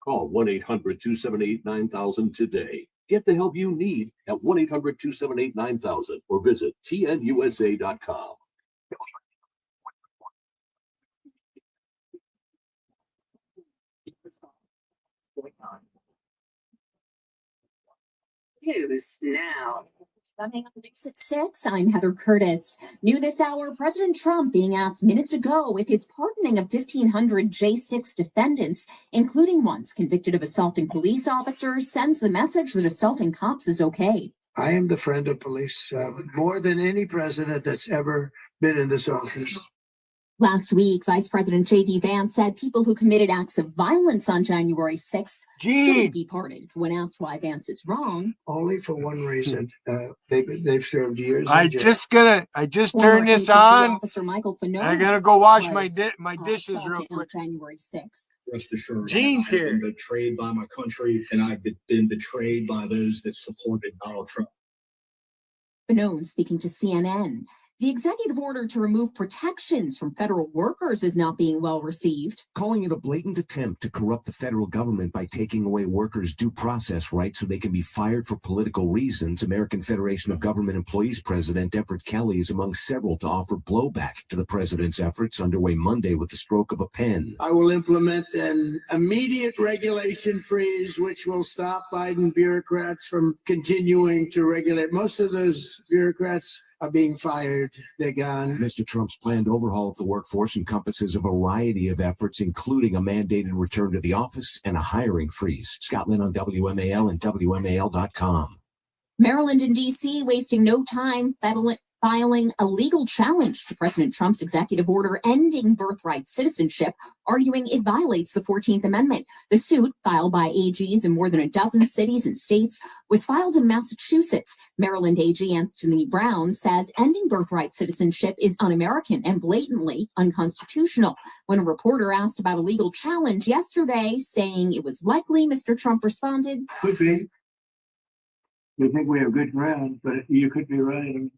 Call 1-800-278-9000 today. Get the help you need at 1-800-278-9000 or visit tnusa.com. News now. Coming up next at 6, I'm Heather Curtis. New this hour, President Trump being asked minutes ago if his pardoning of 1,500 J6 defendants, including ones convicted of assaulting police officers, sends the message that assaulting cops is okay. I am the friend of police more than any president that's ever been in this office. Last week, Vice President J.D. Vance said people who committed acts of violence on January 6th should be pardoned. When asked why Vance is wrong, only for one reason: they've served years. I just turned this on. Officer Michael Fanone I gotta go wash my dishes real quick. January 6th. Rest assured, Gene's I've here. been betrayed by my country, and I've been betrayed by those that supported Donald Trump. Fanone speaking to CNN. The executive order to remove protections from federal workers is not being well received. Calling it a blatant attempt to corrupt the federal government by taking away workers' due process rights so they can be fired for political reasons, American Federation of Government Employees President Everett Kelly is among several to offer blowback to the president's efforts underway Monday with the stroke of a pen. I will implement an immediate regulation freeze, which will stop Biden bureaucrats from continuing to regulate. Most of those bureaucrats are being fired. They're gone. Mr. Trump's planned overhaul of the workforce encompasses a variety of efforts, including a mandated return to the office and a hiring freeze. Scott Lynn on WMAL and WMAL.com. Maryland and D.C. wasting no time filing a legal challenge to President Trump's executive order ending birthright citizenship, arguing it violates the 14th Amendment. The suit, filed by AGs in more than a dozen cities and states, was filed in Massachusetts. Maryland AG Anthony Brown says ending birthright citizenship is un-American and blatantly unconstitutional. When a reporter asked about a legal challenge yesterday, saying it was likely, Mr. Trump responded, Could be. We think we have good ground, but you could be right.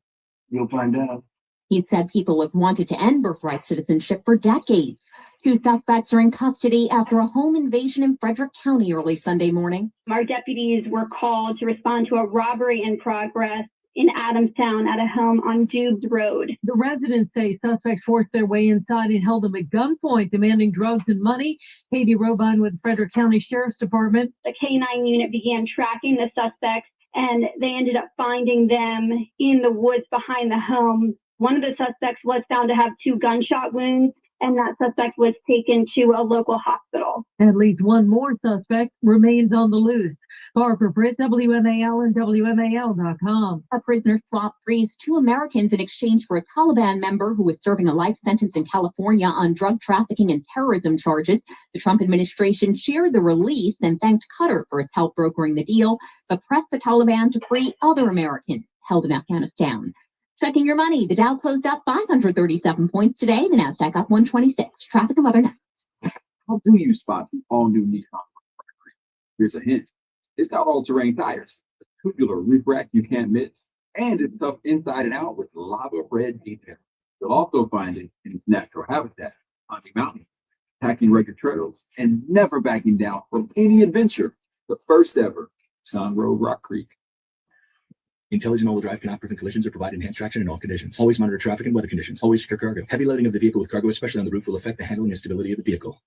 You'll find out. He said people have wanted to end birthright citizenship for decades. 2 suspects are in custody after a home invasion in Frederick County early Sunday morning. Our deputies were called to respond to a robbery in progress in Adamstown at a home on Dubes Road. The residents say suspects forced their way inside and held them at gunpoint, demanding drugs and money. Katie Robine with Frederick County Sheriff's Department. The K-9 unit began tracking the suspects, and they ended up finding them in the woods behind the home. One of the suspects was found to have 2 gunshot wounds, and that suspect was taken to a local hospital. At least one more suspect remains on the loose. Barbara Britt, WMAL and WMAL.com. A prisoner swap frees 2 Americans in exchange for a Taliban member who was serving a life sentence in California on drug trafficking and terrorism charges. The Trump administration cheered the release and thanked Qatar for its help brokering the deal, but pressed the Taliban to free other Americans held in Afghanistan. Checking your money, the Dow closed up 537 points today, the Nasdaq up 126. Traffic and weather next. How do you spot the all-new Nissan? Here's a hint. It's got all-terrain tires, a tubular roof rack you can't miss, and it's tough inside and out with lava red detail. You'll also find it in its natural habitat, climbing mountains, attacking rugged trails, and never backing down from any adventure. The first ever Sun Road Rock Creek. Intelligent all-wheel drive cannot prevent collisions or provide enhanced traction in all conditions. Always monitor traffic and weather conditions. Always secure cargo. Heavy loading of the vehicle with cargo, especially on the roof, will affect the handling and stability of the vehicle.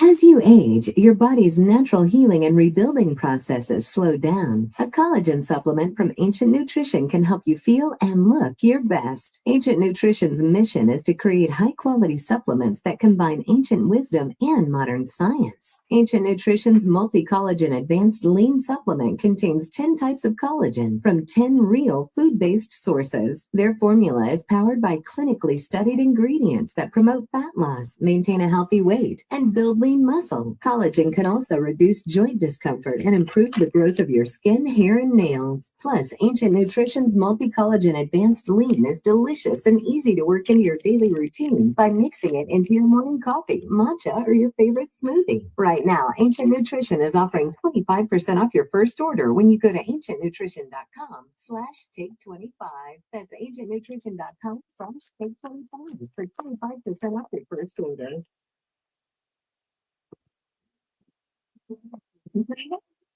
As you age, your body's natural healing and rebuilding processes slow down. A collagen supplement from Ancient Nutrition can help you feel and look your best. Ancient Nutrition's mission is to create high-quality supplements that combine ancient wisdom and modern science. Ancient Nutrition's multi-collagen advanced lean supplement contains 10 types of collagen from 10 real food-based sources. Their formula is powered by clinically studied ingredients that promote fat loss, maintain a healthy weight, and build lean muscle. Collagen can also reduce joint discomfort and improve the growth of your skin, hair, and nails. Plus, Ancient Nutrition's multi-collagen advanced lean is delicious and easy to work into your daily routine by mixing it into your morning coffee, matcha, or your favorite smoothie. Right now, Ancient Nutrition is offering 25% off your first order when you go to ancientnutrition.com/take25. That's ancientnutrition.com/take25 for 25% off your first order.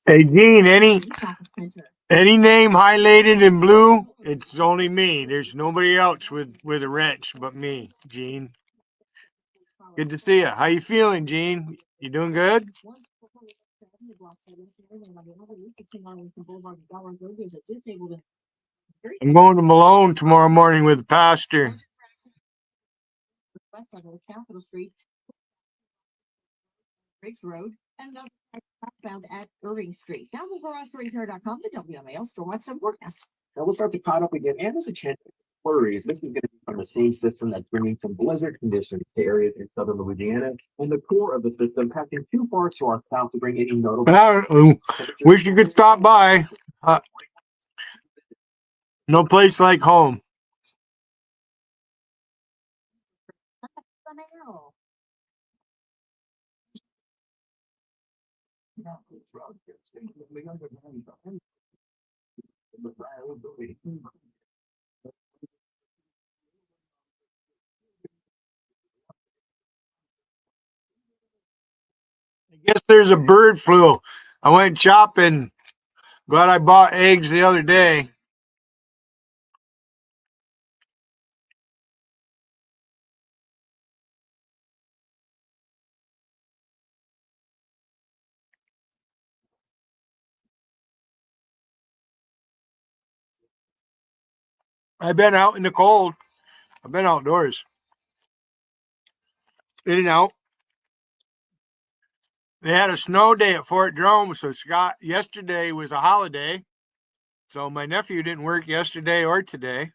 Hey, Gene, any name highlighted in blue, it's only me. There's nobody else with a wrench but me, Gene. Good to see you. How you feeling, Gene? You doing good? I'm going to Malone tomorrow morning with the pastor. Ridge Road and another found at Irving Street. Now we'll go on StoryCare.com, the WMAL Stormwater forecast. Now we'll start to caught up again, and there's a chance of flurries. This is going to be from the same system that's bringing some blizzard conditions to areas in southern Louisiana, and the core of the system passing too far to our south to bring any notable. Wish you could stop by. No place like home. I guess there's a bird flu. I went shopping. Glad I bought eggs the other day. I've been out in the cold. I've been outdoors. In and out. They had a snow day at Fort Drum, so yesterday was a holiday. So my nephew didn't work yesterday or today.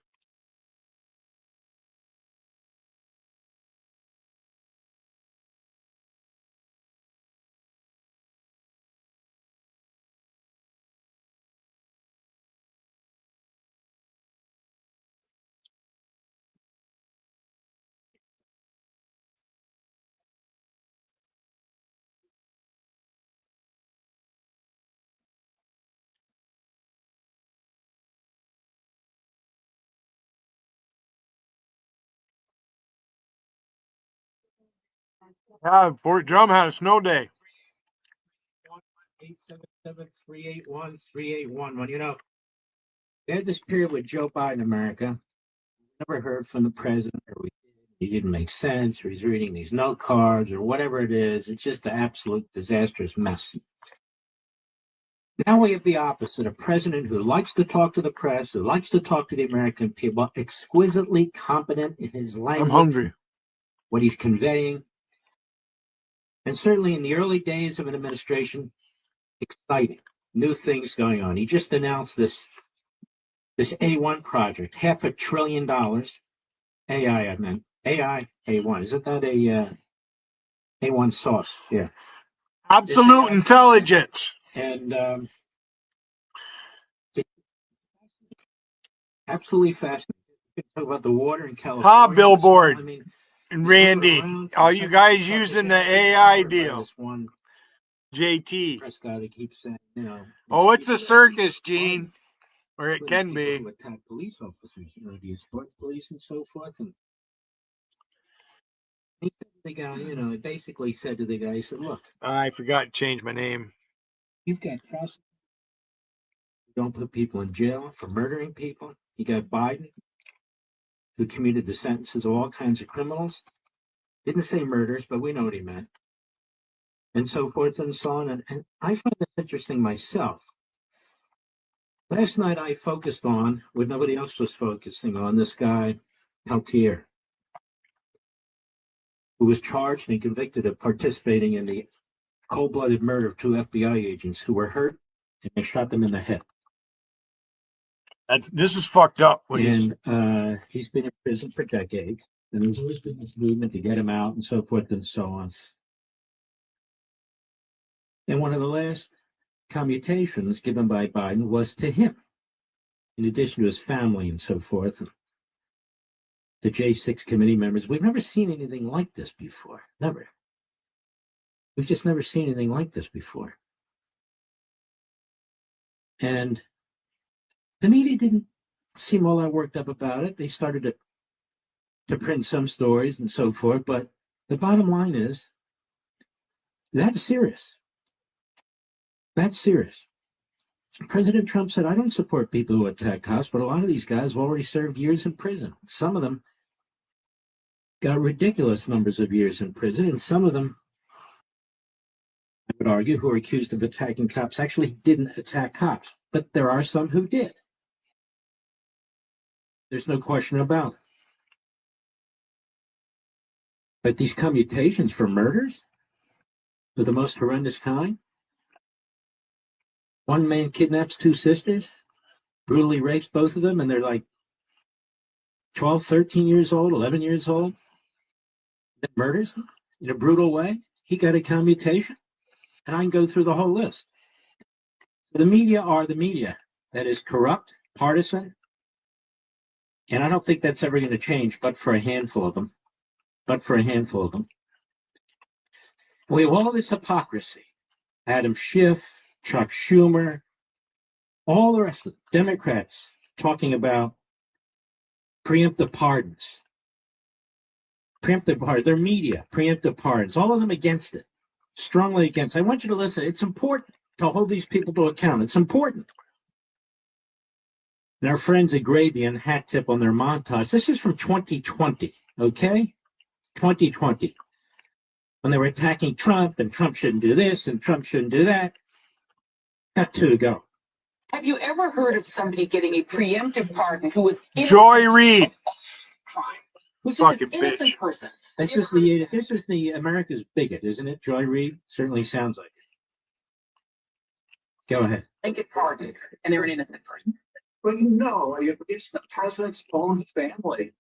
Yeah, Fort Drum had a snow day. 877-381-381. Well, you know, they had this period with Joe Biden, America. Never heard from the president, or he didn't make sense, or he's reading these note cards, or whatever it is. It's just an absolute disastrous mess. Now we have the opposite, a president who likes to talk to the press, who likes to talk to the American people, exquisitely competent in his language. I'm hungry. What he's conveying. And certainly in the early days of an administration, exciting, new things going on. He just announced this A1 project, $500 billion. AI, I meant. AI, A1. Isn't that a A1 sauce? Yeah. Absolute intelligence. And absolutely fascinating. Talk about the water in California. Billboard. I mean, and Randy, all you guys using the AI deal. This one JT. press guy that keeps saying, you know. Oh, it's a circus, Gene. Or it can be. Who attack police officers, you know, do you support police and so forth? And he said to the guy, you know, he basically said to the guy, he said, look. I forgot to change my name. You've got prosecutors. Don't put people in jail for murdering people. You got Biden, who commuted the sentences of all kinds of criminals. Didn't say murders, but we know what he meant. And so forth and so on. And I find that interesting myself. Last night I focused on what nobody else was focusing on, this guy, Peltier, who was charged and convicted of participating in the cold-blooded murder of 2 FBI agents who were hurt and they shot them in the head. This is fucked up. And he's been in prison for decades, and there's always been this movement to get him out and so forth and so on. And one of the last commutations given by Biden was to him, in addition to his family and so forth. And the J6 committee members, we've never seen anything like this before. Never. We've just never seen anything like this before. And the media didn't seem all that worked up about it. They started to print some stories and so forth. But the bottom line is, that's serious. That's serious. President Trump said, I don't support people who attack cops, but a lot of these guys have already served years in prison. Some of them got ridiculous numbers of years in prison, and some of them, I would argue, who are accused of attacking cops actually didn't attack cops, but there are some who did. There's no question about it. But these commutations for murders of the most horrendous kind, one man kidnaps two sisters, brutally rapes both of them, and they're like 12, 13 years old, 11 years old, and murders them in a brutal way. He got a commutation, and I can go through the whole list. The media are the media. That is corrupt, partisan, and I don't think that's ever going to change, but for a handful of them. We have all this hypocrisy. Adam Schiff, Chuck Schumer, all the rest of them, Democrats talking about preemptive pardons. Their media, preemptive pardons, all of them against it, strongly against. I want you to listen. It's important to hold these people to account. It's important. And our friends at Grabian hat tip on their montage. This is from 2020, okay? 2020. When they were attacking Trump, and Trump shouldn't do this, and Trump shouldn't do that. Got two to go. Have you ever heard of somebody getting a preemptive pardon who was Joy Reid. crime? Who's just an Fucking innocent bitch. person? This is the America's bigot, isn't it? Joy Reid certainly sounds like it. Go ahead. They get pardoned, and they're an innocent person. But no, it's the president's own family.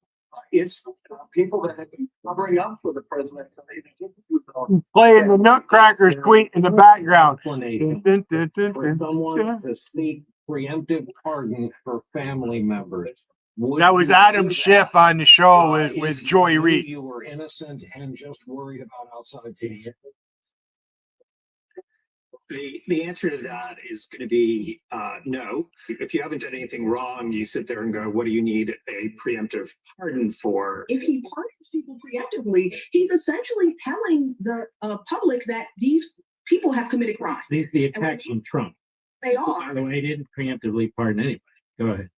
It's people that have been covering up for the president. Playing the Nutcracker Suite in the background. For someone to seek preemptive pardon for family members. That was Adam Schiff on the show with Joy Reid. You were innocent and just worried about outside TV. The answer to that is going to be no. If you haven't done anything wrong, you sit there and go, what do you need a preemptive pardon for? If he pardons people preemptively, he's essentially telling the public that these people have committed crimes. These the attacks on Trump. They By are. the way, he didn't preemptively pardon anybody. Go ahead.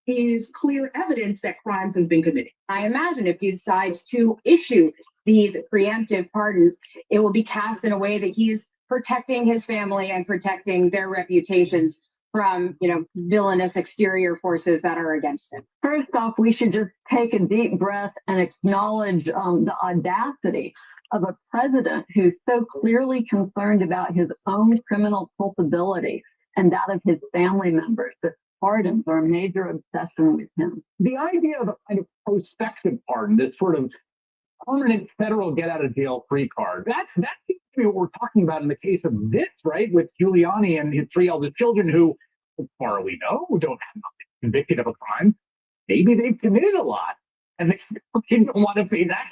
Is clear evidence that crimes have been committed. I imagine if he decides to issue these preemptive pardons, it will be cast in a way that he's protecting his family and protecting their reputations from, villainous exterior forces that are against him. First off, we should just take a deep breath and acknowledge the audacity of a president who's so clearly concerned about his own criminal culpability and that of his family members, that pardons are a major obsession with him. The idea of a kind of prospective pardon, this sort of permanent federal get out of jail free card, that seems to be what we're talking about in the case of this, right? With Giuliani and his three eldest children who, as far as we know, don't have been convicted of a crime. Maybe they've committed a lot and they don't want to pay that.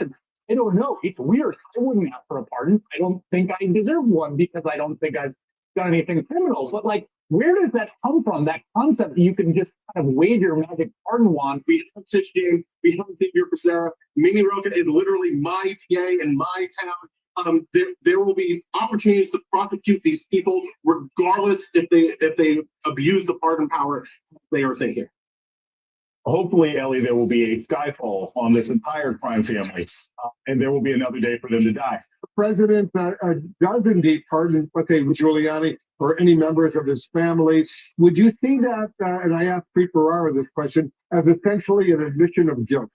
I don't know. It's weird. I wouldn't ask for a pardon. I don't think I deserve one because I don't think I've done anything criminal. But where does that come from? That concept that you can just kind of wave your magic pardon wand. We have such game. We have Xavier Becerra. Mimi Roca is literally my PA in my town. There will be opportunities to prosecute these people, regardless if they abuse the pardon power they are thinking. Hopefully, Ellie, there will be a skyfall on this entire crime family, and there will be another day for them to die. The president does indeed pardon, Giuliani or any members of his family. Would you see that, and I asked Pete Ferrara this question, as essentially an admission of guilt?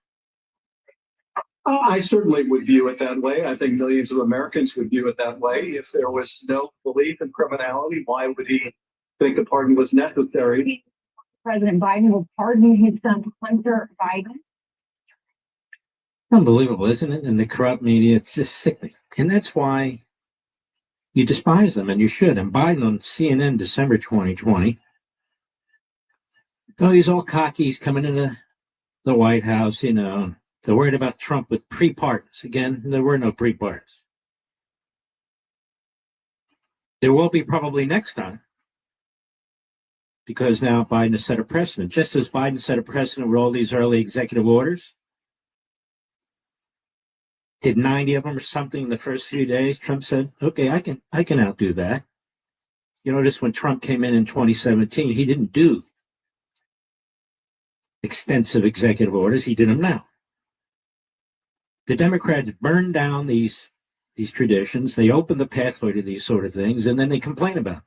I certainly would view it that way. I think millions of Americans would view it that way. If there was no belief in criminality, why would he think a pardon was necessary? President Biden will pardon his son, Hunter Biden. Unbelievable, isn't it? And the corrupt media, it's just sickening. And that's why you despise them, and you should. And Biden on CNN, December 2020, he's all cocky. He's coming into the White House, They're worried about Trump with pre-pardons. Again, there were no pre-pardons. There will be probably next time, because now Biden has set a precedent. Just as Biden set a precedent with all these early executive orders, did 90 of them or something in the first few days. Trump said, okay, I can outdo that. You notice when Trump came in 2017, he didn't do extensive executive orders. He did them now. The Democrats burned down these traditions. They opened the pathway to these sort of things, and then they complain about it.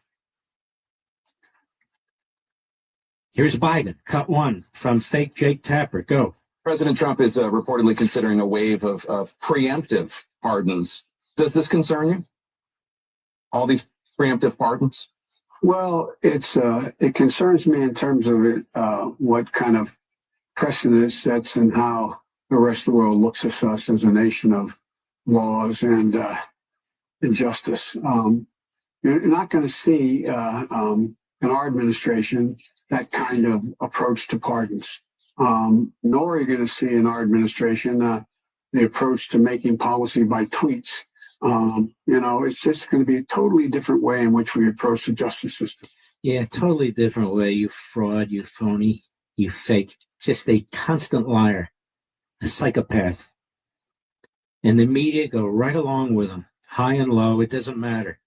Here's Biden, cut one from fake Jake Tapper. Go. President Trump is reportedly considering a wave of preemptive pardons. Does this concern you? All these preemptive pardons? Well, it concerns me in terms of what kind of precedent it sets and how the rest of the world looks at us as a nation of laws and justice. You're not going to see in our administration that kind of approach to pardons. Nor are you going to see in our administration the approach to making policy by tweets. It's just going to be a totally different way in which we approach the justice system. Yeah, totally different way, you fraud, you phony, you fake. Just a constant liar, a psychopath. And the media go right along with him, high and low, it doesn't matter.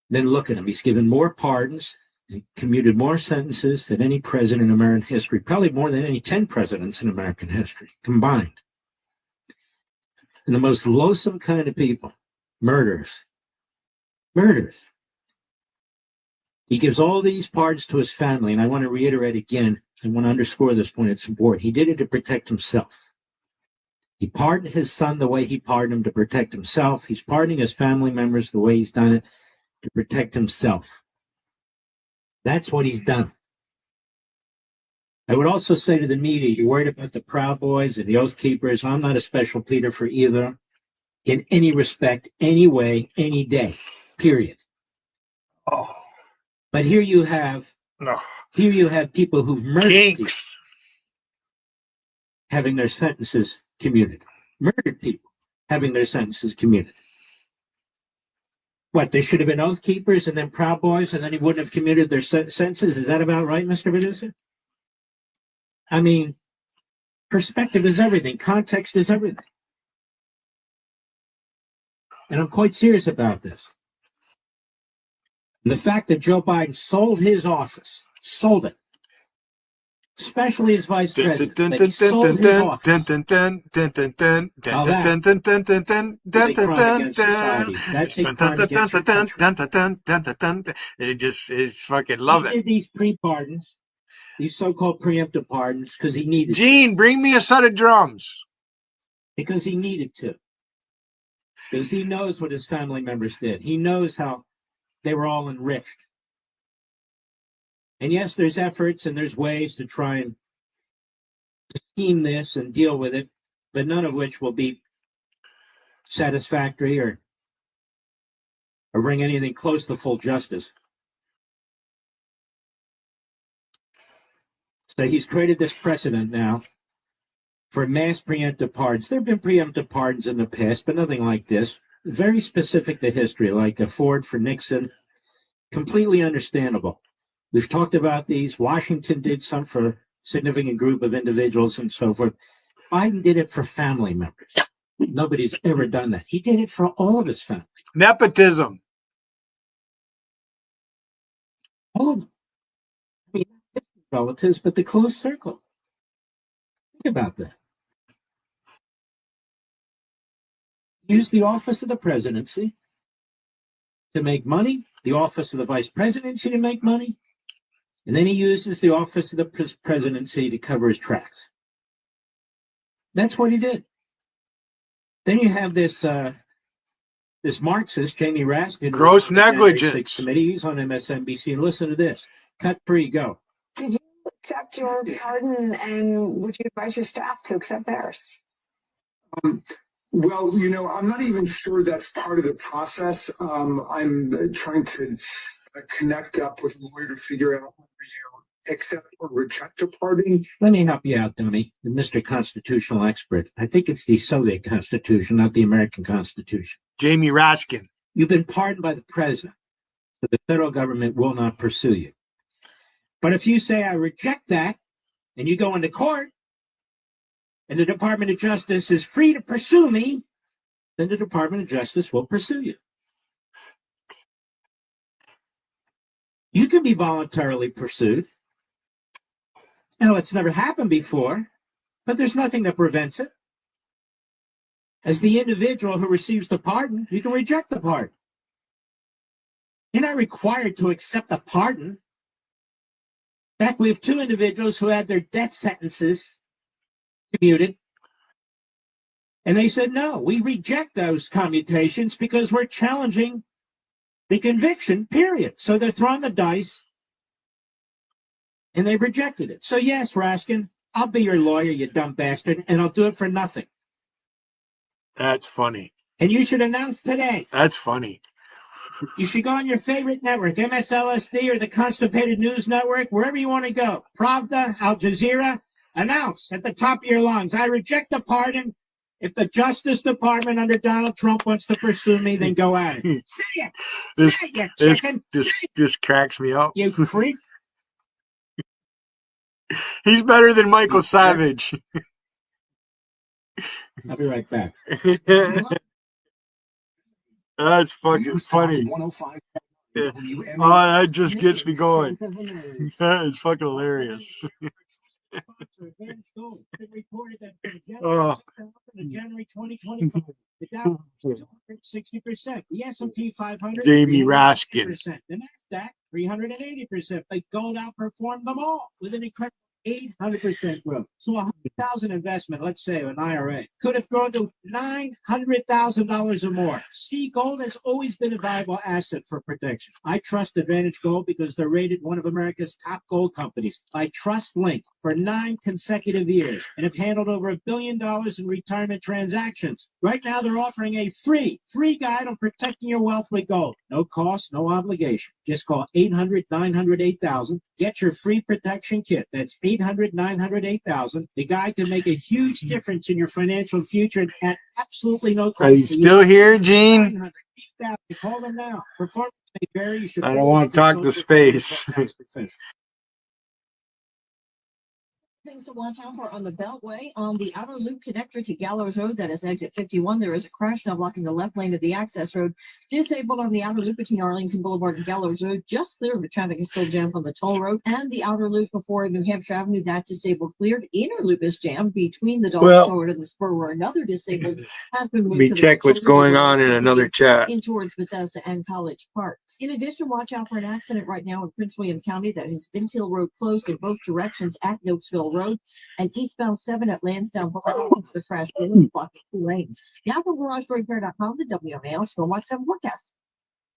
Then look at him, he's given more pardons, he commuted more sentences than any president in American history, probably more than any 10 presidents in American history combined. And the most loathsome kind of people, murderers. He gives all these pardons to his family, and I want to reiterate again, I want to underscore this point, it's important. He did it to protect himself. He pardoned his son the way he pardoned him to protect himself. He's pardoning his family members the way he's done it to protect himself. That's what he's done. I would also say to the media, you're worried about the Proud Boys and the Oath Keepers. I'm not a special pleader for either in any respect, any way, any day, period. Oh. But here you have people who've murdered people having their sentences commuted. Murdered people having their sentences commuted. What, there should have been Oath Keepers and then Proud Boys and then he wouldn't have commuted their sentences? Is that about right, Mr. Producer? I mean, perspective is everything. Context is everything. And I'm quite serious about this. And the fact that Joe Biden sold his office, sold it, especially as vice president, that he sold his office. Now that's a crime against society. That's a crime against your country. It's fucking love it. He did these pre-pardons, these so-called preemptive pardons, because he needed Gene, bring me a set of drums. Because he needed to. Because he knows what his family members did. He knows how they were all enriched. And yes, there's efforts and there's ways to try and scheme this and deal with it, but none of which will be satisfactory or bring anything close to full justice. So he's created this precedent now for mass preemptive pardons. There have been preemptive pardons in the past, but nothing like this. Very specific to history, like a Ford for Nixon. Completely understandable. We've talked about these. Washington did some for a significant group of individuals and so forth. Biden did it for family members. Nobody's ever done that. He did it for all of his family. Nepotism. All of them. I mean, not relatives, but the close circle. Think about that. Use the office of the presidency to make money, the office of the vice presidency to make money, and then he uses the office of the presidency to cover his tracks. That's what he did. Then you have this Marxist, Jamie Raskin. Gross negligence. Committee. He's on MSNBC. And listen to this. Cut 3, go. Did you accept your pardon, and would you advise your staff to accept theirs? Well, I'm not even sure that's part of the process. I'm trying to connect up with a lawyer to figure out whether you accept or reject a pardon. Let me help you out, Tony, Mr. Constitutional Expert. I think it's the Soviet Constitution, not the American Constitution. Jamie Raskin. You've been pardoned by the president, so the federal government will not pursue you. But if you say, I reject that, and you go into court, and the Department of Justice is free to pursue me, then the Department of Justice will pursue you. You can be voluntarily pursued. Now, it's never happened before, but there's nothing that prevents it. As the individual who receives the pardon, you can reject the pardon. You're not required to accept a pardon. In fact, we have two individuals who had their death sentences commuted. And they said, no, we reject those commutations because we're challenging the conviction, period. So they're throwing the dice, and they rejected it. So yes, Raskin, I'll be your lawyer, you dumb bastard, and I'll do it for nothing. That's funny. And you should announce today. That's funny. You should go on your favorite network, MSLSD or the Constipated News Network, wherever you want to go. Pravda, Al Jazeera, announce at the top of your lungs, I reject the pardon. If the Justice Department under Donald Trump wants to pursue me, then go at it. Say it. Say it, you chicken. This cracks me up. You creep. He's better than Michael Savage. I'll be right back. That's fucking funny. Yeah. Oh, that just gets me going. It's fucking hilarious. Oh. January 2025, the Dow Jones 60%, the S&P 500, Jamie Raskin. the Nasdaq 380%. But gold outperformed them all with an incredible 800% growth. So $100,000 investment, let's say an IRA, could have grown to $900,000 or more. See, gold has always been a valuable asset for protection. I trust Advantage Gold because they're rated one of America's top gold companies by TrustLink for 9 consecutive years and have handled over $1 billion in retirement transactions. Right now, they're offering a free guide on protecting your wealth with gold. No cost, no obligation. Just call 800-900-8000. Get your free protection kit. That's 800-900-8000. The guide can make a huge difference in your financial future at absolutely no cost. Are you still here, Gene? Call them now. Performance may vary. You should I don't want to talk to space. Things to watch out for on the Beltway. On the outer loop connector to Gallows Road, that is exit 51, there is a crash now blocking the left lane of the access road. Disabled on the outer loop between Arlington Boulevard and Gallows Road. Just clear, but traffic is still jammed on the toll road. And the outer loop before New Hampshire Avenue, that disabled cleared. Inner loop is jammed between the Dollar Store and the spur, where another disabled has been moved. Let me check what's going on in another chat. In towards Bethesda and College Park. In addition, watch out for an accident right now in Prince William County that has Bint Hill Road closed in both directions at Nokesville Road and eastbound 7 at Lansdowne Boulevard. The crash is blocking 2 lanes. Now from GarageRepair.com, the WMAL Storm Watch 7 forecast.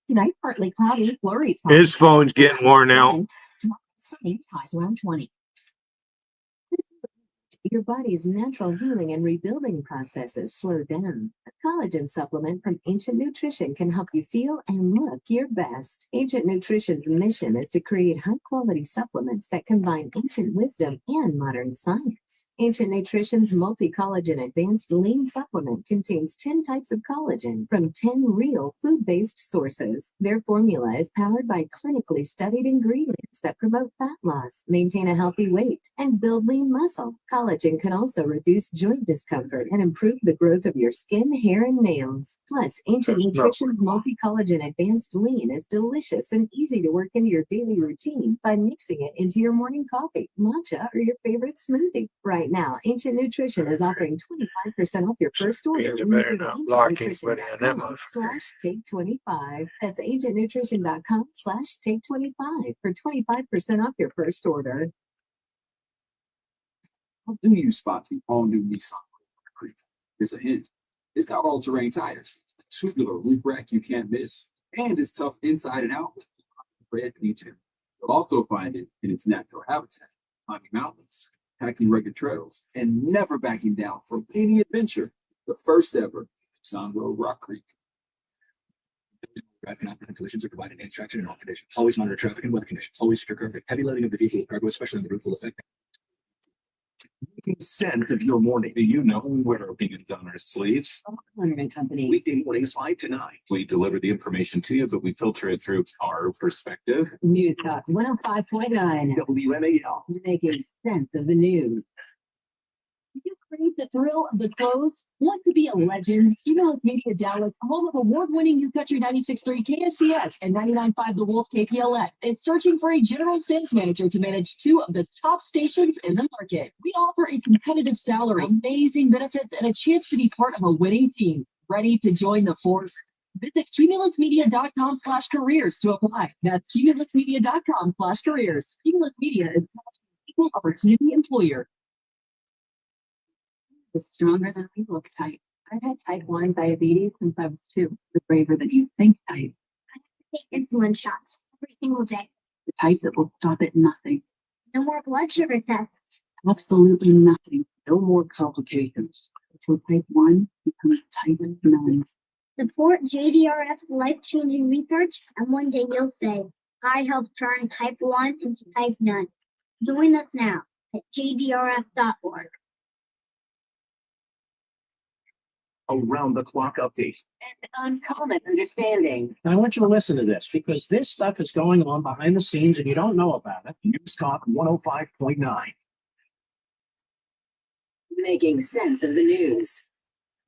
Tonight, partly cloudy, flurries. His phone's getting worn out. Tomorrow, sunny, highs around 20. Your body's natural healing and rebuilding processes slow down. A collagen supplement from Ancient Nutrition can help you feel and look your best. Ancient Nutrition's mission is to create high-quality supplements that combine ancient wisdom and modern science. Ancient Nutrition's multi-collagen advanced lean supplement contains 10 types of collagen from 10 real food-based sources. Their formula is powered by clinically studied ingredients that promote fat loss, maintain a healthy weight, and build lean muscle. Collagen can also reduce joint discomfort and improve the growth of your skin, hair, and nails. Plus, Ancient Nutrition's multi-collagen advanced lean is delicious and easy to work into your daily routine by mixing it into your morning coffee, matcha, or your favorite smoothie. Right now, Ancient Nutrition is offering 25% off your first order. You better not block anybody on that motherfucker. /take25. That's ancientnutrition.com/take25 for 25% off your first order. How do you spot the all-new Nissan Creek? Here's a hint. It's got all-terrain tires, a tubular roof rack you can't miss, and it's tough inside and out with red detail. You'll also find it in its natural habitat, climbing mountains, hiking rugged trails, and never backing down from any adventure. The first ever Nissan Road Rock Creek. Drive cannot prevent collisions or provide enhanced traction in all conditions. Always monitor traffic and weather conditions. Always secure cargo. Heavy loading of the vehicle with cargo, especially on the roof, will affect Making sense of your morning. Do you know where opinions on our sleeves? Company. Weekday mornings 5 to 9. We deliver the information to you, but we filter it through our perspective. News Talk 105.9. WMAL. Making sense of the news. Crave the thrill of the close? Want to be a legend? Cumulus Media Dallas, home of award-winning New Country 96.3 KSCS and 99.5 The Wolf KPLX, is searching for a general sales manager to manage two of the top stations in the market. We offer a competitive salary, amazing benefits, and a chance to be part of a winning team. Ready to join the force? Visit cumulusmedia.com/careers to apply. That's cumulusmedia.com/careers. Cumulus Media is an equal opportunity employer. Is stronger than we look type. I've had type 1 diabetes since I was 2. The braver than you think type. I have to take insulin shots every single day. The type that will stop at nothing. No more blood sugar tests. Absolutely nothing. No more complications. Until type 1 becomes type 9. Support JDRF's life-changing research, and one day you'll say, I helped turn type 1 into type 9. Join us now at jdrf.org. Around the clock update. And uncommon understanding. I want you to listen to this because this stuff is going on behind the scenes and you don't know about it. News Talk 105.9. Making sense of the news.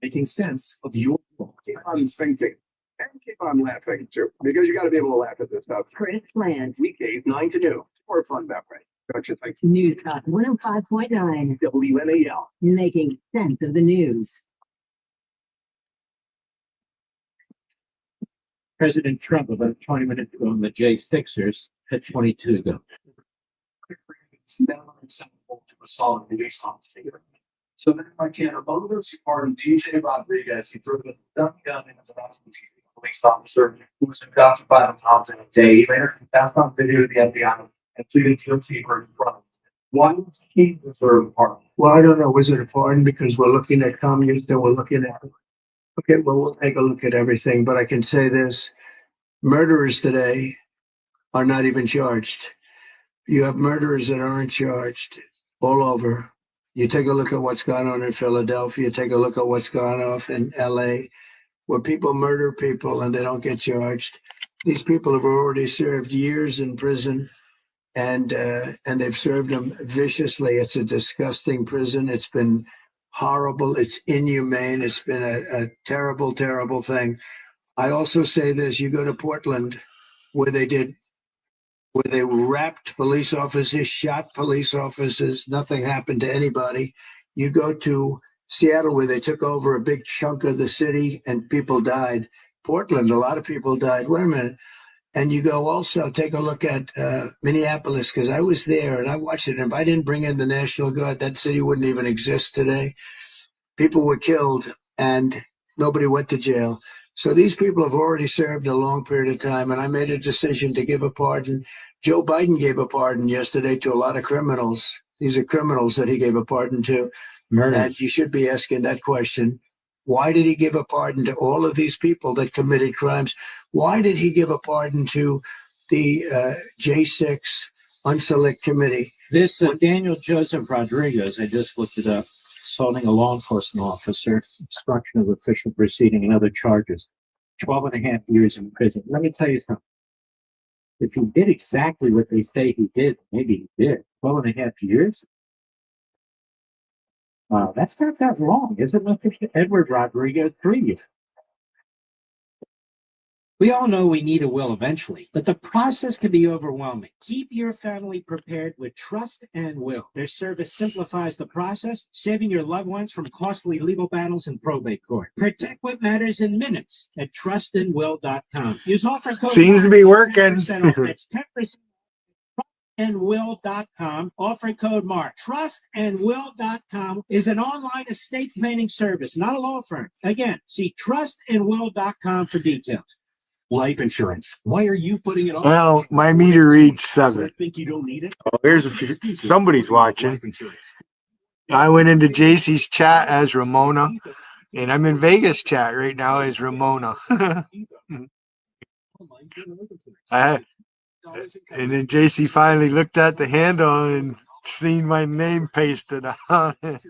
Making sense of your world. Keep on thinking and keep on laughing too, because you got to be able to laugh at this stuff. Chris Land. Weekdays 9 to 2. More fun that way. Don't you think? News Talk 105.9. WMAL. Making sense of the news. President Trump about 20 minutes ago on the J6ers had 22 to go. So then I can above those pardon DJ Rodriguez. He threw the dump gun and was about to be a police officer who was conducted by the Tom's in a day. He later confessed on video to the FBI and pleaded guilty for his crime. Why was he deserve pardon? Well, I don't know. Was it a pardon because we're looking at communists and we're looking at. Okay, well, we'll take a look at everything, but I can say this. Murderers today are not even charged. You have murderers that aren't charged all over. You take a look at what's gone on in Philadelphia, take a look at what's gone off in LA, where people murder people and they don't get charged. These people have already served years in prison and they've served them viciously. It's a disgusting prison. It's been horrible. It's inhumane. It's been a terrible, terrible thing. I also say this, you go to Portland where they wrapped police officers, shot police officers, nothing happened to anybody. You go to Seattle where they took over a big chunk of the city and people died. Portland, a lot of people died. Wait a minute. And you go also take a look at Minneapolis, because I was there and I watched it. And if I didn't bring in the National Guard, that city wouldn't even exist today. People were killed and nobody went to jail. So these people have already served a long period of time. And I made a decision to give a pardon. Joe Biden gave a pardon yesterday to a lot of criminals. These are criminals that he gave a pardon to. And you should be asking that question. Why did he give a pardon to all of these people that committed crimes? Why did he give a pardon to the J6 Unselect Committee? This Daniel Joseph Rodriguez, I just looked it up, assaulting a law enforcement officer, obstruction of official proceeding, and other charges. 12 and a half years in prison. Let me tell you something. If he did exactly what they say he did, maybe he did. 12 and a half years? That's not that long, is it, Mr. Edward Rodriguez? 3 years. We all know we need a will eventually, but the process can be overwhelming. Keep your family prepared with Trust and Will. Their service simplifies the process, saving your loved ones from costly legal battles in probate court. Protect what matters in minutes at trustandwill.com. Use offer code Seems to be working. 10% off. That's 10%. Trustandwill.com. Offer code MARK. Trustandwill.com is an online estate planning service, not a law firm. Again, see trustandwill.com for details. Life insurance. Why are you putting it on? Well, my meter reads 7. Think you don't need it? Oh, here's a few. Somebody's watching. I went into JC's chat as Ramona, and I'm in Vegas chat right now as Ramona. And then JC finally looked at the handle and seen my name pasted on it.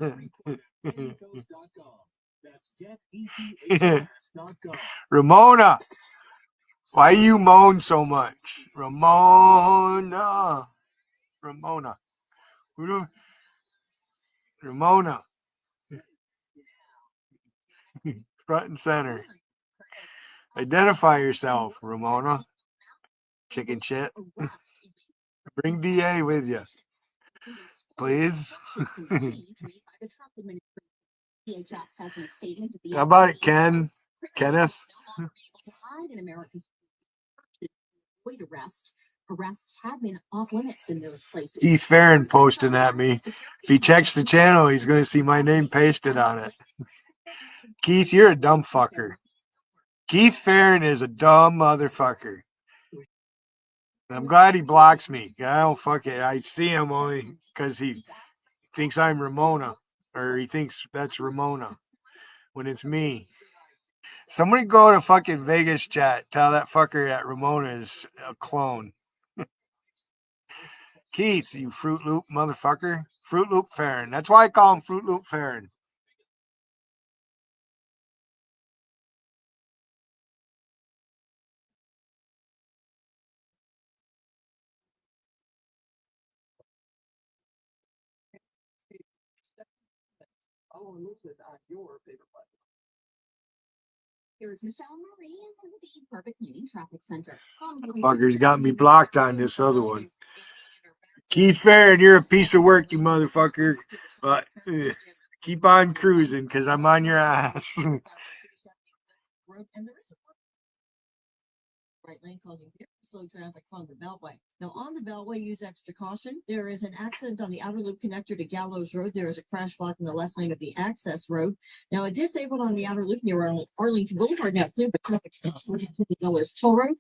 Ramona, why do you moan so much? Ramona. Front and center. Identify yourself, Ramona. Chicken shit. Bring DA with you, please. How about it, Ken? Kenneth? Arrests have been off limits in those places. Keith Farron posting at me. If he checks the channel, he's going to see my name pasted on it. Keith, you're a dumb fucker. Keith Farron is a dumb motherfucker. I'm glad he blocks me. I don't fuck it. I see him only because he thinks I'm Ramona, or he thinks that's Ramona when it's me. Somebody go to fucking Vegas chat. Tell that fucker that Ramona is a clone. Keith, you Fruit Loop motherfucker. Fruit Loop Farron. That's why I call him Fruit Loop Farron. Here's Michelle Marie in the Perfect Meeting Traffic Center. Fuckers got me blocked on this other one. Keith Farron, you're a piece of work, you motherfucker. But keep on cruising because I'm on your ass. Right lane causing very slow traffic from the Beltway. Now on the Beltway, use extra caution. There is an accident on the outer loop connector to Gallows Road. There is a crash block in the left lane of the access road. Now a disabled on the outer loop near Arlington Boulevard. Now clear, but traffic stops to the Millers Toll Road.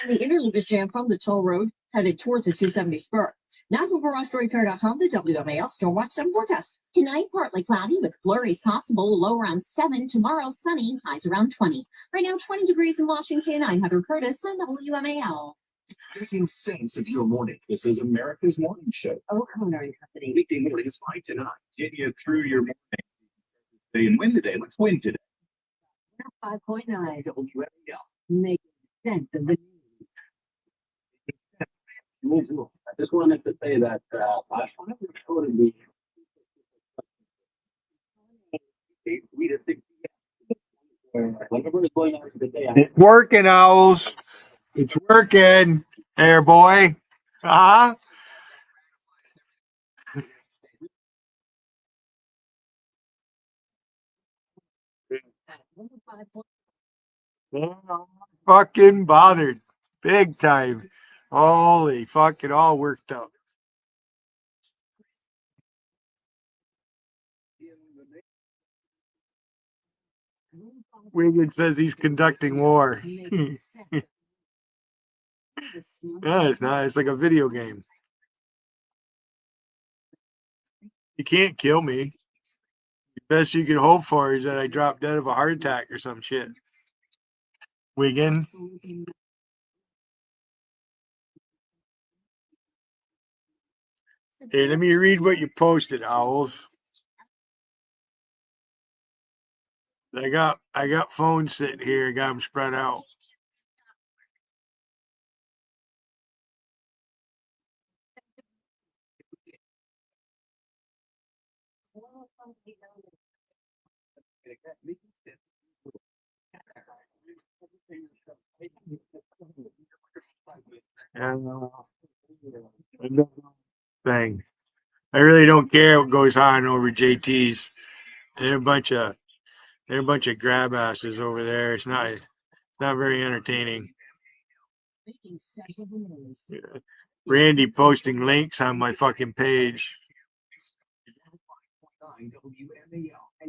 And the inner loop is jammed from the toll road headed towards the 270 spur. Now from GarageStoryPair.com, the WMAL Stormwatch 7 forecast. Tonight, partly cloudy with flurries possible, low around 7. Tomorrow, sunny, highs around 20. Right now, 20 degrees in Washington. I'm Heather Curtis on WMAL. Making sense of your morning. This is America's Morning Show. Oh, Culinary Company. Weekday mornings 5 to 9. Get you through your morning. And win today. Let's win today. 5.9. WMAL. Making sense of the I just wanted to say that last time we recorded the 3 to 6 whatever is going on today. It's working, Owls. It's working. There, boy. Uh-huh. Fucking bothered. Big time. Holy fuck, it all worked out. Wiggins says he's conducting war. Yeah, it's not. It's like a video game. You can't kill me. The best you can hope for is that I drop dead of a heart attack or some shit. Wiggin. Hey, let me read what you posted, Owls. I got phones sitting here. I got them spread out. Thing. I really don't care what goes on over JT's. They're a bunch of grab asses over there. It's not very entertaining. Randy posting links on my fucking page.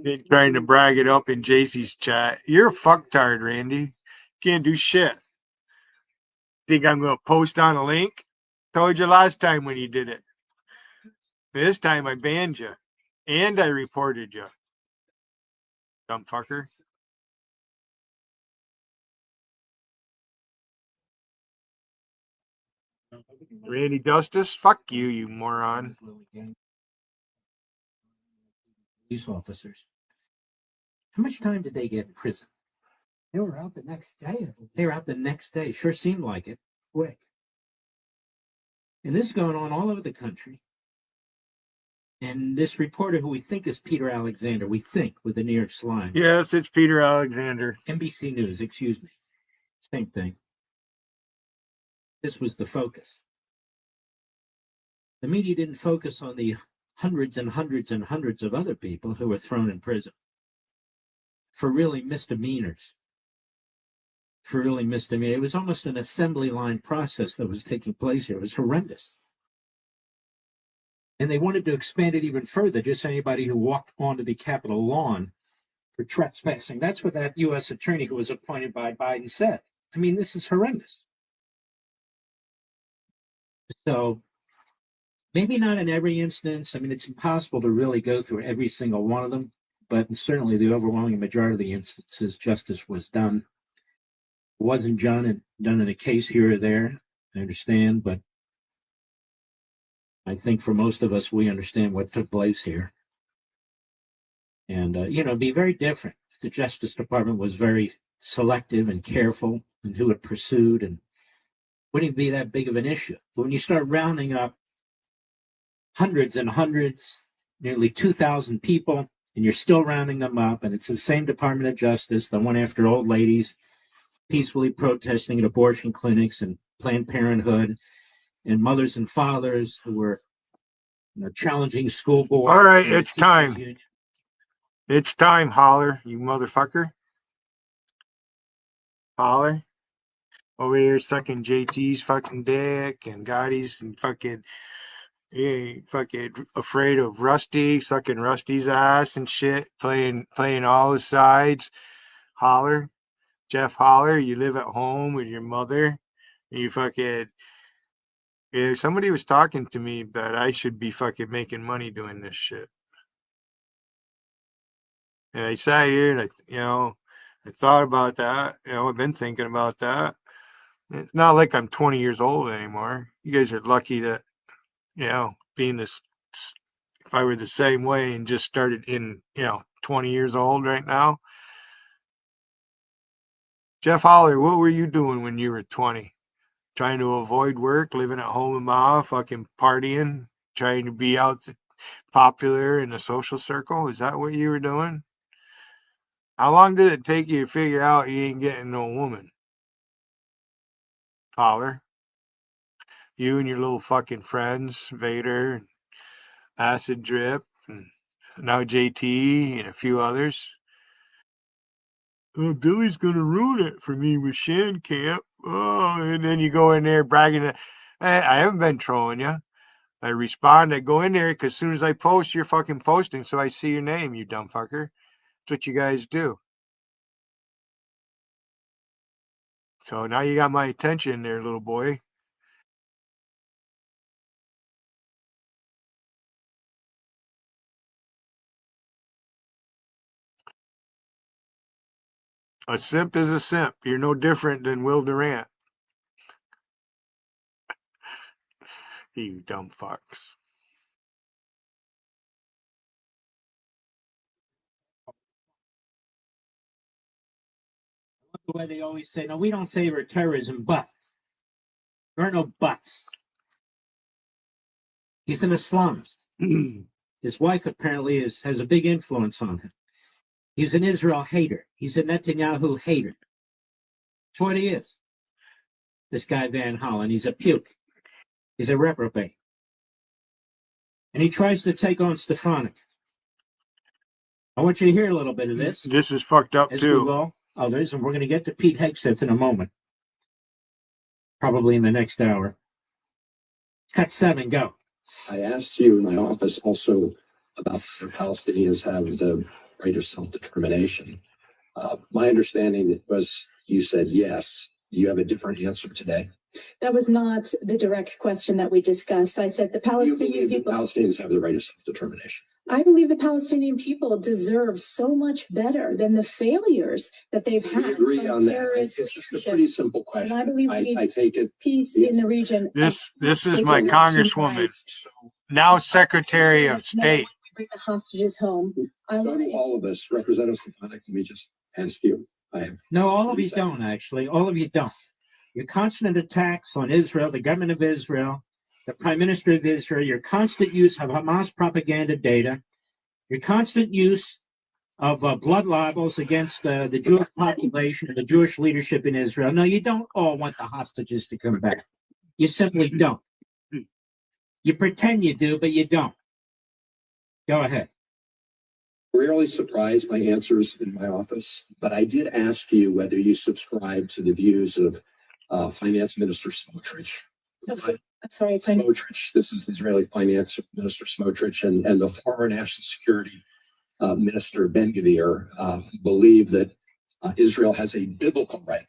Been trying to brag it up in JC's chat. You're a fucktard, Randy. Can't do shit. Think I'm gonna post on a link? Told you last time when you did it. This time I banned you. And I reported you. Dumb fucker. Randy Justice, fuck you, you moron. Police officers. How much time did they get in prison? They were out the next day. They were out the next day. Sure seemed like it. Quick. And this is going on all over the country. And this reporter, who we think is Peter Alexander, with the New York Slime. Yes, it's Peter Alexander. NBC News, excuse me. Same thing. This was the focus. The media didn't focus on the hundreds and hundreds and hundreds of other people who were thrown in prison for really misdemeanors. It was almost an assembly line process that was taking place here. It was horrendous. And they wanted to expand it even further, just anybody who walked onto the Capitol lawn for trespassing. That's what that U.S. attorney who was appointed by Biden said. I mean, this is horrendous. So maybe not in every instance. I mean, it's impossible to really go through every single one of them, but certainly the overwhelming majority of the instances, justice was done. It wasn't done in a case here or there, I understand, but I think for most of us, we understand what took place here. And, it'd be very different if the Justice Department was very selective and careful in who it pursued, and wouldn't be that big of an issue. But when you start rounding up hundreds and hundreds, nearly 2,000 people, and you're still rounding them up, and it's the same Department of Justice, the one after old ladies peacefully protesting at abortion clinics and Planned Parenthood, and mothers and fathers who were challenging school boards. All right, it's time. It's time, Holler, you motherfucker. Holler. Over here sucking JT's fucking dick and Gotti's and fucking afraid of Rusty, sucking Rusty's ass and shit, playing all his sides. Holler. Jeff Holler, you live at home with your mother. You fucking... Yeah, somebody was talking to me that I should be fucking making money doing this shit. And I sat here and I thought about that. I've been thinking about that. It's not like I'm 20 years old anymore. You guys are lucky that, being this, if I were the same way and just started in, 20 years old right now. Jeff Holler, what were you doing when you were 20? Trying to avoid work, living at home with mom, fucking partying, trying to be out popular in the social circle? Is that what you were doing? How long did it take you to figure out you ain't getting no woman? Holler. You and your little fucking friends, Vader, and Acid Drip, and now JT, and a few others. Oh, Billy's gonna ruin it for me with Shan Camp. Oh, and then you go in there bragging that, hey, I haven't been trolling you. I respond, I go in there because as soon as I post, you're fucking posting, so I see your name, you dumb fucker. That's what you guys do. So now you got my attention there, little boy. A simp is a simp. You're no different than Will Durant. You dumb fucks. The way they always say, no, we don't favor terrorism, but there are no buts. He's in the slums. His wife apparently has a big influence on him. He's an Israel hater. He's a Netanyahu hater. That's what he is. This guy Van Hollen, he's a puke. He's a reprobate. And he tries to take on Stefanik. I want you to hear a little bit of this. This is fucked up too. We will others, and we're going to get to Pete Hegseth in a moment. Probably in the next hour. Cut 7, go. I asked you in my office also about the Palestinians have the right of self-determination. My understanding was you said yes. Do you have a different answer today? That was not the direct question that we discussed. I said the Palestinian people. The Palestinians have the right of self-determination. I believe the Palestinian people deserve so much better than the failures that they've had. We agree on that. It's just a pretty simple question. And I believe we need I take it. Peace in the region. This is my congresswoman, now Secretary of State. Bring the hostages home. All of us, Representative Stefanik, let me just ask you. No, all of you don't, actually. All of you don't. Your constant attacks on Israel, the government of Israel, the Prime Minister of Israel, your constant use of Hamas propaganda data, your constant use of blood libels against the Jewish population and the Jewish leadership in Israel. No, you don't all want the hostages to come back. You simply don't. You pretend you do, but you don't. Go ahead. Rarely surprised by answers in my office, but I did ask you whether you subscribe to the views of Finance Minister Smotrich. Sorry, Smotrich. This is Israeli Finance Minister Smotrich and the former National Security Minister Ben-Gvir believe that Israel has a biblical right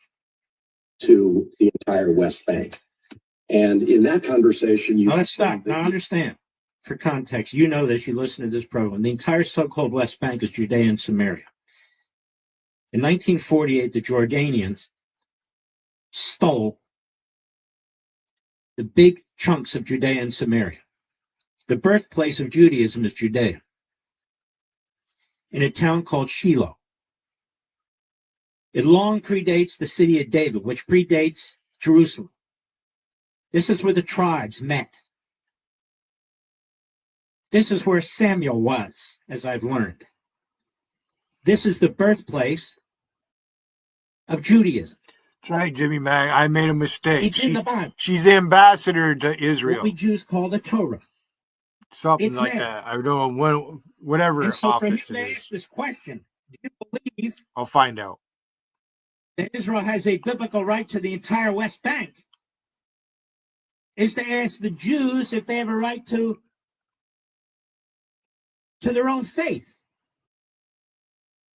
to the entire West Bank. And in that conversation, you let's stop. Now, understand, for context, you know this, you listen to this program. The entire so-called West Bank is Judea and Samaria. In 1948, the Jordanians stole the big chunks of Judea and Samaria. The birthplace of Judaism is Judea, in a town called Shiloh. It long predates the city of David, which predates Jerusalem. This is where the tribes met. This is where Samuel was, as I've learned. This is the birthplace of Judaism. That's right, Jimmy Mag. I made a mistake. It's in the Bible. She's the ambassador to Israel. What we Jews call the Torah. Something It's like there. that. I don't know, whatever And so for him office it to is. ask this question, do you believe I'll find out. that Israel has a biblical right to the entire West Bank? Is to ask the Jews if they have a right to their own faith.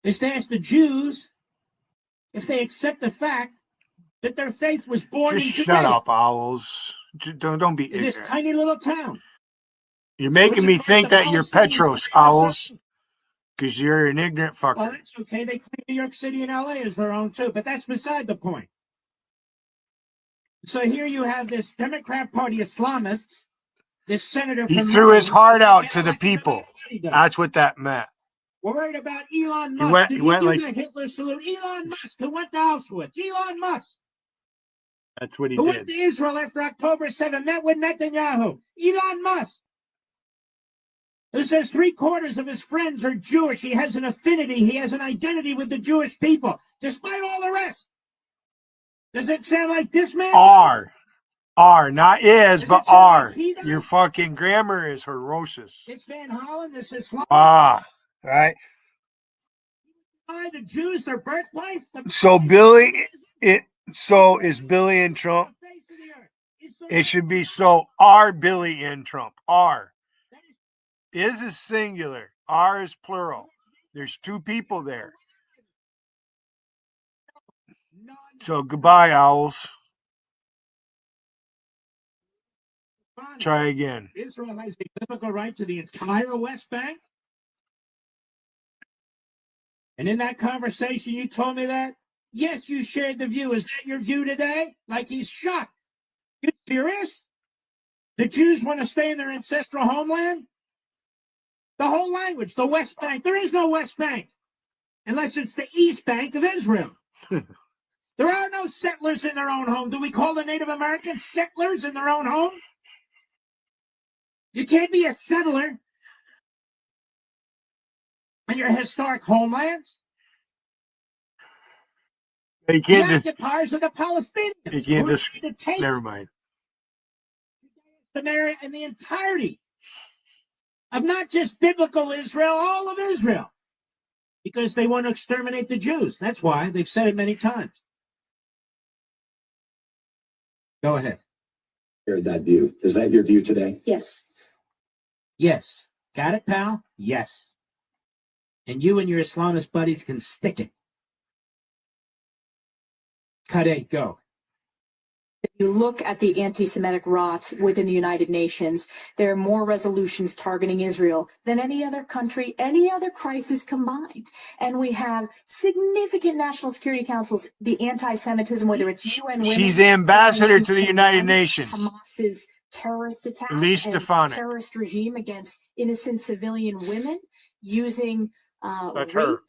Is to ask the Jews if they accept the fact that their faith was born Just in shut Judea, up, owls. Don't be in this ignorant. tiny little town. You're making which me across think the that you're Palestinians Petros, have owls, because you're an ignorant Well, fucker. that's okay. They claim New York City and LA as their own too, but that's beside the point. So here you have this Democrat Party Islamists, this senator He from threw his Maryland, heart out get to the elected no people. matter what he does. That's what that meant. We're worried about Elon He Musk. went- Did he he went do like- the Hitler salute? Elon Musk, who went to Auschwitz. Elon Musk, That's what he who went did. to Israel after October 7th, met with Netanyahu. Elon Musk, who says 3/4 of his friends are Jewish. He has an affinity. He has an identity with the Jewish people, despite all the rest. Does it sound like this man? R, not is, Does but it sound R. like he does? Your fucking grammar is ferocious. It's Van Hollen, this Islam. Right? The Jews, their birthplace. So so is Billy and Trump. It should be so are Billy and Trump. R. Is singular. R is plural. There's two people there. So goodbye, owls. Try again. Israel has a biblical right to the entire West Bank. And in that conversation, you told me that? Yes, you shared the view. Is that your view today? Like he's shocked. You serious? The Jews want to stay in their ancestral homeland? The whole language, the West Bank. There is no West Bank unless it's the East Bank of Israel. There are no settlers in their own home. Do we call the Native Americans settlers in their own home? You can't be a settler in your historic homelands. You The can't occupiers are the Palestinians. You can't who just. need to take Never mind. Samaria and the entirety of not just biblical Israel, all of Israel, because they want to exterminate the Jews. That's why they've said it many times. Go ahead. Heard that view. Is that your view today? Yes. Yes. Got it, pal? Yes. And you and your Islamist buddies can stick it. Cut 8, go. If you look at the anti-Semitic rot within the United Nations, there are more resolutions targeting Israel than any other country, any other crisis combined. And we have significant national security councils, the anti-Semitism, whether it's UN women. She's the ambassador to the United Nations. Hamas's terrorist attack Elise and Stefanik. terrorist regime against innocent civilian women using That's rape her.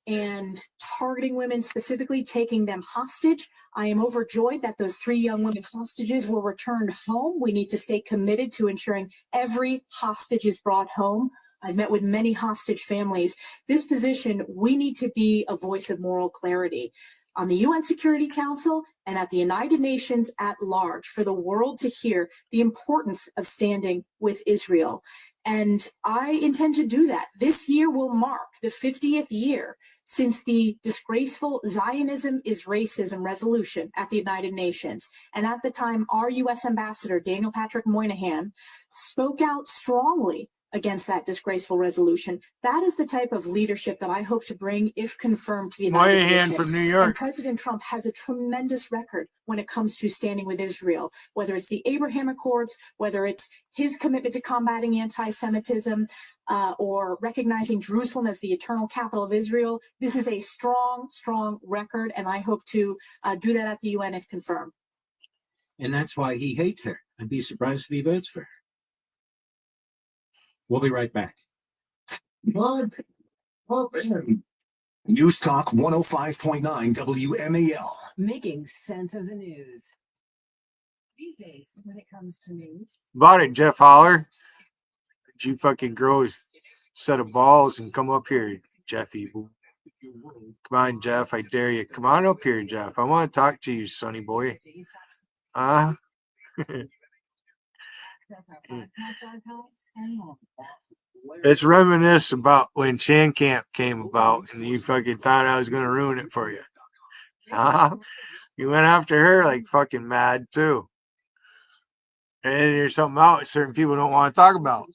and targeting women specifically, taking them hostage. I am overjoyed that those 3 young women hostages were returned home. We need to stay committed to ensuring every hostage is brought home. I've met with many hostage families. This position, we need to be a voice of moral clarity on the UN Security Council and at the United Nations at large for the world to hear the importance of standing with Israel. And I intend to do that. This year will mark the 50th year since the disgraceful Zionism is racism resolution at the United Nations. And at the time, our U.S. Ambassador, Daniel Patrick Moynihan, spoke out strongly against that disgraceful resolution. That is the type of leadership that I hope to bring, if confirmed, to the United Moynihan Nations. from New York. And President Trump has a tremendous record when it comes to standing with Israel, whether it's the Abraham Accords, whether it's his commitment to combating anti-Semitism, or recognizing Jerusalem as the eternal capital of Israel. This is a strong, strong record, and I hope to do that at the UN if confirmed. And that's why he hates her. I'd be surprised if he votes for her. We'll be right back. News Talk 105.9 WMAL. Making sense of the news. These days, when it comes to news. About it, Jeff Holler. You fucking grow a set of balls and come up here, Jeffy. Come on, Jeff. I dare you. Come on up here, Jeff. I want to talk to you, sonny boy. It's reminisce about when Shan Camp came about and you fucking thought I was going to ruin it for you. You went after her like fucking mad too. And there's something out certain people don't want to talk about.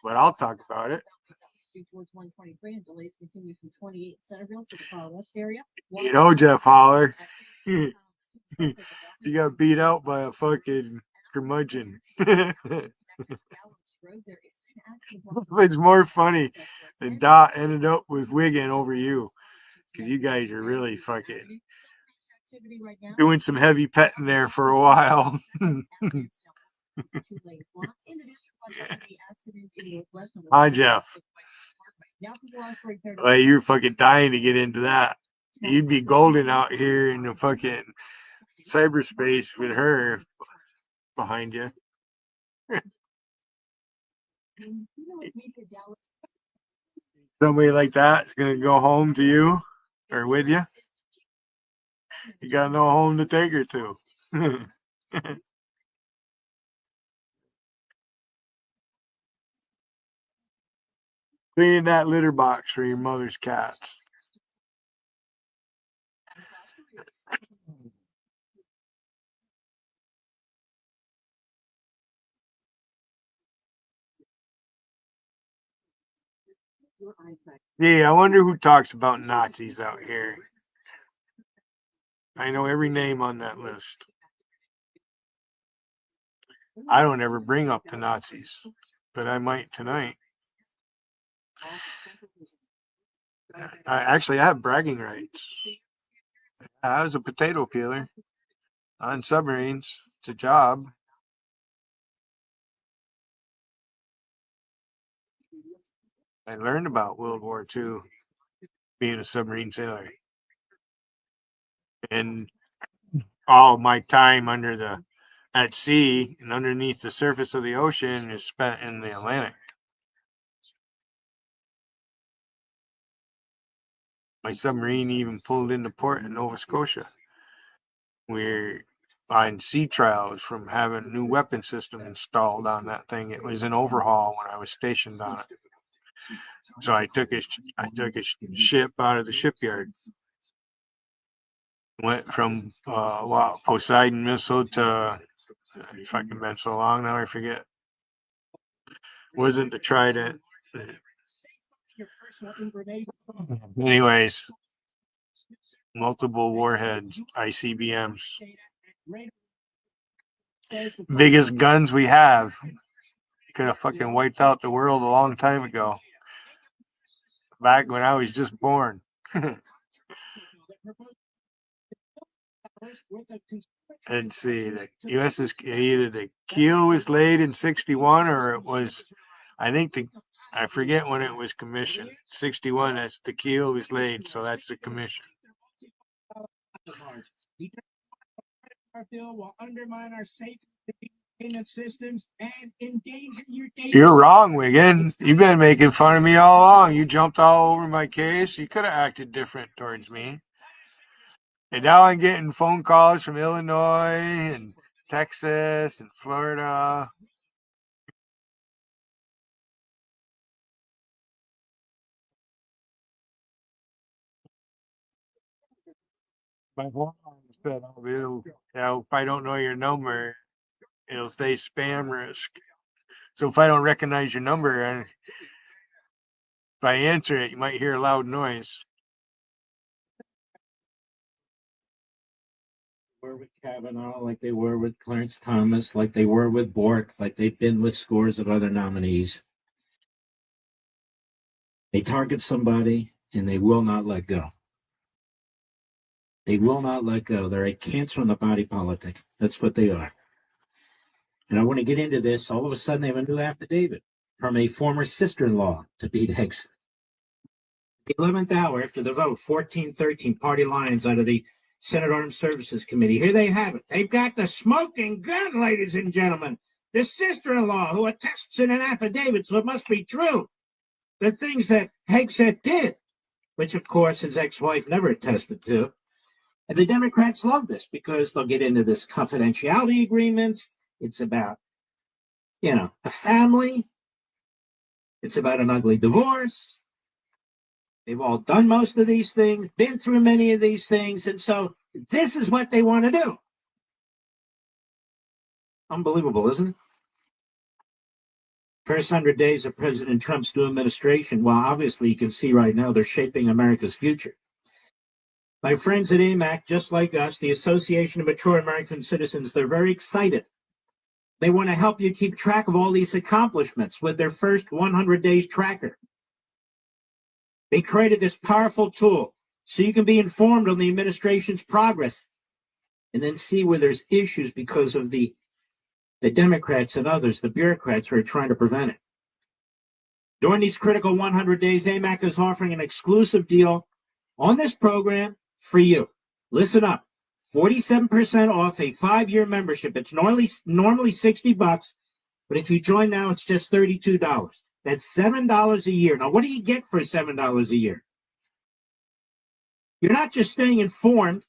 But I'll talk about it. You know, Jeff Holler. You got beat out by a fucking curmudgeon. It's more funny than Dot ended up with Wiggin over you. Because you guys are really fucking doing some heavy petting there for a while. Hi, Jeff. Like, you're fucking dying to get into that. You'd be golden out here in the fucking cyberspace with her behind you. Somebody like that is going to go home to you or with you. You got no home to take her to. Cleaning that litter box for your mother's cats. Yeah, I wonder who talks about Nazis out here. I know every name on that list. I don't ever bring up the Nazis, but I might tonight. I have bragging rights. I was a potato peeler on submarines. It's a job. I learned about World War II being a submarine sailor. And all of my time at sea and underneath the surface of the ocean is spent in the Atlantic. My submarine even pulled into port in Nova Scotia. We're on sea trials from having a new weapon system installed on that thing. It was an overhaul when I was stationed on it. So I took a ship out of the shipyard. Went from Poseidon missile to fucking been so long now I forget. Wasn't the Trident. Anyways, multiple warheads, ICBMs. Biggest guns we have. Could have fucking wiped out the world a long time ago. Back when I was just born. Let's see, the USS, either the keel was laid in 61 or it was, I forget when it was commissioned. 61, that's the keel was laid, so that's the commission. our bill will undermine our safe payment systems and endanger your data. You're wrong, Wiggin. You've been making fun of me all along. You jumped all over my case. You could have acted different towards me. And now I'm getting phone calls from Illinois and Texas and Florida. My phone is set up. If I don't know your number, it'll say spam risk. So if I don't recognize your number and if I answer it, you might hear a loud noise. Were with Kavanaugh, like they were with Clarence Thomas, like they were with Bork, like they've been with scores of other nominees. They target somebody and they will not let go. They will not let go. They're a cancer on the body politic. That's what they are. And I want to get into this. All of a sudden, they have a new affidavit from a former sister-in-law to Pete Higgs. The 11th hour after the vote, 1413 party lines out of the Senate Armed Services Committee. Here they have it. They've got the smoking gun, ladies and gentlemen. The sister-in-law who attests in an affidavit, so it must be true. The things that Hegseth did, which of course his ex-wife never attested to. And the Democrats love this because they'll get into this confidentiality agreements. It's about, a family. It's about an ugly divorce. They've all done most of these things, been through many of these things. And so this is what they want to do. Unbelievable, isn't it? First 100 days of President Trump's new administration. Well, obviously, you can see right now they're shaping America's future. My friends at AMAC, just like us, the Association of Mature American Citizens, they're very excited. They want to help you keep track of all these accomplishments with their first 100 days tracker. They created this powerful tool so you can be informed on the administration's progress and then see where there's issues because of the Democrats and others, the bureaucrats who are trying to prevent it. During these critical 100 days, AMAC is offering an exclusive deal on this program for you. Listen up. 47% off a 5-year membership. It's normally $60, but if you join now, it's just $32. That's $7 a year. Now, what do you get for $7 a year? You're not just staying informed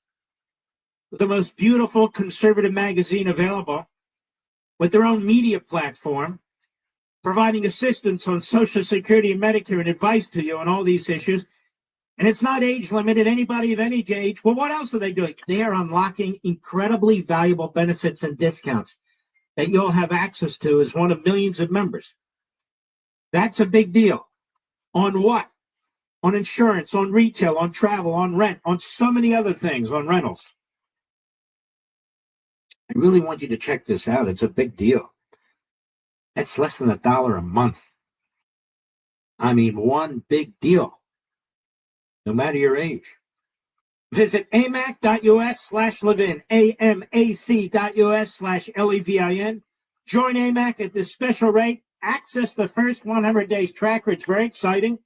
with the most beautiful conservative magazine available, with their own media platform, providing assistance on Social Security and Medicare and advice to you on all these issues. And it's not age limited, anybody of any age. Well, what else are they doing? They are unlocking incredibly valuable benefits and discounts that you'll have access to as one of millions of members. That's a big deal. On what? On insurance, on retail, on travel, on rent, on so many other things, on rentals. I really want you to check this out. It's a big deal. That's less than $1 a month. I mean, one big deal, no matter your age. Visit amac.us/Levin, amac.us/Levin. Join AMAC at this special rate. Access the first 100 days tracker. It's very exciting.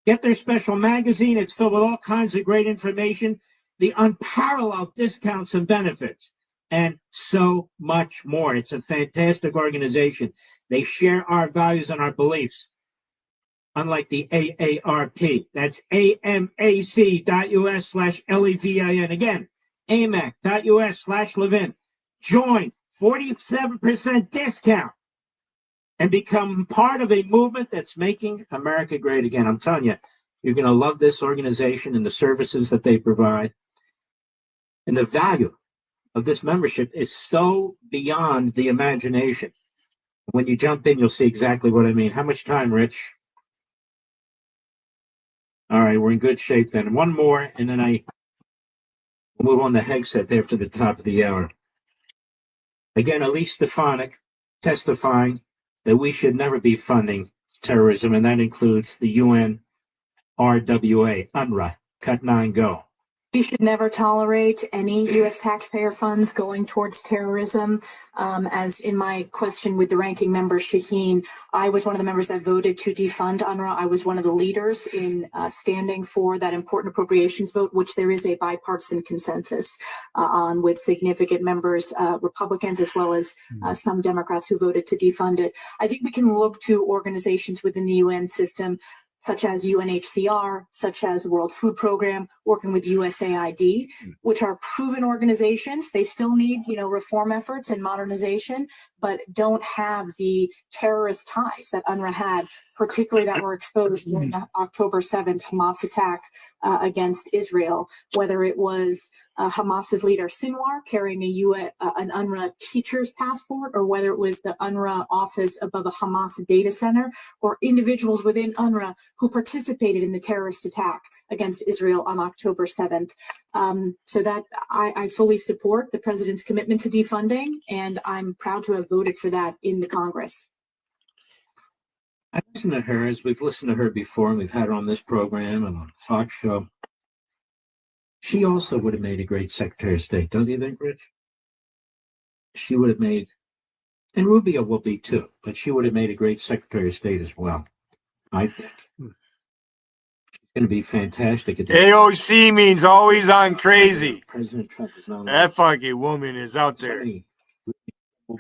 Get their special magazine. It's filled with all kinds of great information, the unparalleled discounts and benefits, and so much more. It's a fantastic organization. They share our values and our beliefs, unlike the AARP. That's amac.us/Levin. Again, amac.us/Levin. Join, 47% discount, and become part of a movement that's making America great again. I'm telling you, you're going to love this organization and the services that they provide. And the value of this membership is so beyond the imagination. When you jump in, you'll see exactly what I mean. How much time, Rich? All right, we're in good shape then. One more, and then we'll move on to Hegseth after the top of the hour. Again, Elise Stefanik testifying that we should never be funding terrorism, and that includes the UN, RWA, UNRWA, Cut 9 Go. We should never tolerate any U.S. taxpayer funds going towards terrorism. As in my question with the ranking member, Shaheen, I was one of the members that voted to defund UNRWA. I was one of the leaders in standing for that important appropriations vote, which there is a bipartisan consensus on, with significant members, Republicans, as well as some Democrats who voted to defund it. I think we can look to organizations within the UN system, such as UNHCR, such as the World Food Program, working with USAID, which are proven organizations. They still need, reform efforts and modernization, but don't have the terrorist ties that UNRWA had, particularly that were exposed during the October 7th Hamas attack against Israel, whether it was Hamas's leader Sinwar carrying an UNRWA teacher's passport, or whether it was the UNRWA office above a Hamas data center, or individuals within UNRWA who participated in the terrorist attack against Israel on October 7th. So that I fully support the president's commitment to defunding, and I'm proud to have voted for that in the Congress. I listen to her, as we've listened to her before, and we've had her on this program and on a talk show. She also would have made a great Secretary of State, don't you think, Rich? She would have made, and Rubio will be too, but she would have made a great Secretary of State as well, I think. She's going to be fantastic at that. AOC means always on crazy. President Trump is not. That fucking woman is out So there. many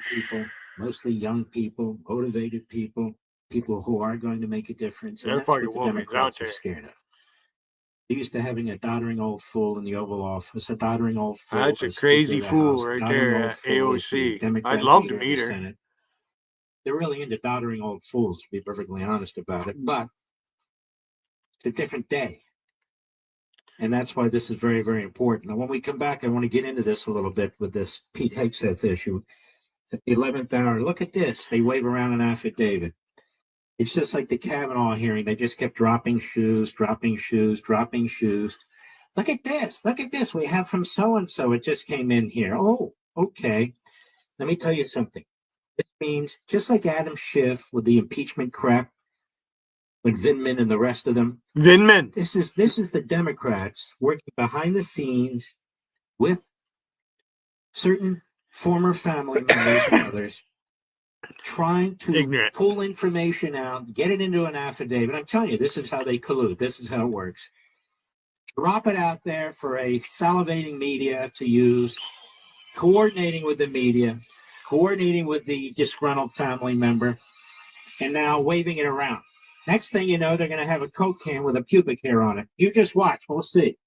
people, mostly young people, motivated people, people who are going to make a difference. And That that's what fucking the woman's Democrats out are there. scared of. They're used to having a doddering old fool in the Oval Office, a doddering old fool. That's a as crazy Speaker of the fool House, right doddering there old at fool as the AOC. Democrat I'd love leader to of the meet her. Senate. They're really into doddering old fools, to be perfectly honest about it. But it's a different day. And that's why this is very, very important. Now, when we come back, I want to get into this a little bit with this Pete Hegseth issue. At the 11th hour, look at this. They wave around an affidavit. It's just like the Kavanaugh hearing. They just kept dropping shoes, dropping shoes, dropping shoes. Look at this. Look at this. We have from so-and-so. It just came in here. Oh, okay. Let me tell you something. This means, just like Adam Schiff with the impeachment crap, with Vindman and the rest of them. Vindman. This is the Democrats working behind the scenes with certain former family members and others, trying to pull information out, get it into an affidavit. I'm telling you, this is how they collude. This is how it works. Drop it out there for a salivating media to use, coordinating with the media, coordinating with the disgruntled family member, and now waving it around. Next thing you know, they're going to have a Coke can with a pubic hair on it. You just watch. We'll see.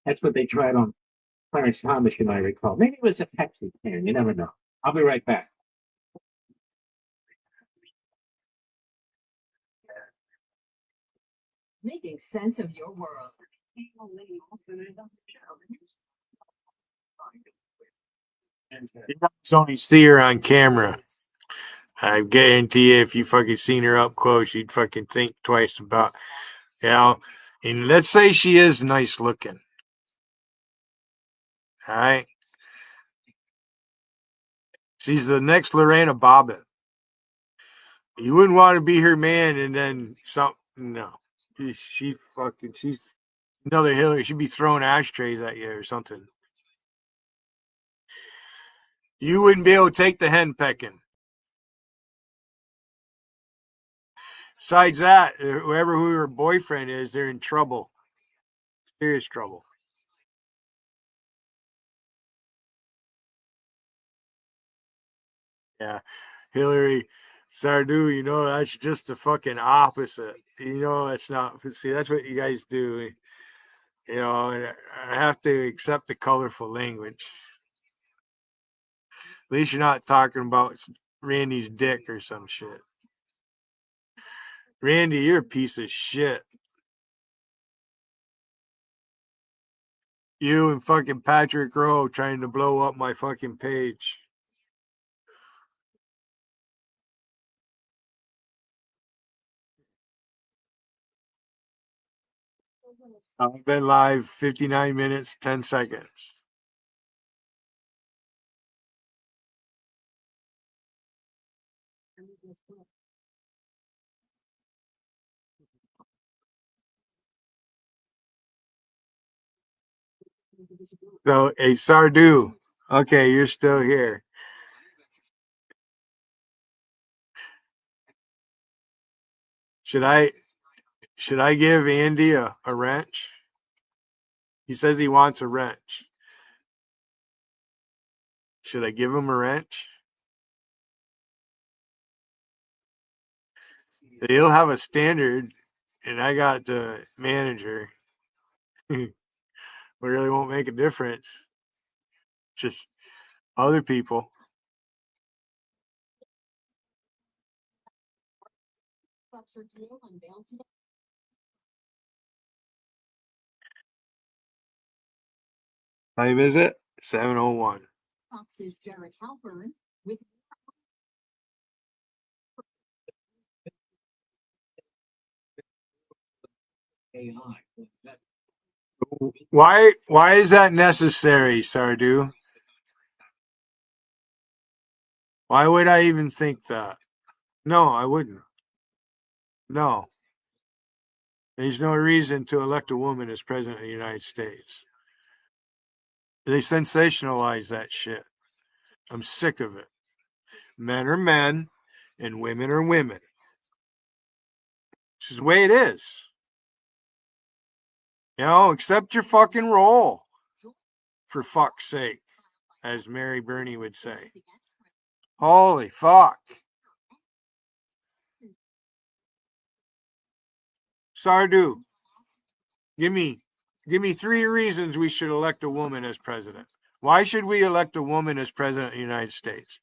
That's what they tried on Clarence Thomas, you might recall. Maybe it was a Pepsi can. You never know. I'll be right back. Making sense of your world. You only see her on camera. I guarantee you, if you fucking seen her up close, you'd fucking think twice about, and let's say she is nice looking. All right. She's the next Lorena Bobbitt. You wouldn't want to be her man and then something. No. She's another Hillary. She'd be throwing ashtrays at you or something. You wouldn't be able to take the hen pecking. Besides that, who her boyfriend is, they're in trouble. Serious trouble. Yeah. Hillary Sardou, that's just the fucking opposite. It's not. See, that's what you guys do. And I have to accept the colorful language. At least you're not talking about Randy's dick or some shit. Randy, you're a piece of shit. You and fucking Patrick Rowe trying to blow up my fucking page. I've been live 59 minutes, 10 seconds. So, hey, Sardu. Okay, you're still here. Should I give Andy a wrench? He says he wants a wrench. Should I give him a wrench? He'll have a standard, and I got the manager. It really won't make a difference. Just other people. Time is it? 7:01. Fox's Jared Halpern with Why is that necessary, Sardu? Why would I even think that? No, I wouldn't. No. There's no reason to elect a woman as president of the United States. They sensationalize that shit. I'm sick of it. Men are men and women are women. This is the way it is. You know, accept your fucking role. For fuck's sake, as Mary Burney would say. Holy fuck. Sardu, give me 3 reasons we should elect a woman as president. Why should we elect a woman as president of the United States?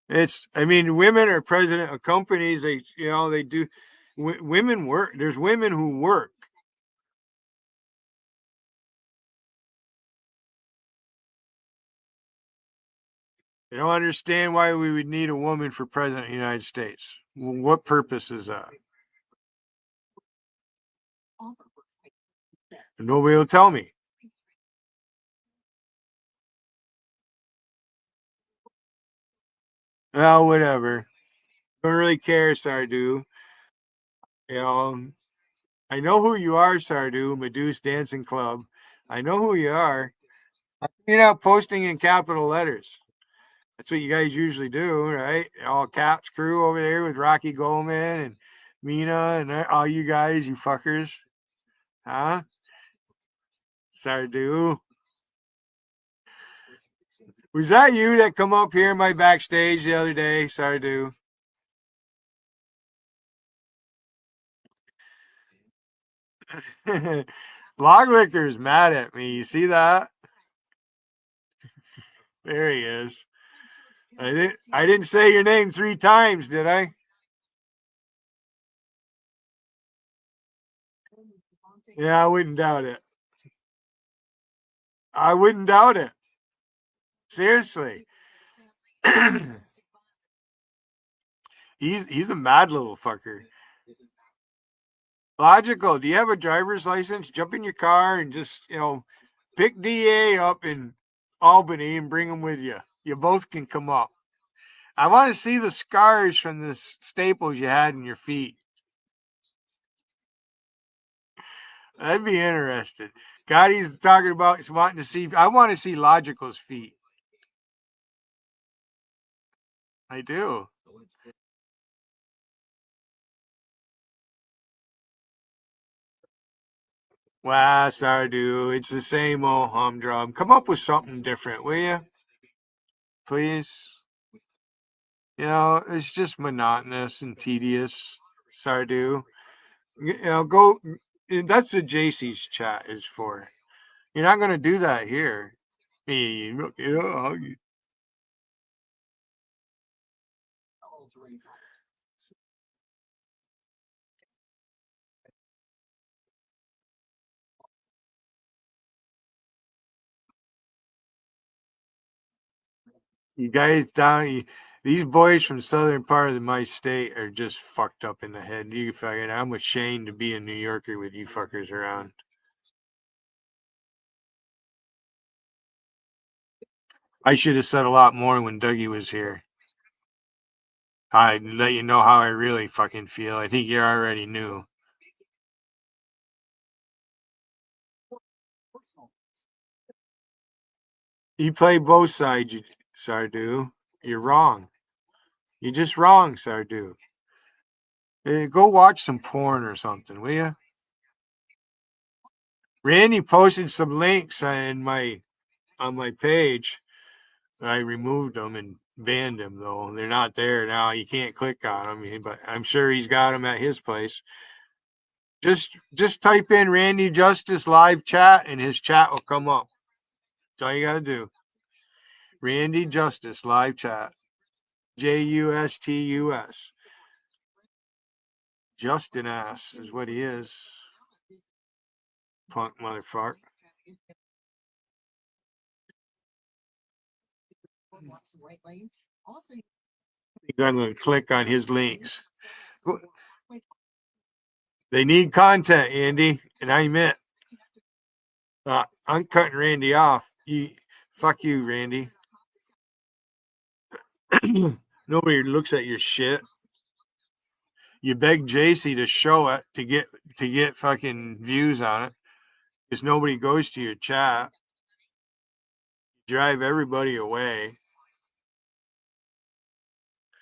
Women are president of companies. They do. Women work. There's women who work. I don't understand why we would need a woman for president of the United States. What purpose is that? Nobody will tell me. Oh, whatever. Don't really care, Sardu. I know who you are, Sardu, Medusa Dancing Club. I know who you are. You're not posting in capital letters. That's what you guys usually do, right? All caps crew over there with Rocky Goldman and Mina and all you guys, you fuckers. Huh? Sardu. Was that you that come up here in my backstage the other day, Sardu? Log Licker's mad at me. You see that? There he is. I didn't say your name 3 times, did I? Yeah, I wouldn't doubt it. I wouldn't doubt it. Seriously. He's a mad little fucker. Logical. Do you have a driver's license? Jump in your car and just, pick DA up in Albany and bring him with you. You both can come up. I want to see the scars from the staples you had in your feet. I'd be interested. Gotti's talking about he's wanting to see. I want to see Logical's feet. I do. Wow, Sardu, it's the same old humdrum. Come up with something different, will you? Please. It's just monotonous and tedious, Sardu. Go. That's what JC's chat is for. You're not going to do that here. You guys these boys from southern part of my state are just fucked up in the head. I'm ashamed to be a New Yorker with you fuckers around. I should have said a lot more when Dougie was here. I'd let you know how I really fucking feel. I think you already knew. You play both sides, Sardu. You're wrong. You're just wrong, Sardu. Hey, go watch some porn or something, will you? Randy posted some links on my page. I removed them and banned them, though. They're not there now. You can't click on them, but I'm sure he's got them at his place. Just type in Randy Justice live chat and his chat will come up. That's all you got to do. Randy Justice live chat. Justus. Justin ass is what he is. Punk motherfucker. You gotta click on his links. They need content, Andy, and I meant I'm cutting Randy off. Fuck you, Randy. Nobody looks at your shit. You beg JC to show it to get fucking views on it, because nobody goes to your chat. You drive everybody away.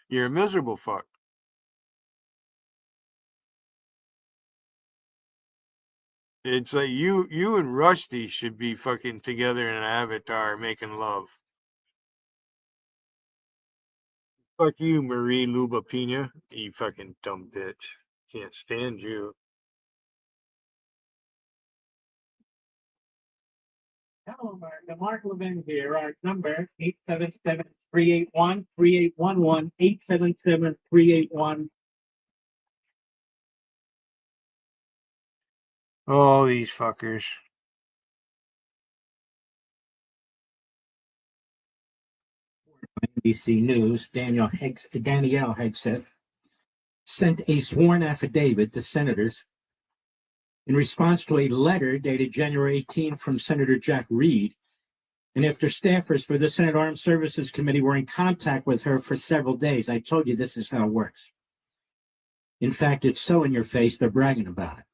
You're a miserable fuck. It's like you and Rusty should be fucking together in an avatar making love. Fuck you, Marie Lubapina. You fucking dumb bitch. Can't stand you. Hello, America. Mark Levin here. Our number 877-381-3811, 877-381. Oh, these fuckers. NBC News, Danielle Hegseth sent a sworn affidavit to senators in response to a letter dated January 18 from Senator Jack Reed, and after staffers for the Senate Armed Services Committee were in contact with her for several days. I told you this is how it works. In fact, it's so in your face, they're bragging about it.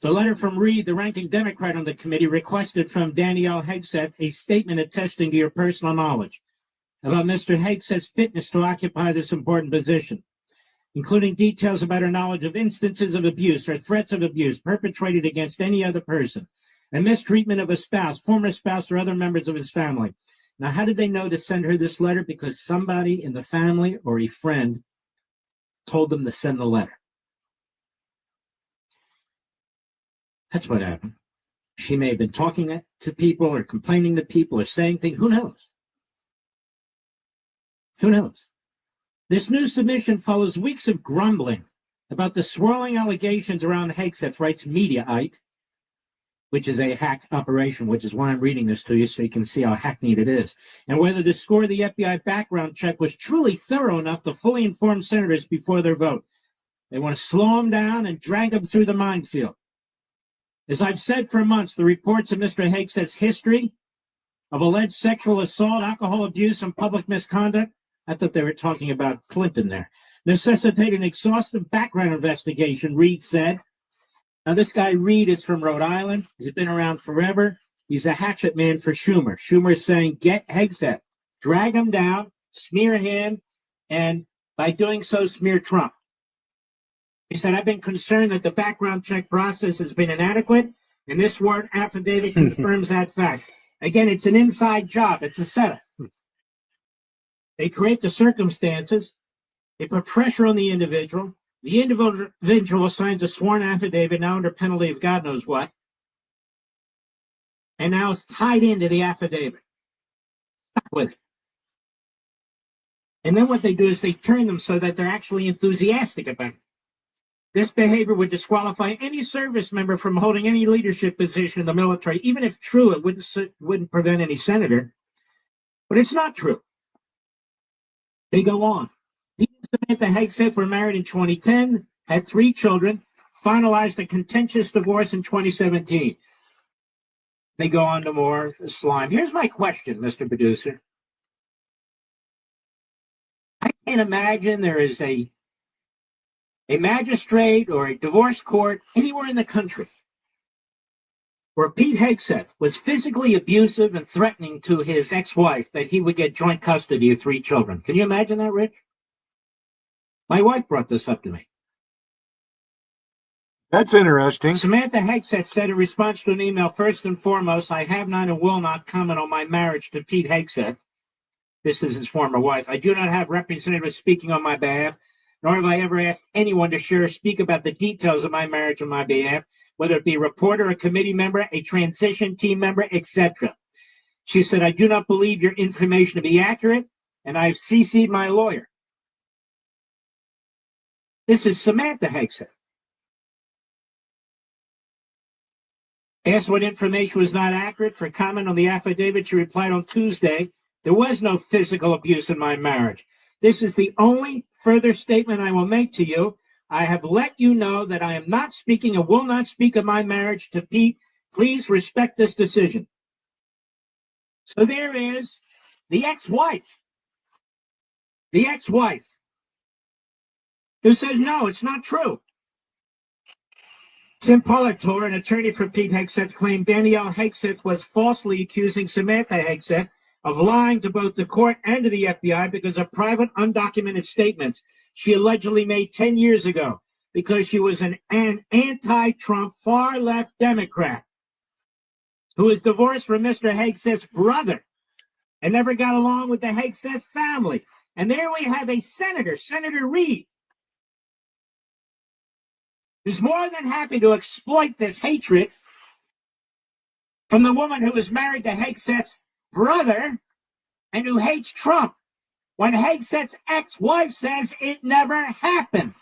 The letter from Reed, the ranking Democrat on the committee, requested from Danielle Hegseth a statement attesting to your personal knowledge about Mr. Hegseth's fitness to occupy this important position, including details about her knowledge of instances of abuse or threats of abuse perpetrated against any other person, and mistreatment of a spouse, former spouse, or other members of his family. Now, how did they know to send her this letter? Because somebody in the family or a friend told them to send the letter. That's what happened. She may have been talking to people or complaining to people or saying things. Who knows? Who knows? This new submission follows weeks of grumbling about the swirling allegations around Hegseth, writes Mediaite, which is a hack operation, which is why I'm reading this to you so you can see how hackneyed it is, and whether the score of the FBI background check was truly thorough enough to fully inform senators before their vote. They want to slow them down and drag them through the minefield. As I've said for months, the reports of Mr. Hegseth's history of alleged sexual assault, alcohol abuse, and public misconduct, I thought they were talking about Clinton there, necessitate an exhaustive background investigation, Reed said. Now, this guy Reed is from Rhode Island. He's been around forever. He's a hatchet man for Schumer. Schumer is saying, get Hegseth, drag him down, smear him, and by doing so, smear Trump. He said, I've been concerned that the background check process has been inadequate, and this word affidavit confirms that fact. Again, it's an inside job. It's a setup. They create the circumstances. They put pressure on the individual. The individual signs a sworn affidavit, now under penalty of God knows what, and now it's tied into the affidavit. Stuck with it. And then what they do is they turn them so that they're actually enthusiastic about it. This behavior would disqualify any service member from holding any leadership position in the military. Even if true, it wouldn't prevent any senator. But it's not true. They go on. He and Samantha Hegseth were married in 2010, had 3 children, finalized a contentious divorce in 2017. They go on to more slime. Here's my question, Mr. Producer. I can't imagine there is a magistrate or a divorce court anywhere in the country where Pete Hegseth was physically abusive and threatening to his ex-wife that he would get joint custody of 3 children. Can you imagine that, Rich? My wife brought this up to me. That's interesting. Samantha Hegseth said in response to an email, first and foremost, I have not and will not comment on my marriage to Pete Hegseth. This is his former wife. I do not have representatives speaking on my behalf, nor have I ever asked anyone to share or speak about the details of my marriage on my behalf, whether it be a reporter, a committee member, a transition team member, etc. She said, I do not believe your information to be accurate, and I've CC'd my lawyer. This is Samantha Hegseth. Asked what information was not accurate for comment on the affidavit, she replied on Tuesday, there was no physical abuse in my marriage. This is the only further statement I will make to you. I have let you know that I am not speaking and will not speak of my marriage to Pete. Please respect this decision. So there is the ex-wife. The ex-wife who says, no, it's not true. Tim Pollator, an attorney for Pete Hegseth, claimed Danielle Hegseth was falsely accusing Samantha Hegseth of lying to both the court and to the FBI because of private, undocumented statements she allegedly made 10 years ago because she was an anti-Trump, far-left Democrat who was divorced from Mr. Hegseth's brother and never got along with the Hegseth family. And there we have a senator, Senator Reid, who's more than happy to exploit this hatred from the woman who was married to Hegseth's brother and who hates Trump when Hegseth's ex-wife says it never happened.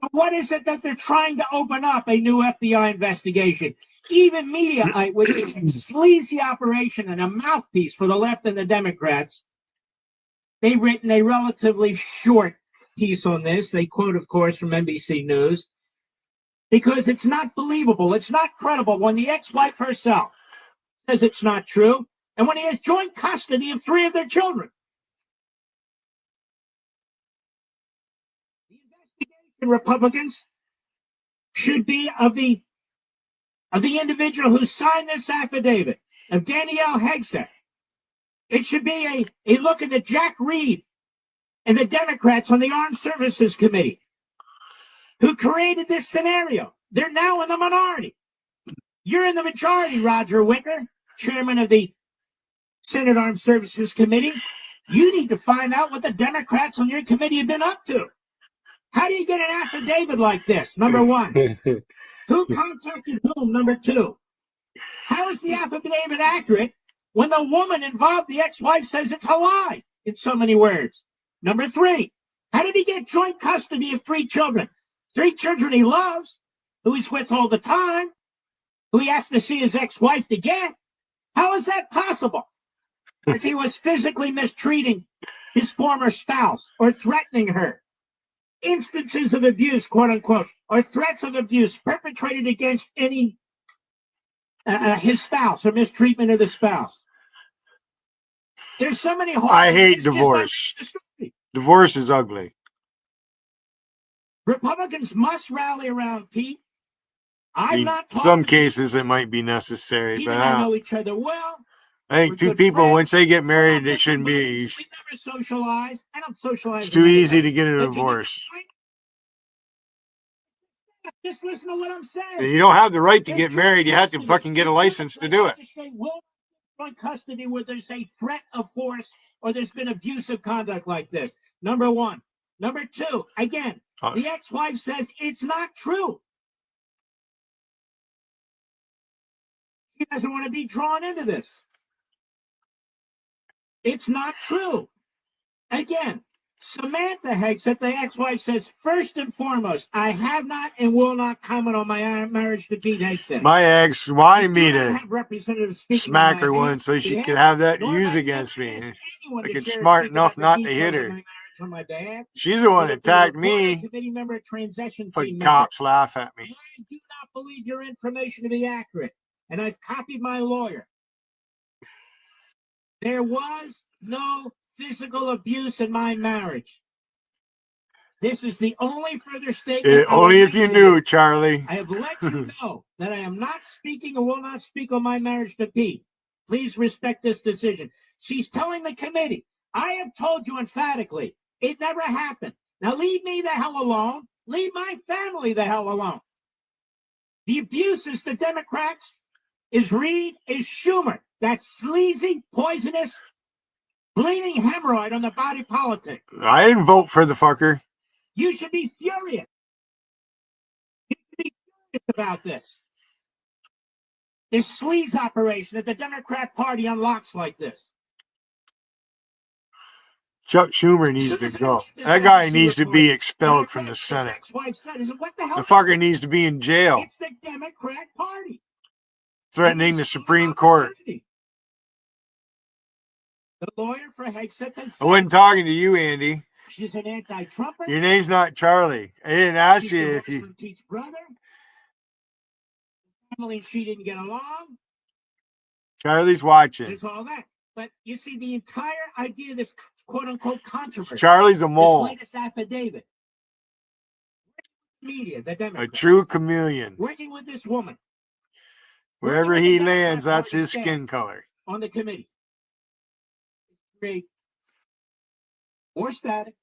So what is it that they're trying to open up? A new FBI investigation. Even Mediaite, which is a sleazy operation and a mouthpiece for the left and the Democrats, they've written a relatively short piece on this. They quote, of course, from NBC News, because it's not believable. It's not credible when the ex-wife herself says it's not true, and when he has joint custody of 3 of their children. The investigation, Republicans, should be of the individual who signed this affidavit, of Danielle Hegseth. It should be a look into Jack Reed and the Democrats on the Armed Services Committee who created this scenario. They're now in the minority. You're in the majority, Roger Wicker, chairman of the Senate Armed Services Committee. You need to find out what the Democrats on your committee have been up to. How do you get an affidavit like this? Number one. Who contacted whom? Number 2. How is the affidavit accurate when the woman involved, the ex-wife, says it's a lie in so many words? Number 3, how did he get joint custody of 3 children? 3 children he loves, who he's with all the time, who he has to see his ex-wife to get. How is that possible? If he was physically mistreating his former spouse or threatening her, instances of abuse, quote unquote, or threats of abuse perpetrated against any his spouse or mistreatment of the spouse. There's so many. I hate divorce. Divorce is ugly. Republicans must rally around Pete. In some cases, it might be necessary, Pete but and I know each other well. I think 2 people, once they get married, they shouldn't be. We never socialized. I don't socialize. It's too easy to get a divorce. Just listen to what I'm saying. You don't have the right to get married. You have to fucking get a license to do it. Joint custody where there's a threat of force or there's been abusive conduct like this. Number 1. Number 2, again, the ex-wife says it's not true. She doesn't want to be drawn into this. It's not true. Again, Samantha Hegseth, the ex-wife, says, first and foremost, I have not and will not comment on my marriage to Pete Hegseth. My ex wanted me to smack her once so she could have that used against me. I get smart enough not to hit her. She's the one that attacked me. Fucking cops laugh at me. I do not believe your information to be accurate, and I've copied my lawyer. There was no physical abuse in my marriage. This is the only further statement. Only if you knew, Charlie. I have let you know that I am not speaking or will not speak on my marriage to Pete. Please respect this decision. She's telling the committee, I have told you emphatically, it never happened. Now leave me the hell alone. Leave my family the hell alone. The abuse is the Democrats, is Reid, is Schumer. That sleazy, poisonous, bleeding hemorrhoid on the body politic. I didn't vote for the fucker. You should be furious. You should be furious about this. This sleaze operation that the Democrat Party unlocks like this. Chuck Schumer needs to go. That guy needs to be expelled from the Senate. The fucker needs to be in jail. It's the Democrat Party. Threatening the Supreme Court. The lawyer for Hegseth. I wasn't talking to you, Andy. She's an anti-Trumper. Your name's not Charlie. I didn't ask you if you... Pete's brother. Family and she didn't get along. Charlie's watching. There's all that. But you see, the entire idea of this quote-unquote controversy. Charlie's a mole. This latest affidavit. Media, the Democrats. A true chameleon. Working with this woman. Wherever he lands, that's his skin color. On the committee. Create more static,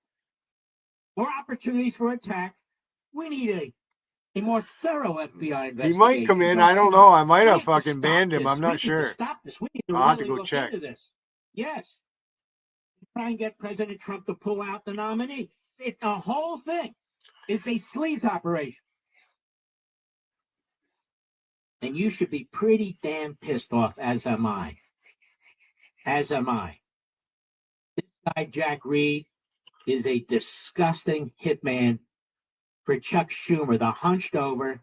more opportunities for attack. We need a more thorough FBI investigation. He might come in. I don't know. I might have fucking banned him. I'm not sure. Stop this. We need to I'll have to really go look check. into this. Yes. Try and get President Trump to pull out the nominee. The whole thing is a sleaze operation. And you should be pretty damn pissed off, as am I. As am I. This guy, Jack Reed, is a disgusting hitman for Chuck Schumer, the hunched over,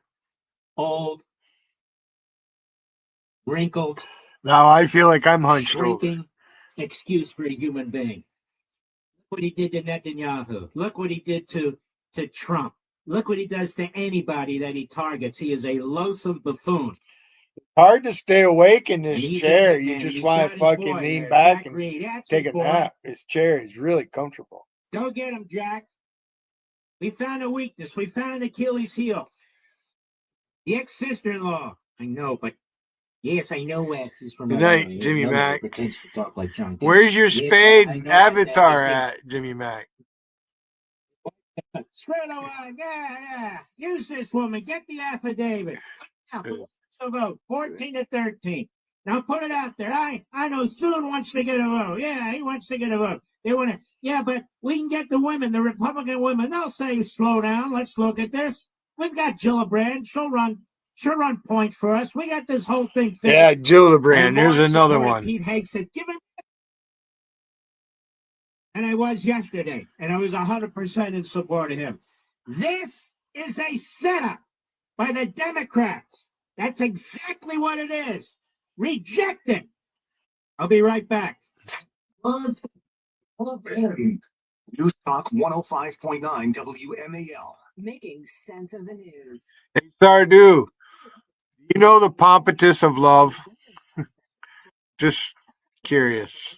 old, wrinkled. Now I feel like I'm hunched shrinking over. Excuse for a human being. Look what he did to Netanyahu. Look what he did to Trump. Look what he does to anybody that he targets. He is a loathsome buffoon. Hard to stay awake in this And he's chair. in- You and just he's want got to his fucking boy lean there, back Jack and Reed. That's take his a boy. nap. This chair is really comfortable. Go get him, Jack. We found a weakness. We found an Achilles heel. The ex-sister-in-law. I know, but yes, I know where he's from. Good night, Illinois. Jimmy Nobody Mac. pretends to talk like John Kerry. Where's your Yes, spade I know avatar that. at, Jimmy Mac? Spread away. Yeah. Use this woman. Get the affidavit. Now, so vote 14 to 13. Now put it out there. I know Thune wants to get a vote. Yeah, he wants to get a vote. They want to. Yeah, but we can get the women, the Republican women. They'll say, slow down. Let's look at this. We've got Gillibrand. She'll run points for us. We got this whole thing fixed. Yeah, Gillibrand. And There's Mark another supported one. Pete Hegseth. Give him. And I was yesterday, and I was 100% in support of him. This is a setup by the Democrats. That's exactly what it is. Reject it. I'll be right back. News Talk 105.9 WMAL. Making sense of the news. Hey, Sardu, you know the pompatus of love? Just curious.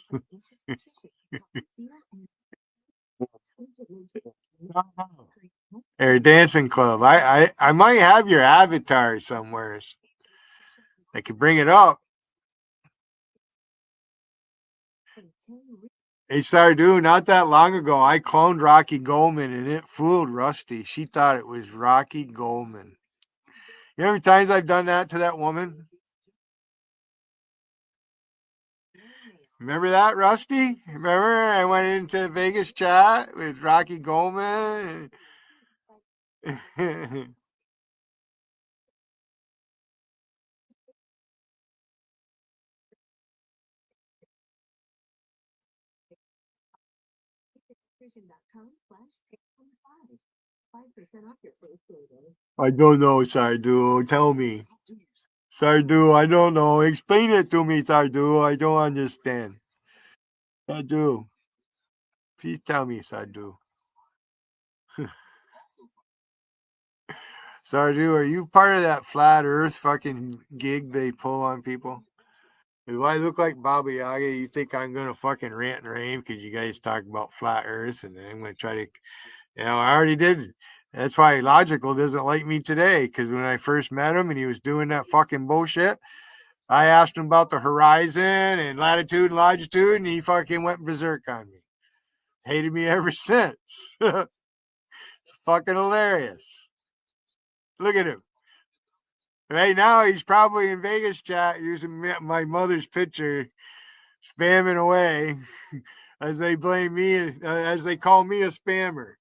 Or dancing club. I might have your avatar somewhere. I could bring it up. Hey, Sardu, not that long ago, I cloned Rocky Goldman and it fooled Rusty. She thought it was Rocky Goldman. You know how many times I've done that to that woman? Remember that, Rusty? Remember I went into the Vegas chat with Rocky Goldman? I don't know, Sardu. Tell me. Sardu, I don't know. Explain it to me, Sardu. I don't understand. Sardu. Please tell me, Sardu. Sardu, are you part of that flat earth fucking gig they pull on people? If I look like Baba Yaga, you think I'm going to fucking rant and rave because you guys talk about flat earth and I'm going to try to You know, I already did. That's why Logical doesn't like me today, because when I first met him and he was doing that fucking bullshit, I asked him about the horizon and latitude and longitude, and he fucking went berserk on me. Hated me ever since. It's fucking hilarious. Look at him. Right now, he's probably in Vegas chat using my mother's picture, spamming away as they blame me, as they call me a spammer.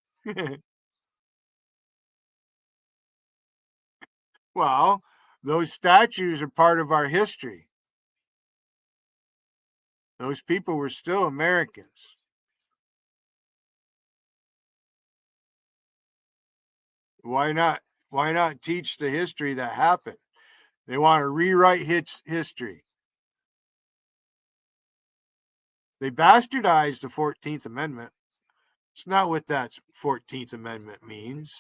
Well, those statues are part of our history. Those people were still Americans. Why not? Why not teach the history that happened? They want to rewrite history. They bastardized the 14th Amendment. It's not what that 14th Amendment means.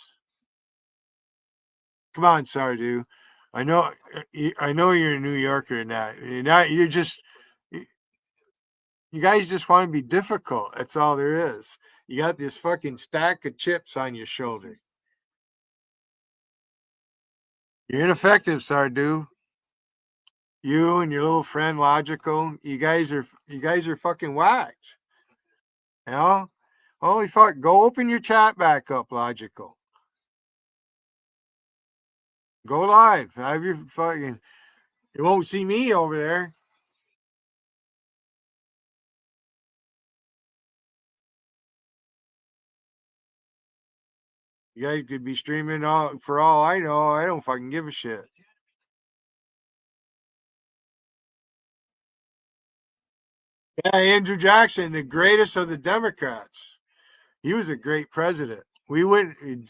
Come on, Sardu. I know you're a New Yorker and that. You're just, you guys just want to be difficult. That's all there is. You got this fucking stack of chips on your shoulder. You're ineffective, Sardu. You and your little friend Logical, you guys are fucking whacked. You know? Holy fuck, go open your chat back up, Logical. Go live. Have your fucking, you won't see me over there. You guys could be streaming for all I know. I don't fucking give a shit. Yeah, Andrew Jackson, the greatest of the Democrats. He was a great president. We wouldn't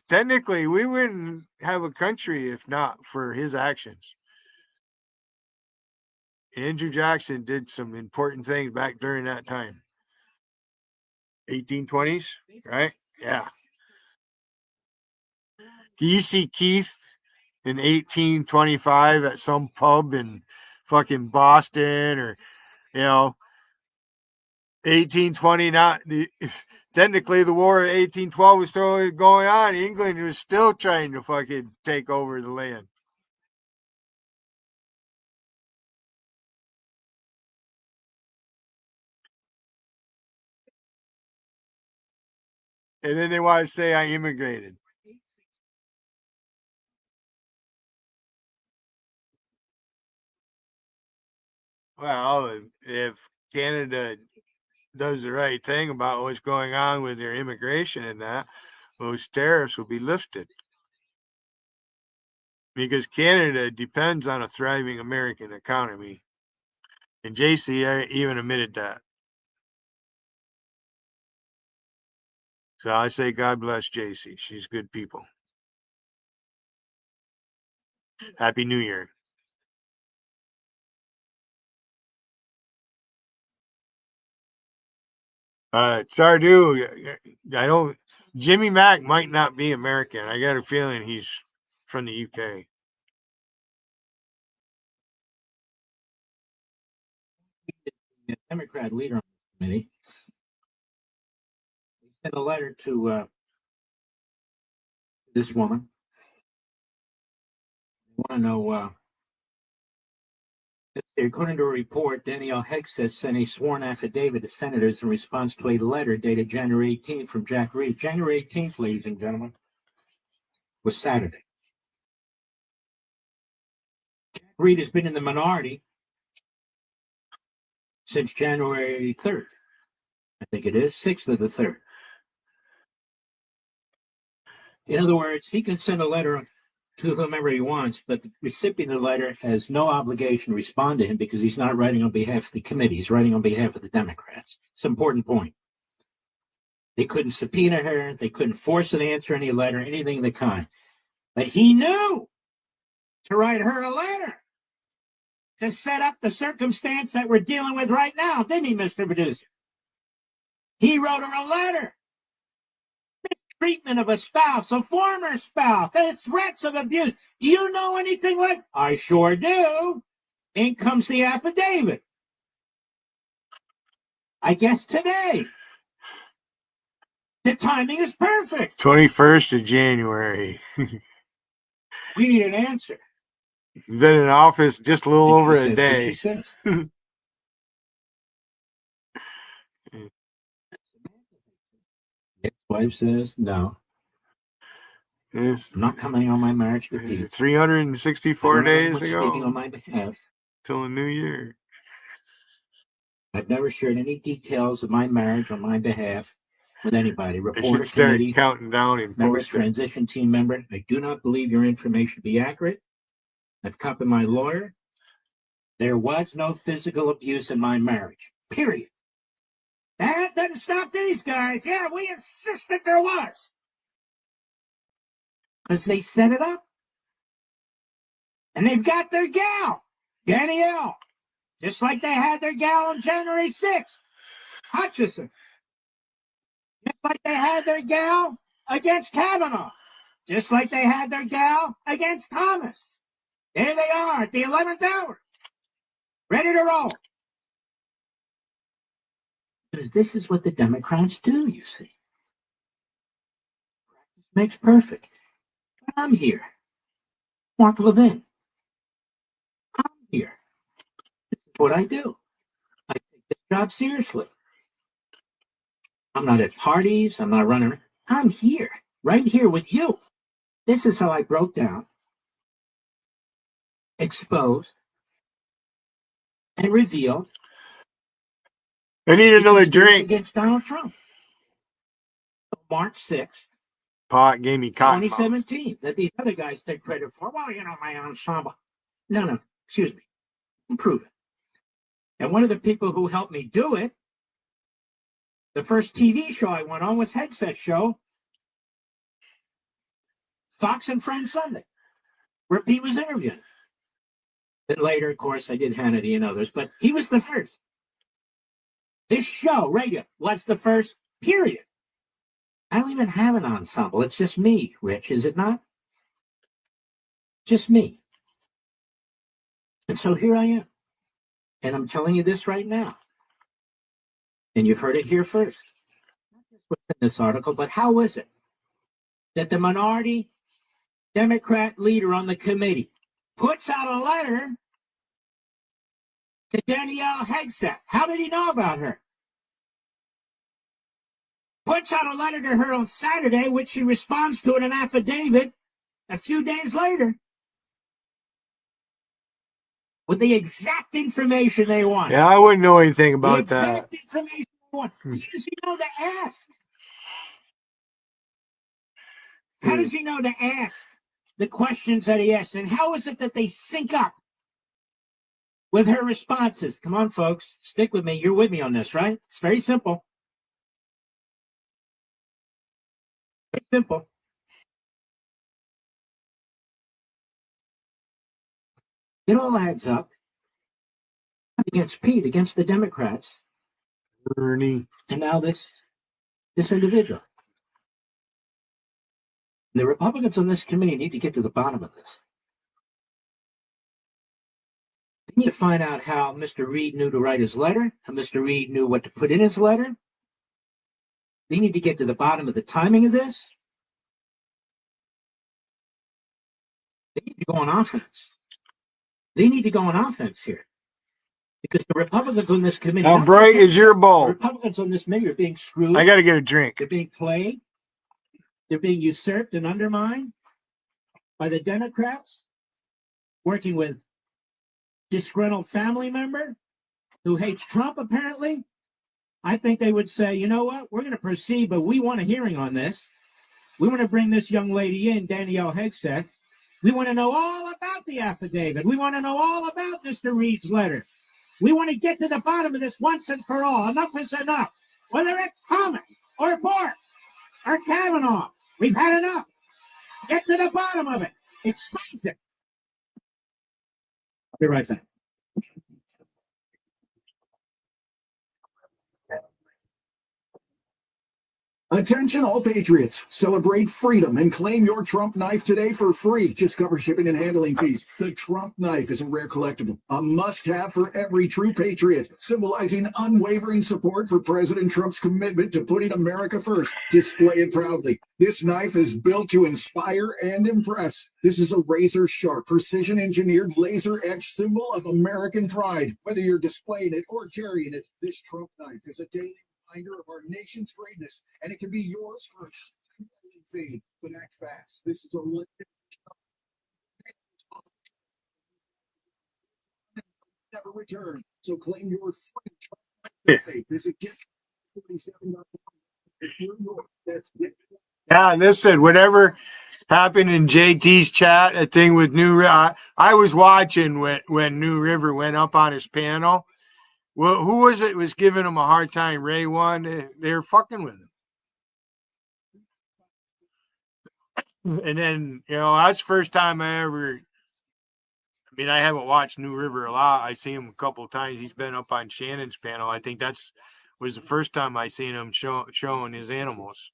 have a country if not for his actions. Andrew Jackson did some important things back during that time. 1820s, right? Yeah. Can you see Keith in 1825 at some pub in fucking Boston, or, 1820, technically the war of 1812 was still going on. England was still trying to fucking take over the land. And then they want to say I immigrated. Well, if Canada does the right thing about what's going on with their immigration and that, those tariffs will be lifted. Because Canada depends on a thriving American economy. And JC even admitted that. So I say God bless JC. She's good people. Happy New Year. Sardu, I don't. Jimmy Mack might not be American. I got a feeling he's from the UK. The Democrat leader on the committee sent a letter to this woman. I want to know. According to a report, Danielle Hexas sent a sworn affidavit to senators in response to a letter dated January 18th from Jack Reed. January 18th, ladies and gentlemen, was Saturday. Jack Reed has been in the minority since January 3rd. I think it is 6th of the 3rd. In other words, he can send a letter to whomever he wants, but the recipient of the letter has no obligation to respond to him because he's not writing on behalf of the committee. He's writing on behalf of the Democrats. It's an important point. They couldn't subpoena her. They couldn't force her to answer any letter, anything of the kind. But he knew to write her a letter to set up the circumstance that we're dealing with right now, didn't he, Mr. Producer? He wrote her a letter. Treatment of a spouse, a former spouse, the threats of abuse. Do you know anything like? I sure do. In comes the affidavit. I guess today. The timing is perfect. 21st of January. We need an answer. Been in office just a little over a day. His wife says, no, It's I'm not coming on my marriage with you. 364 days Speaking on ago my behalf. till the new year. I've never shared any details of my marriage on my behalf with anybody. I Reporter, should start committee, counting down and members, post it. transition team member. I do not believe your information to be accurate. I've copied my lawyer. There was no physical abuse in my marriage. Period. That doesn't stop these guys. Yeah, we insisted there was. Because they set it up. And they've got their gal, Danielle. Just like they had their gal on January 6th, Hutchison. Just like they had their gal against Kavanaugh. Just like they had their gal against Thomas. There they are at the 11th hour. Ready to roll. Because this is what the Democrats do, you see. Practice makes perfect. I'm here. Mark Levin. I'm here. This is what I do. I take this job seriously. I'm not at parties. I'm not running. I'm here, right here with you. This is how I broke down, exposed, and revealed. I need another drink. Against Donald Trump. March 6th. Pot gave me cotton 2017. That these other guys take credit for. Well, you know, my ensemble. No, excuse me. Improve it. And one of the people who helped me do it, the first TV show I went on was Hegseth's show, Fox and Friends Sunday, where Pete was interviewing. Then later, of course, I did Hannity and others, but he was the first. This show, radio, was the first, period. I don't even have an ensemble. It's just me, Rich, is it not? Just me. And so here I am. And I'm telling you this right now. And you've heard it here first. Not just what's in this article, but how is it that the minority Democrat leader on the committee puts out a letter to Danielle Hegseth? How did he know about her? Puts out a letter to her on Saturday, which she responds to in an affidavit a few days later with the exact information they want. Yeah, I wouldn't know anything about the that. exact information they want. How does he know to ask? How does he know to ask the questions that he asks? And how is it that they sync up with her responses? Come on, folks. Stick with me. You're with me on this, right? It's very simple. Very simple. It all adds up against Pete, against the Democrats. Bernie. And now this individual. The Republicans on this committee need to get to the bottom of this. They need to find out how Mr. Reed knew to write his letter, how Mr. Reed knew what to put in his letter. They need to get to the bottom of the timing of this. They need to go on offense. They need to go on offense here. Because the Republicans on this committee... How bright is your The bulb? Republicans on this committee are being screwed. I got to get a drink. They're being played. They're being usurped and undermined by the Democrats, working with disgruntled family member who hates Trump, apparently. I think they would say, you know what, we're going to proceed, but we want a hearing on this. We want to bring this young lady in, Danielle Hegseth. We want to know all about the affidavit. We want to know all about Mr. Reed's letter. We want to get to the bottom of this once and for all. Enough is enough. Whether it's Thomas or Bork or Kavanaugh, we've had enough. Get to the bottom of it. Expose it. I'll be right back. Attention all patriots, celebrate freedom and claim your Trump knife today for free. Just cover shipping and handling fees. The Trump knife is a rare collectible, a must-have for every true patriot, symbolizing unwavering support for President Trump's commitment to putting America first. Display it proudly. This knife is built to inspire and impress. This is a razor-sharp, precision-engineered, laser-etched symbol of American pride. Whether you're displaying it or carrying it, this Trump knife is a daily reminder of our nation's greatness, and it can be yours for a fee. But act fast. This is a limited never return. So claim your free Trump knife. Visit get47.com. If you're yours, that's it. Yeah, and this said whatever happened in JT's chat, a thing with I was watching when New River went up on his panel. Well, who was it was giving him a hard time? Ray one. They were fucking with him. And then, that's the first time I haven't watched New River a lot. I see him a couple of times. He's been up on Shannon's panel. I think was the first time I seen him showing his animals.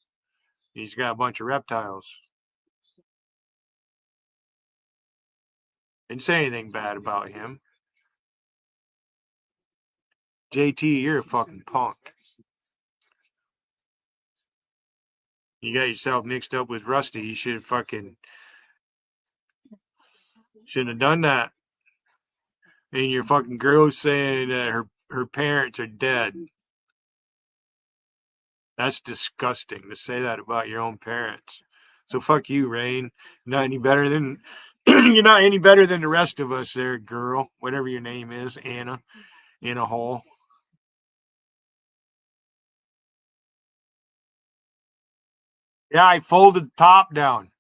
He's got a bunch of reptiles. Didn't say anything bad about him. JT, you're a fucking punk. You got yourself mixed up with Rusty. You shouldn't have done that. And your fucking girl's saying that her parents are dead. That's disgusting to say that about your own parents. So fuck you, Rain. Not any better than you're not any better than the rest of us there, girl. Whatever your name is, Anna in a hole. Yeah, I folded the top down.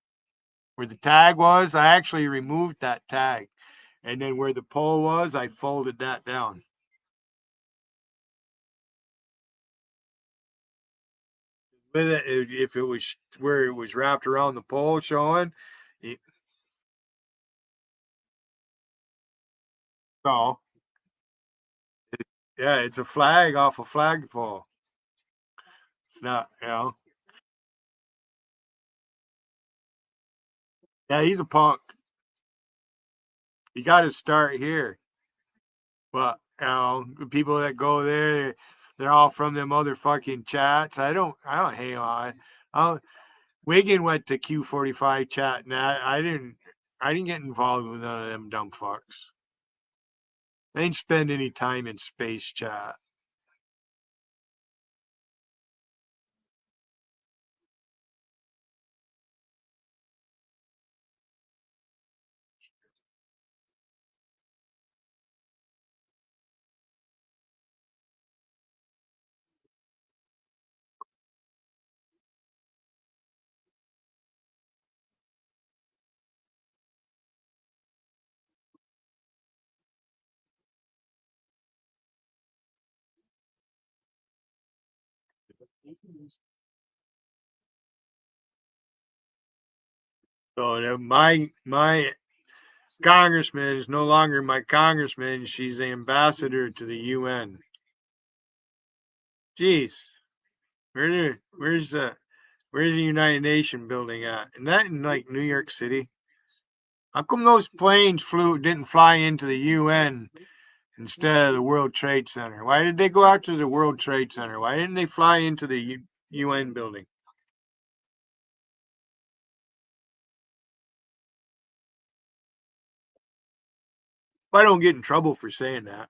Where the tag was, I actually removed that tag. And then where the pole was, I folded that down. With it, if it was where it was wrapped around the pole showing, no. Yeah, it's a flag off a flagpole. It's not, Yeah, he's a punk. You got to start here. But, the people that go there, they're all from them other fucking chats. I don't hang on. Wiggin went to Q45 chat, and I didn't get involved with none of them dumb fucks. They didn't spend any time in space chat. So my congressman is no longer my congressman. She's the ambassador to the UN. Jeez, where's the United Nations building at? Isn't that in like New York City? How come those planes didn't fly into the UN instead of the World Trade Center? Why did they go out to the World Trade Center? Why didn't they fly into the UN building? I don't get in trouble for saying that.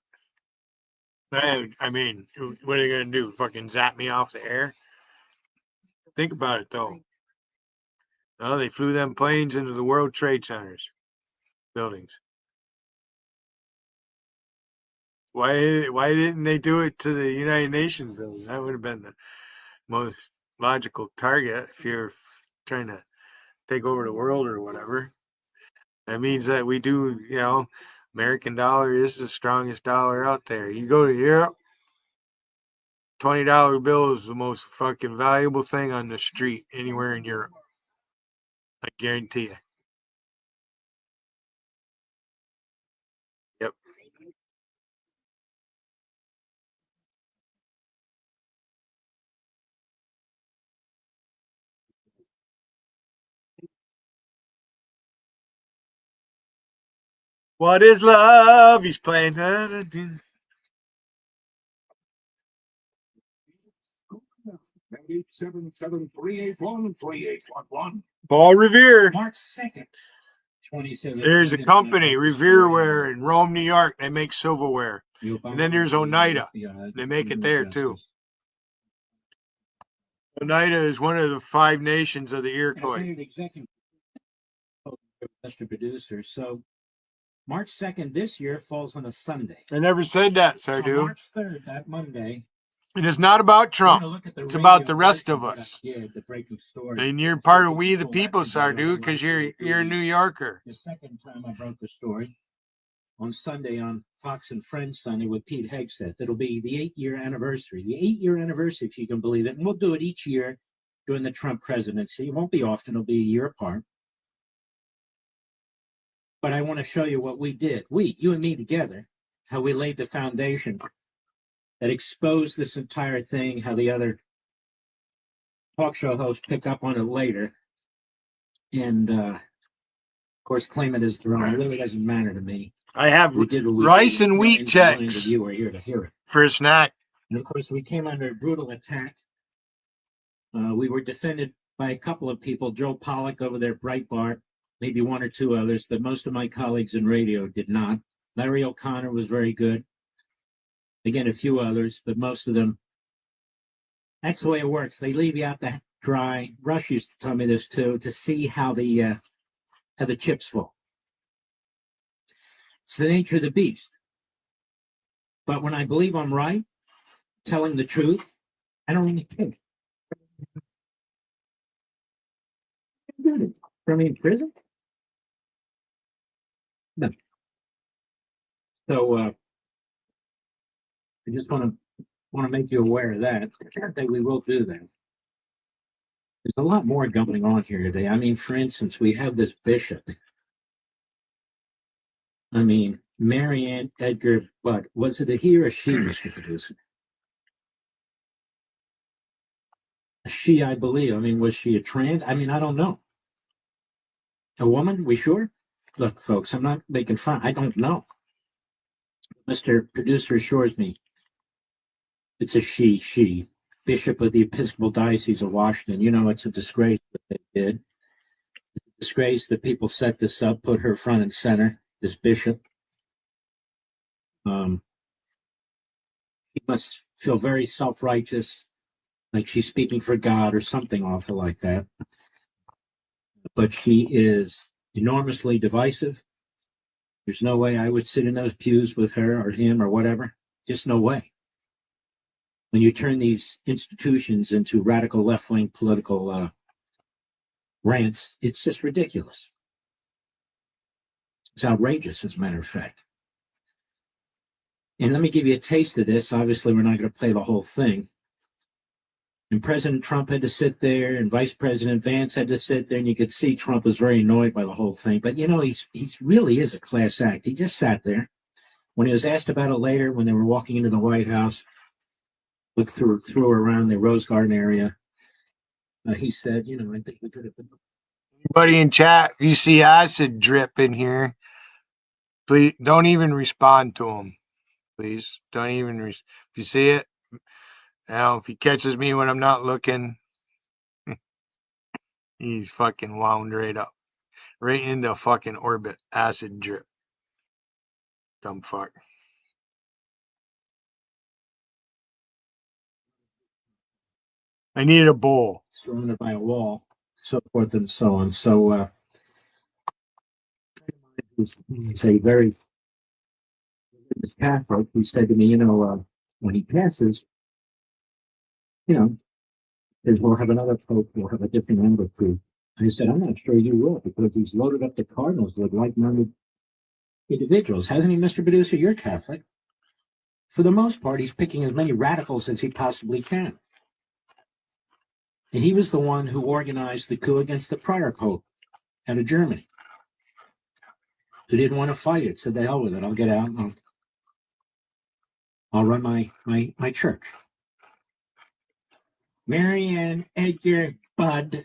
I mean, what are they going to do? Fucking zap me off the air? Think about it, though. No, they flew them planes into the World Trade Centers buildings. Why didn't they do it to the United Nations building? That would have been the most logical target if you're trying to take over the world or whatever. That means that we do, American dollar is the strongest dollar out there. You go to Europe, $20 bill is the most fucking valuable thing on the street anywhere in Europe. I guarantee you. Yep. What is love? He's playing. 877-381-3811. Paul Revere. March 2nd, 27. There's a company, Revereware in Rome, New York. They make silverware. And then there's Oneida. They make it there too. Oneida is one of the 5 nations of the Iroquois. Mr. Producer. So March 2nd this year falls on a Sunday. I never said that, So Sardu. March 3rd, that Monday. And it's not about Trump. It's about the rest of us. Yeah, the breaking story. And you're part of we the people, Sardu, because you're a New Yorker. The second time I broke the story on Sunday on Fox and Friends Sunday with Pete Hegseth. It'll be the 8-year anniversary. The 8-year anniversary, if you can believe it. And we'll do it each year during the Trump presidency. It won't be often. It'll be a year apart. But I want to show you what we did. You and me together, how we laid the foundation that exposed this entire thing, how the other talk show hosts pick up on it later. And, of course, claim it as their own. It really doesn't matter to me. I have rice and wheat checks You are here to hear it. for a snack. And, of course, we came under a brutal attack. We were defended by a couple of people, Joe Pollack over there at Breitbart, maybe 1 or 2 others, but most of my colleagues in radio did not. Larry O'Connor was very good. Again, a few others, but most of them. That's the way it works. They leave you out to dry. Rush used to tell me this too, to see how the chips fall. It's the nature of the beast. But when I believe I'm right, telling the truth, I don't really care. Throw me in prison? No. So I just want to make you aware of that. That we will do that. There's a lot more going on here today. I mean, for instance, we have this bishop. I mean, Marianne Edgar Budd. Was it a he or a she, Mr. Producer? A she, I believe. I mean, was she a trans? I mean, I don't know. A woman? We sure? Look, folks, I'm not making fun. I don't know. Mr. Producer assures me it's a she. Bishop of the Episcopal Diocese of Washington. You know, it's a disgrace what they did. It's a disgrace that people set this up, put her front and center, this bishop. She must feel very self-righteous, like she's speaking for God or something awful like that. But she is enormously divisive. There's no way I would sit in those pews with her or him or whatever. Just no way. When you turn these institutions into radical left-wing political rants, it's just ridiculous. It's outrageous, as a matter of fact. And let me give you a taste of this. Obviously, we're not going to play the whole thing. And President Trump had to sit there, and Vice President Vance had to sit there, and you could see Trump was very annoyed by the whole thing. But, you know, he's really is a class act. He just sat there. When he was asked about it later, when they were walking into the White House, looked through around the Rose Garden area, he said, you know, I think we could have been. Anybody in chat, if you see acid drip in here, please don't even respond to him. Please don't even. If you see it, now if he catches me when I'm not looking, he's fucking wound right up, right into fucking orbit. Acid drip. Dumb fuck. I needed a bowl. Surrounded by a wall, so forth and so on. So, he's a very Catholic. He said to me, you know, when he passes, you know, we'll have another pope, we'll have a different number of proof. I said, I'm not sure you will, because he's loaded up the cardinals with like-minded individuals. Hasn't he, Mr. Producer? You're Catholic. For the most part, he's picking as many radicals as he possibly can. And he was the one who organized the coup against the prior pope out of Germany, who didn't want to fight it. Said, the hell with it. I'll get out and I'll run my church. Marianne Edgar Budd,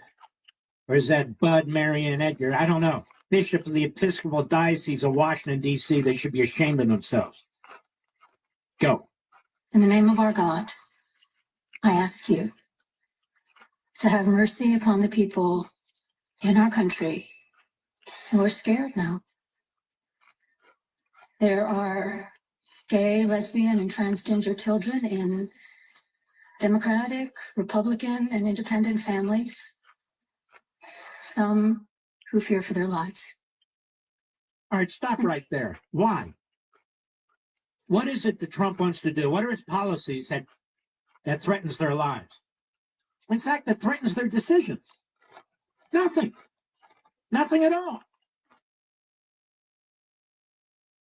or is that Bud Marianne Edgar? I don't know. Bishop of the Episcopal Diocese of Washington, D.C., they should be ashamed of themselves. Go. In the name of our God, I ask you to have mercy upon the people in our country who are scared now. There are gay, lesbian, and transgender children in Democratic, Republican, and independent families. Some who fear for their lives. All right, stop right there. Why? What is it that Trump wants to do? What are his policies that threatens their lives? In fact, that threatens their decisions. Nothing. Nothing at all.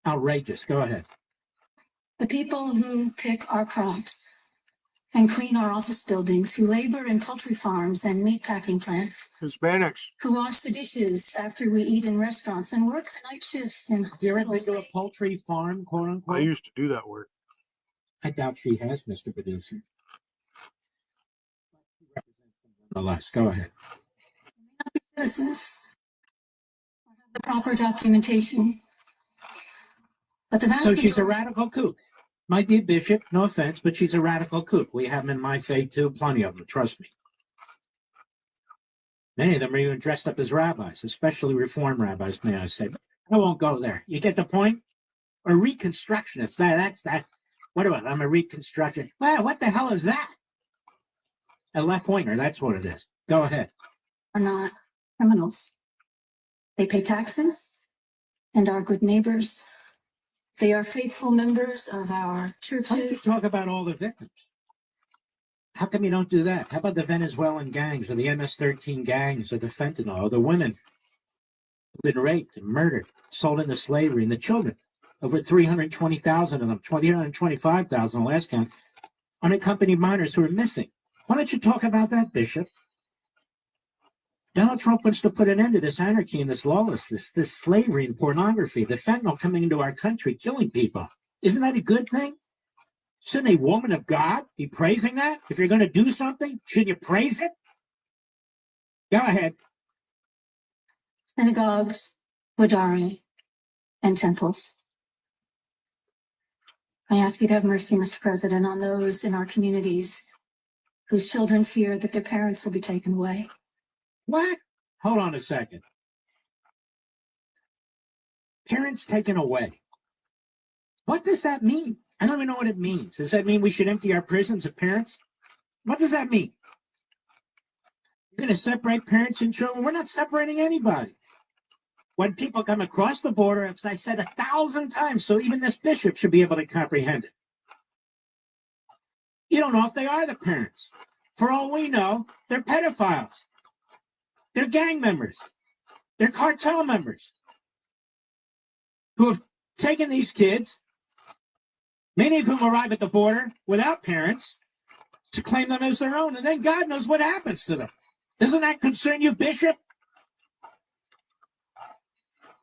Outrageous. Go ahead. The people who pick our crops and clean our office buildings, who labor in poultry farms and meat packing plants, Hispanics, who wash the dishes after we eat in restaurants and work the night shifts in You ever hospitals. been to a poultry farm, quote unquote? I used to do that work. I doubt she has, Mr. Producer. Nonetheless, go ahead. Citizens have the proper documentation. But the vast So she's a majority- radical kook. Might be a bishop, no offense, but she's a radical kook. We have them in my faith too, plenty of them, trust me. Many of them are even dressed up as rabbis, especially Reform rabbis, may I say. But I won't go there. You get the point? Or Reconstructionists. That's that. What about? I'm a Reconstruction. Well, what the hell is that? A left-winger, that's what it is. Go ahead. are not criminals. They pay taxes and are good neighbors. They are faithful members of our Why don't you churches. talk about all the victims? How come you don't do that? How about the Venezuelan gangs or the MS-13 gangs or the fentanyl or the women who've been raped and murdered, sold into slavery, and the children? Over 320,000 of them, 325,000 the last count, unaccompanied minors who are missing. Why don't you talk about that, Bishop? Donald Trump wants to put an end to this anarchy and this lawlessness, this slavery and pornography, the fentanyl coming into our country, killing people. Isn't that a good thing? Shouldn't a woman of God be praising that? If you're going to do something, should you praise it? Go ahead. Synagogues, wadari, and temples. I ask you to have mercy, Mr. President, on those in our communities whose children fear that their parents will be taken away. What? Hold on a second. Parents taken away. What does that mean? I don't even know what it means. Does that mean we should empty our prisons of parents? What does that mean? You're going to separate parents and children? We're not separating anybody. When people come across the border, as I said 1,000 times, so even this bishop should be able to comprehend it. You don't know if they are the parents. For all we know, they're pedophiles. They're gang members. They're cartel members who have taken these kids, many of whom arrive at the border without parents, to claim them as their own. And then God knows what happens to them. Doesn't that concern you, Bishop?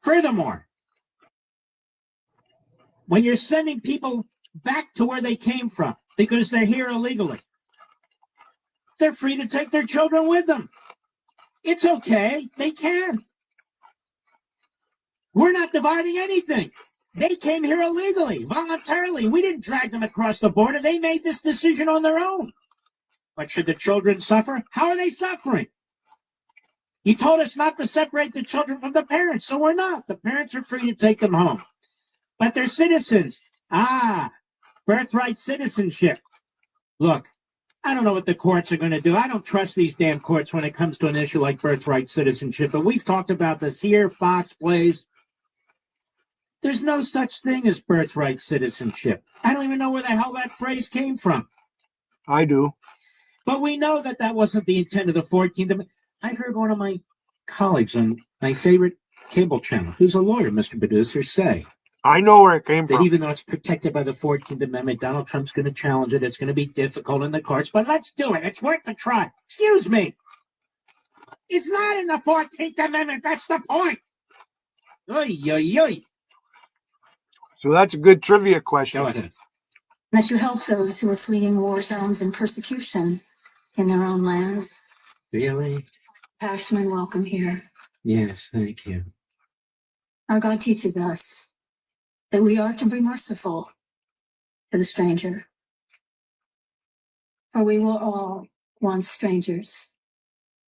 Furthermore, when you're sending people back to where they came from because they're here illegally, they're free to take their children with them. It's okay. They can. We're not dividing anything. They came here illegally, voluntarily. We didn't drag them across the border. They made this decision on their own. But should the children suffer? How are they suffering? You told us not to separate the children from the parents, so we're not. The parents are free to take them home. But they're citizens. Birthright citizenship. Look, I don't know what the courts are going to do. I don't trust these damn courts when it comes to an issue like birthright citizenship. But we've talked about this here, Fox Plays. There's no such thing as birthright citizenship. I don't even know where the hell that phrase came from. I do. But we know that that wasn't the intent of the 14th Amendment. I heard one of my colleagues on my favorite cable channel, who's a lawyer, Mr. Producer, say, I know where it came that from. even though it's protected by the 14th Amendment, Donald Trump's going to challenge it. It's going to be difficult in the courts, but let's do it. It's worth a try. Excuse me. It's not in the 14th Amendment. That's the point. Oy, oy, oy. So that's a good trivia question. Go ahead. That you help those who are fleeing war zones and persecution in their own lands. Really? Passion and welcome here. Yes, thank you. Our God teaches us that we are to be merciful to the stranger, for we were all once strangers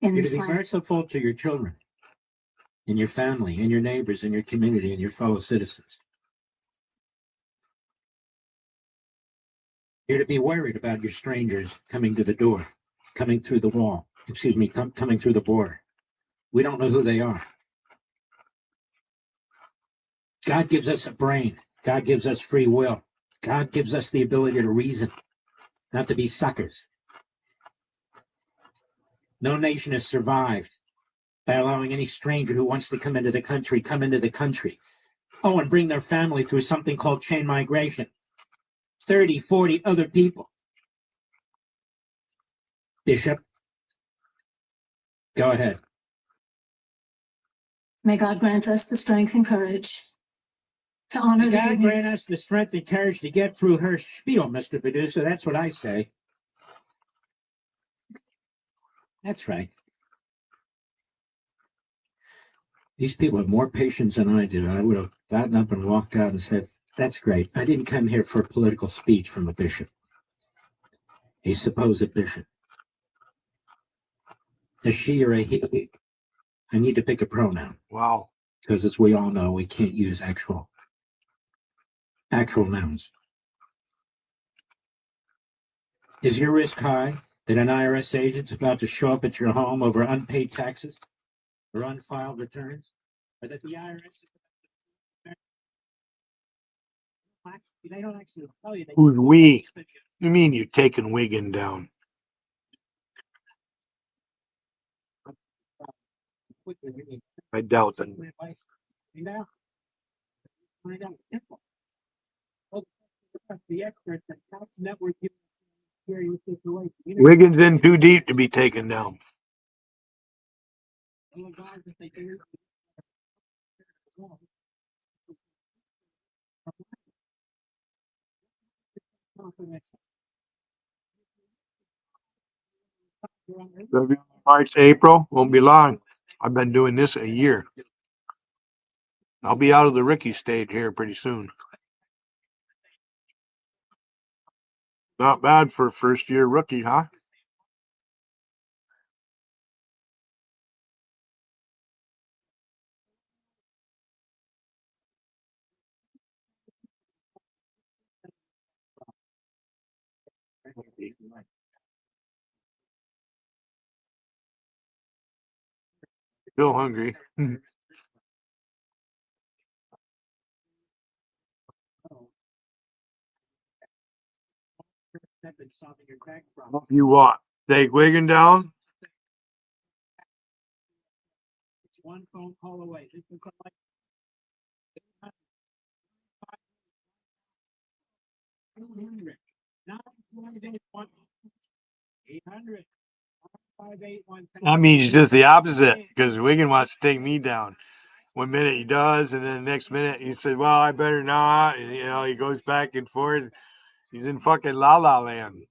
in You're this to be land. merciful to your children, and your family, and your neighbors, and your community, and your fellow citizens. You're to be worried about your strangers coming to the door, coming through the wall, coming through the border. We don't know who they are. God gives us a brain. God gives us free will. God gives us the ability to reason, not to be suckers. No nation has survived by allowing any stranger who wants to come into the country, come into the country. Oh, and bring their family through something called chain migration. 30, 40 other people. Bishop, go ahead. May God grant us the strength and courage to honor the God dignity. grant us the strength and courage to get through her spiel, Mr. Producer. That's what I say. That's right. These people have more patience than I do. I would have gotten up and walked out and said, that's great. I didn't come here for a political speech from a bishop, a supposed bishop. A she or a he. I need to pick a pronoun. Wow. Because as we all know, we can't use actual nouns. Is your risk high that an IRS agent's about to show up at your home over unpaid taxes or unfiled returns? Or that the IRS they don't actually tell you. Who's we? You mean you're taking Wiggin down? I doubt that. Wiggins in too deep to be taken down. March, April, won't be long. I've been doing this a year. I'll be out of the rookie stage here pretty soon. Not bad for a first year rookie, huh? Still hungry. You what? Take Wiggin down? It's one phone call away. This is like 800. Not 800. That means it's just the opposite because Wiggin wants to take me down. One minute he does, and then the next minute he said, well, I better not. And, you know, he goes back and forth. He's in fucking la la land.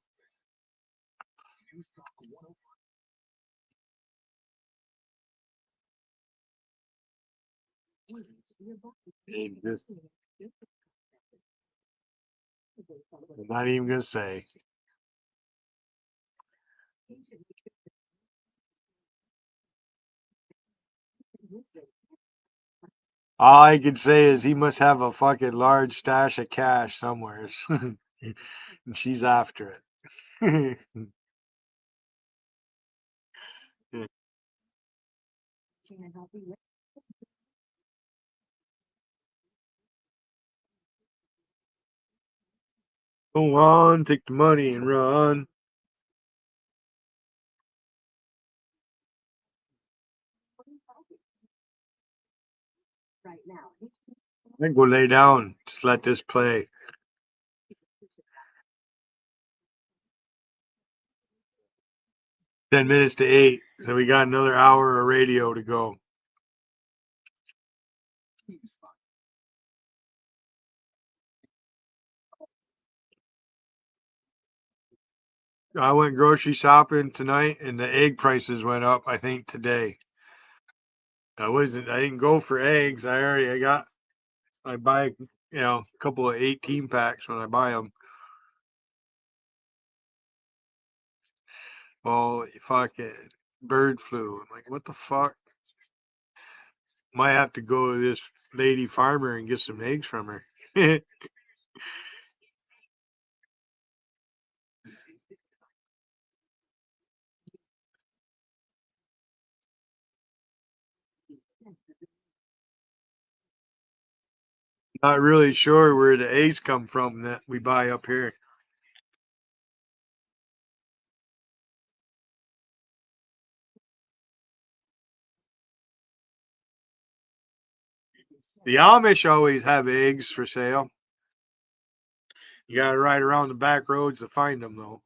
I'm not even going to say. All I can say is he must have a fucking large stash of cash somewhere. And she's after it. Go on, take the money and run. I think we'll lay down. Just let this play. Ten minutes to 8. So we got another hour of radio to go. I went grocery shopping tonight and the egg prices went up, I think, today. I didn't go for eggs. I buy, a couple of 18 packs when I buy them. Oh, fucking bird flu. I'm like, what the fuck? Might have to go to this lady farmer and get some eggs from her. Not really sure where the eggs come from that we buy up here. The Amish always have eggs for sale. You gotta ride around the back roads to find them, though.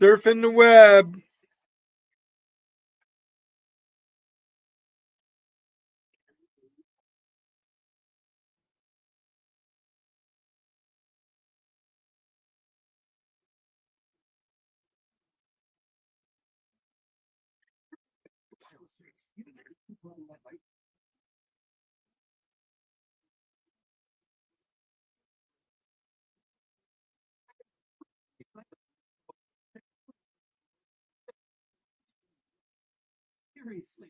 Surfing the web. Seriously,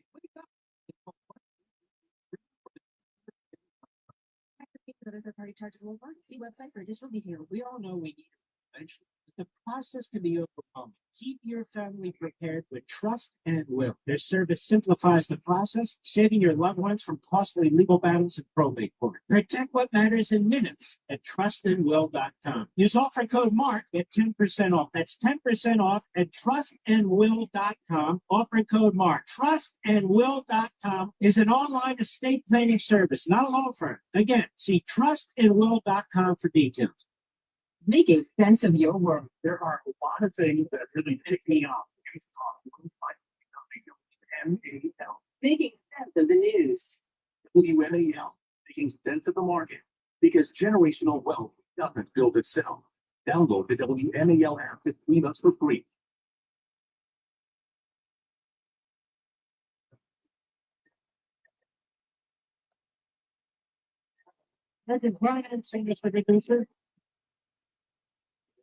Other third-party charges will apply. See website for additional details. we all know we need prevention. The process can be overwhelming. Keep your family prepared with Trust and Will. Their service simplifies the process, saving your loved ones from costly legal battles and probate court. Protect what matters in minutes at trustandwill.com. Use offer code MARK, get 10% off. That's 10% off at trustandwill.com. Offer code MARK. Trustandwill.com is an online estate planning service, not a law firm. Again, see trustandwill.com for details. Making sense of your world. There are a lot of things that really pick me up. WMAL. Making sense of the news. WMAL. Making sense of the market. Because generational wealth doesn't build itself. Download the WMAL app for 3 months for free.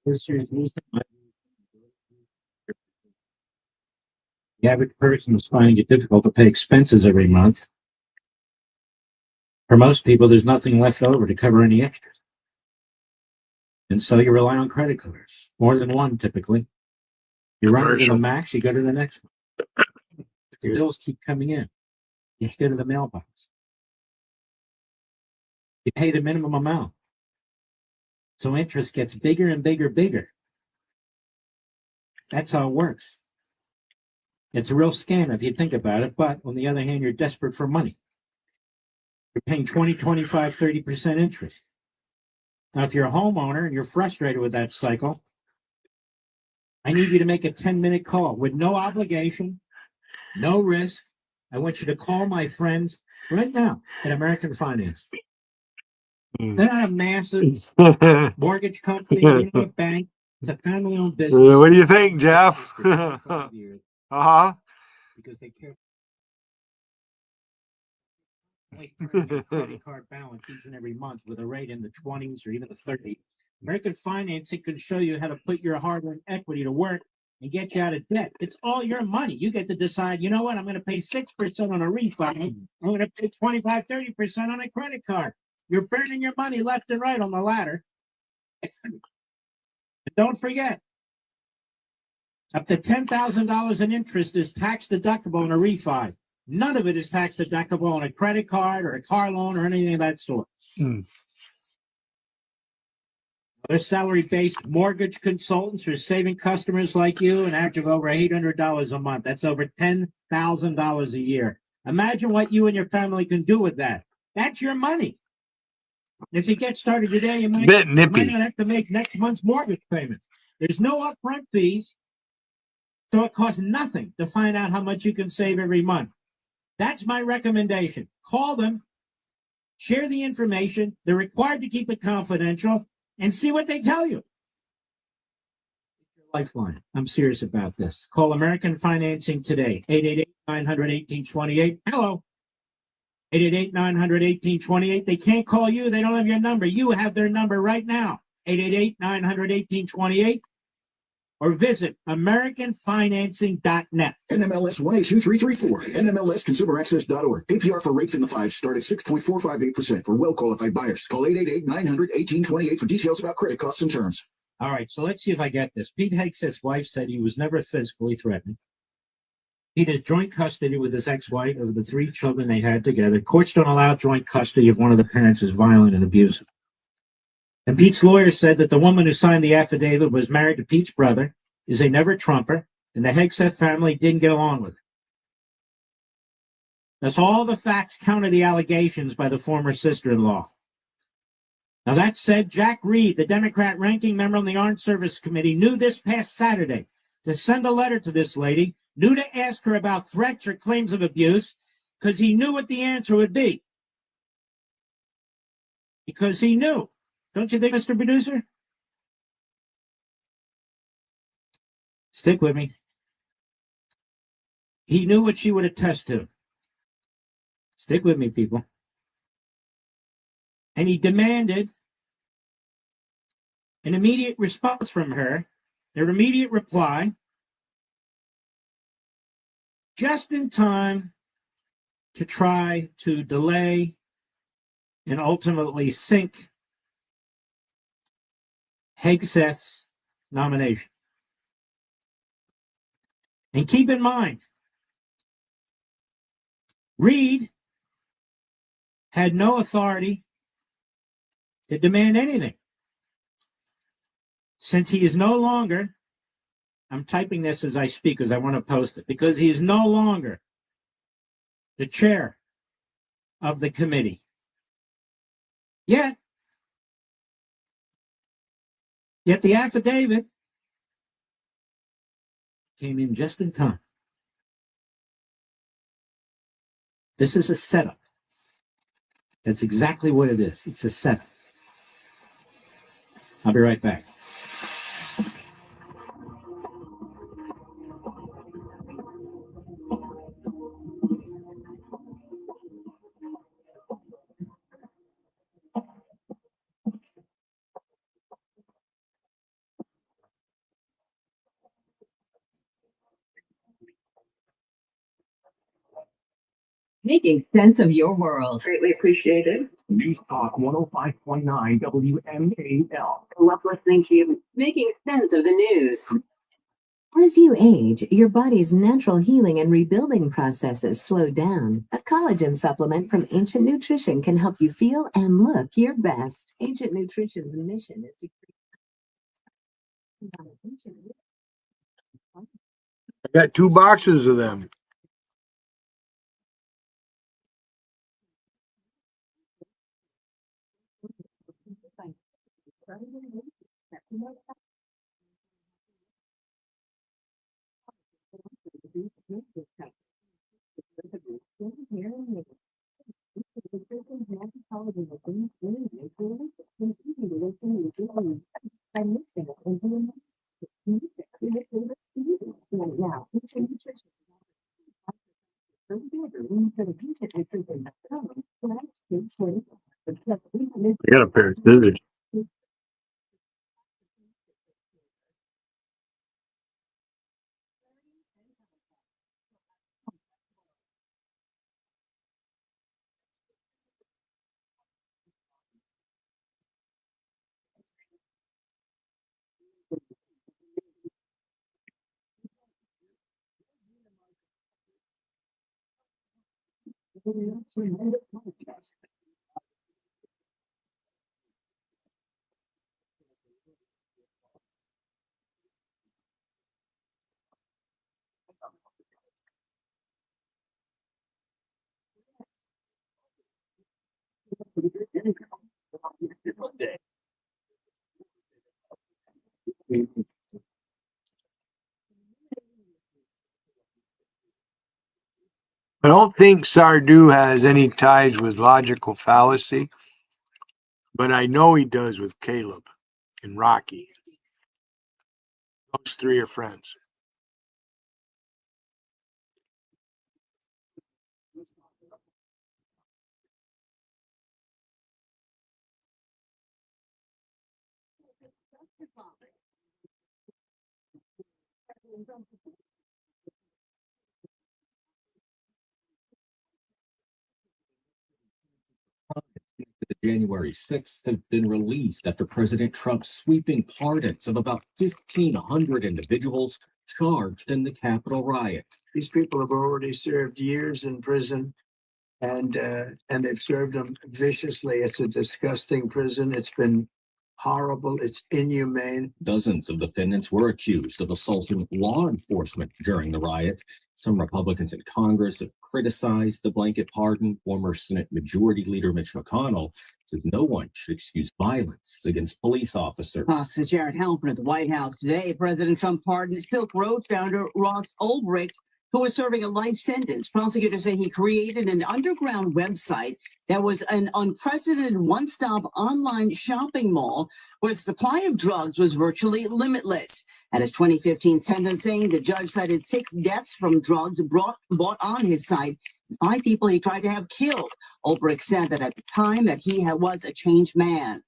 The average person is finding it difficult to pay expenses every month. For most people, there's nothing left over to cover any extras. And so you rely on credit cards, more than one typically. You run into the max, you go to the next one. Your bills keep coming in. You go to the mailbox. You pay the minimum amount. So interest gets bigger and bigger. That's how it works. It's a real scam if you think about it, but on the other hand, you're desperate for money. You're paying 20, 25, 30% interest. Now, if you're a homeowner and you're frustrated with that cycle, I need you to make a 10-minute call with no obligation, no risk. I want you to call my friends right now at American Finance. They're not a massive mortgage company, they're not a bank. It's a family-owned business. What do you think, Jeff? Uh-huh. Because they care. Credit card balance each and every month with a rate in the 20s or even the 30s. American Finance, it can show you how to put your hard-earned equity to work and get you out of debt. It's all your money. You get to decide, you know what, I'm going to pay 6% on a refi. I'm going to pay 25, 30% on a credit card. You're burning your money left and right on the ladder. And don't forget, up to $10,000 in interest is tax deductible on a refi. None of it is tax deductible on a credit card or a car loan or anything of that sort. They're salary-based mortgage consultants who are saving customers like you an average of over $800 a month. That's over $10,000 a year. Imagine what you and your family can do with that. That's your money. If you get started today, you might not have to make next month's mortgage payments. There's no upfront fees, so it costs nothing to find out how much you can save every month. That's my recommendation. Call them, share the information. They're required to keep it confidential, and see what they tell you. Lifeline. I'm serious about this. Call American Financing today. 888-900-1828. Hello. 888-900-1828. They can't call you. They don't have your number. You have their number right now. 888-900-1828. Or visit AmericanFinancing.net. NMLS 182334. NMLSConsumerAccess.org. APR for rates in the fives start at 6.458% for well-qualified buyers. Call 888-900-1828 for details about credit costs and terms. All right, so let's see if I get this. Pete Hegseth's wife said he was never physically threatened. Pete has joint custody with his ex-wife of the 3 children they had together. Courts don't allow joint custody if one of the parents is violent and abusive. And Pete's lawyer said that the woman who signed the affidavit was married to Pete's brother, is a never-Trumper, and the Hegseth family didn't get along with her. Thus, all the facts counter the allegations by the former sister-in-law. Now, that said, Jack Reed, the Democrat ranking member on the Armed Services Committee, knew this past Saturday to send a letter to this lady, knew to ask her about threats or claims of abuse, because he knew what the answer would be. Because he knew. Don't you think, Mr. Producer? Stick with me. He knew what she would attest to. Stick with me, people. And he demanded an immediate response from her, their immediate reply, just in time to try to delay and ultimately sink Hegseth's nomination. And keep in mind, Reed had no authority to demand anything. Since he is no longer, I'm typing this as I speak because I want to post it, because he is no longer the chair of the committee. Yet the affidavit came in just in time. This is a setup. That's exactly what it is. It's a setup. I'll be right back. Making sense of your world. Greatly appreciated. News Talk 105.9 WMAL. Love listening to you. Making sense of the news. As you age, your body's natural healing and rebuilding processes slow down. A collagen supplement from Ancient Nutrition can help you feel and look your best. Ancient Nutrition's mission is to I got 2 boxes of them. I got a pair of scissors. I don't think Sardu has any ties with logical fallacy, but I know he does with Caleb and Rocky. Those three are friends. The January 6th have been released after President Trump's sweeping pardons of about 1,500 individuals charged in the Capitol riot. These people have already served years in prison, and they've served them viciously. It's a disgusting prison. It's been horrible. It's inhumane. Dozens of defendants were accused of assaulting law enforcement during the riot. Some Republicans in Congress have criticized the blanket pardon. Former Senate Majority Leader Mitch McConnell says no one should excuse violence against police officers. Fox's Jared Halpern at the White House today. President Trump pardoned Silk Road founder Ross Ulbricht, who was serving a life sentence. Prosecutors say he created an underground website that was an unprecedented one-stop online shopping mall where the supply of drugs was virtually limitless. At his 2015 sentencing, the judge cited 6 deaths from drugs bought on his site, 5 people he tried to have killed. Ulbricht said that at the time that he was a changed man.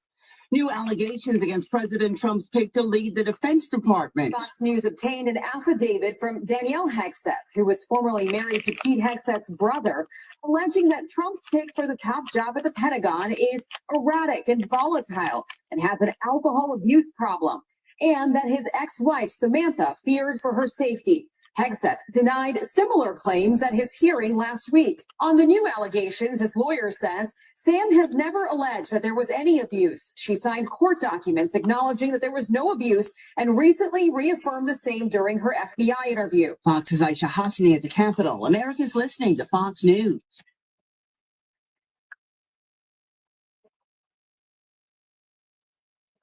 New allegations against President Trump's pick to lead the Defense Department. Fox News obtained an affidavit from Danielle Hegseth, who was formerly married to Pete Hegseth's brother, alleging that Trump's pick for the top job at the Pentagon is erratic and volatile and has an alcohol abuse problem, and that his ex-wife, Samantha, feared for her safety. Hegseth denied similar claims at his hearing last week. On the new allegations, his lawyer says Sam has never alleged that there was any abuse. She signed court documents acknowledging that there was no abuse and recently reaffirmed the same during her FBI interview. Fox's Aisha Hasni at the Capitol. America's listening to Fox News.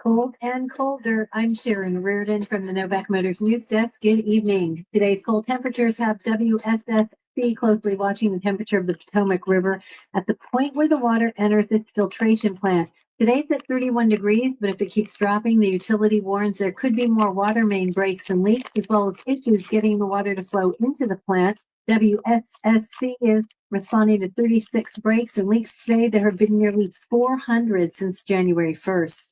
Cold and colder. I'm Sharon Reardon from the Novak Motors News Desk. Good evening. Today's cold temperatures have WSSC closely watching the temperature of the Potomac River at the point where the water enters its filtration plant. Today's at 31 degrees, but if it keeps dropping, the utility warns there could be more water main breaks and leaks, as well as issues getting the water to flow into the plant. WSSC is responding to 36 breaks and leaks today. There have been nearly 400 since January 1st.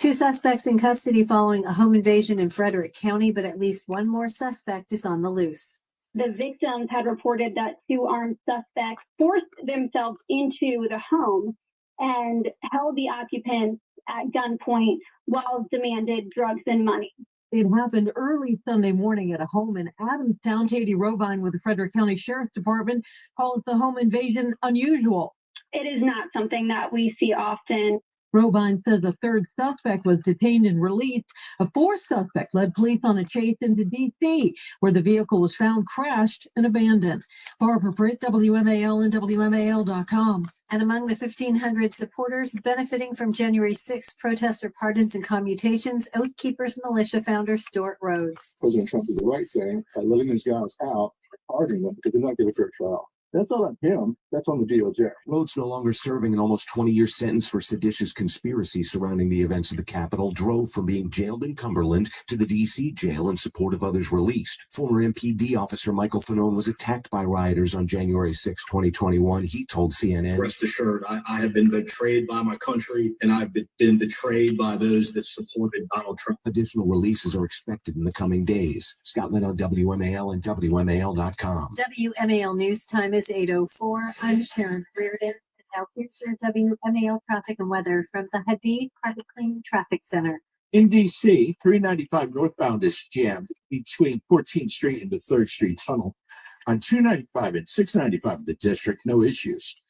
2 suspects in custody following a home invasion in Frederick County, but at least one more suspect is on the loose. The victims had reported that 2 armed suspects forced themselves into the home and held the occupants at gunpoint while demanded drugs and money. It happened early Sunday morning at a home in Adamstown. Katie Rovine with the Frederick County Sheriff's Department calls the home invasion unusual. It is not something that we see often. Robine says a 3rd suspect was detained and released. A 4th suspect led police on a chase into D.C., where the vehicle was found crashed and abandoned. Barbara Britt, WMAL and WMAL.com. And among the 1,500 supporters benefiting from January 6th protester pardons and commutations, Oath Keepers militia founder Stuart Rhodes. President Trump did the right thing by letting these guys out, pardoning them because they're not getting a fair trial. That's not on him. That's on the DOJ. Rhodes, no longer serving an almost 20-year sentence for seditious conspiracy surrounding the events of the Capitol, drove from being jailed in Cumberland to the D.C. jail in support of others released. Former MPD officer Michael Fanone was attacked by rioters on January 6, 2021. He told CNN, "Rest assured, I have been betrayed by my country, and I've been betrayed by those that supported Donald Trump." Additional releases are expected in the coming days. Scott Lynn on WMAL and WMAL.com. WMAL News Time is 8:04. I'm Sharon Reardon. And now here's your WMAL traffic and weather from the Hadid Private Clean Traffic Center. In D.C., 395 northbound is jammed between 14th Street and the 3rd Street Tunnel. On 295 and 695 of the district, no issues.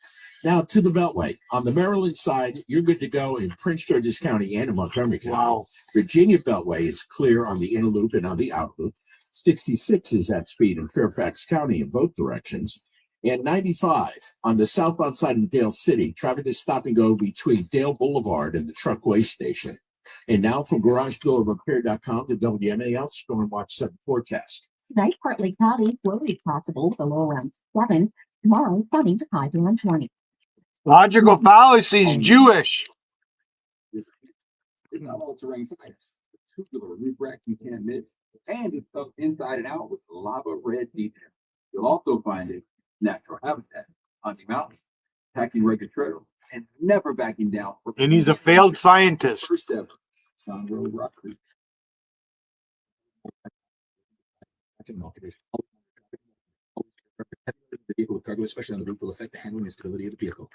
Now to the Beltway. On the Maryland side, you're good to go in Prince George's County and in Montgomery County. Wow. Virginia Beltway is clear on the inner loop and on the outer loop. 66 is at speed in Fairfax County in both directions. And 95 on the southbound side of Dale City, traffic is stop and go between Dale Boulevard and the Truckway Station. And now from GarageDoorRepair.com to WMAL Storm Watch 7 forecast. Tonight, partly cloudy, flurry possible, the low around 7. Tomorrow, sunny, high to 120. Logical fallacies, Jewish. It's not all terrain tires. The tubular roof rack you can't miss. And it's stuck inside and out with lava red detail. You'll also find it natural habitat, hunting mountains, attacking rugged trails, and never backing down. And he's a failed scientist. First step, Sun Road Rock Creek. The vehicle with cargo, especially on the roof, will affect the handling and stability of the vehicle.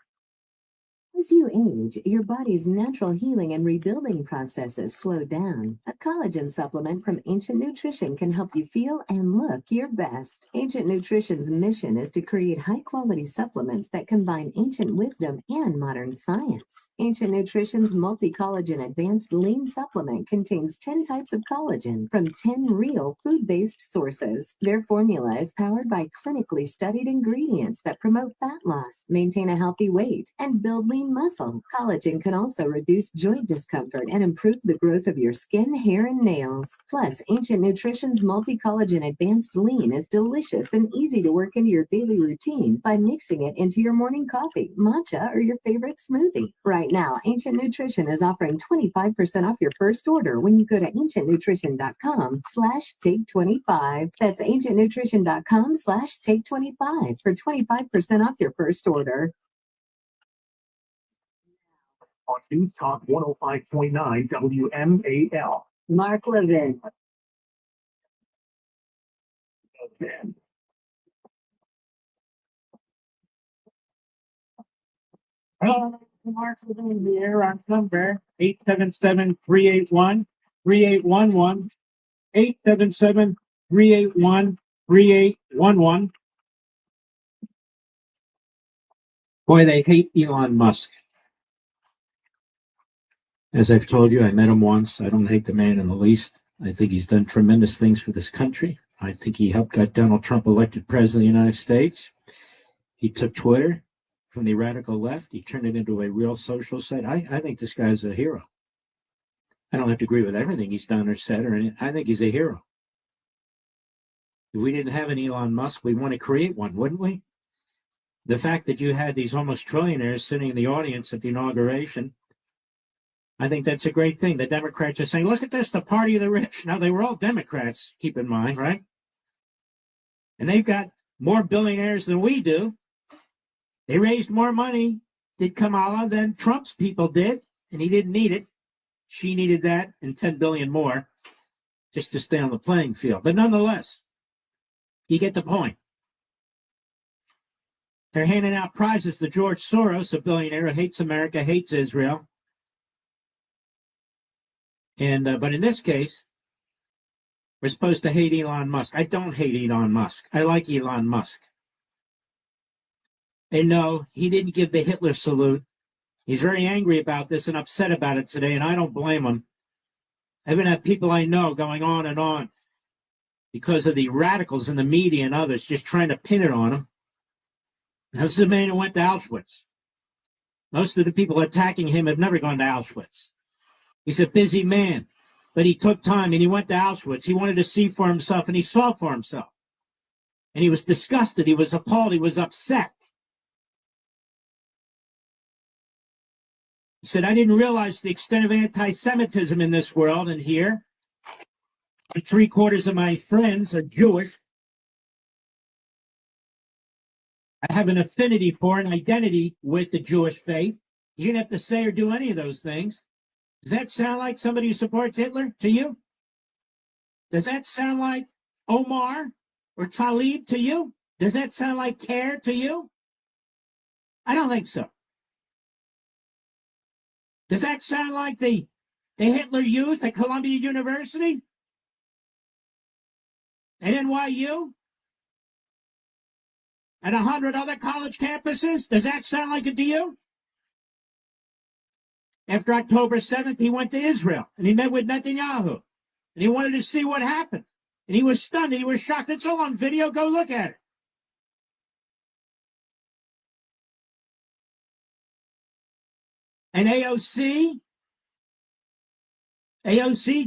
As you age, your body's natural healing and rebuilding processes slow down. A collagen supplement from Ancient Nutrition can help you feel and look your best. Ancient Nutrition's mission is to create high-quality supplements that combine ancient wisdom and modern science. Ancient Nutrition's multi-collagen advanced lean supplement contains 10 types of collagen from 10 real food-based sources. Their formula is powered by clinically studied ingredients that promote fat loss, maintain a healthy weight, and build lean muscle. Collagen can also reduce joint discomfort and improve the growth of your skin, hair, and nails. Plus, Ancient Nutrition's multi-collagen advanced lean is delicious and easy to work into your daily routine by mixing it into your morning coffee, matcha, or your favorite smoothie. Right now, Ancient Nutrition is offering 25% off your first order when you go to ancientnutrition.com/take25. That's ancientnutrition.com/take25 for 25% off your first order. On News Talk 105.9 WMAL. Mark Levin. Okay. Mark Levin here on number 877-381-3811. 877-381-3811. Boy, they hate Elon Musk. As I've told you, I met him once. I don't hate the man in the least. I think he's done tremendous things for this country. I think he helped get Donald Trump elected president of the United States. He took Twitter from the radical left. He turned it into a real social site. I think this guy's a hero. I don't have to agree with everything he's done or said or anything. I think he's a hero. If we didn't have an Elon Musk, we'd want to create one, wouldn't we? The fact that you had these almost trillionaires sitting in the audience at the inauguration, I think that's a great thing. The Democrats are saying, look at this, the party of the rich. Now, they were all Democrats, keep in mind, right? And they've got more billionaires than we do. They raised more money, did Kamala, than Trump's people did, and he didn't need it. She needed that and 10 billion more just to stay on the playing field. But nonetheless, you get the point. They're handing out prizes to George Soros, a billionaire who hates America, hates Israel. And but in this case, we're supposed to hate Elon Musk. I don't hate Elon Musk. I like Elon Musk. And no, he didn't give the Hitler salute. He's very angry about this and upset about it today, and I don't blame him. I even have people I know going on because of the radicals in the media and others just trying to pin it on him. Now, this is a man who went to Auschwitz. Most of the people attacking him have never gone to Auschwitz. He's a busy man, but he took time and he went to Auschwitz. He wanted to see for himself, and he saw for himself. And he was disgusted. He was appalled. He was upset. He said, I didn't realize the extent of anti-Semitism in this world and here. 3/4 of my friends are Jewish. I have an affinity for an identity with the Jewish faith. You didn't have to say or do any of those things. Does that sound like somebody who supports Hitler to you? Does that sound like Omar or Talib to you? Does that sound like CARE to you? I don't think so. Does that sound like the Hitler Youth at Columbia University? And NYU? And 100 other college campuses? Does that sound like it to you? After October 7th, he went to Israel and he met with Netanyahu and he wanted to see what happened. And he was stunned and he was shocked. It's all on video. Go look at it. And AOC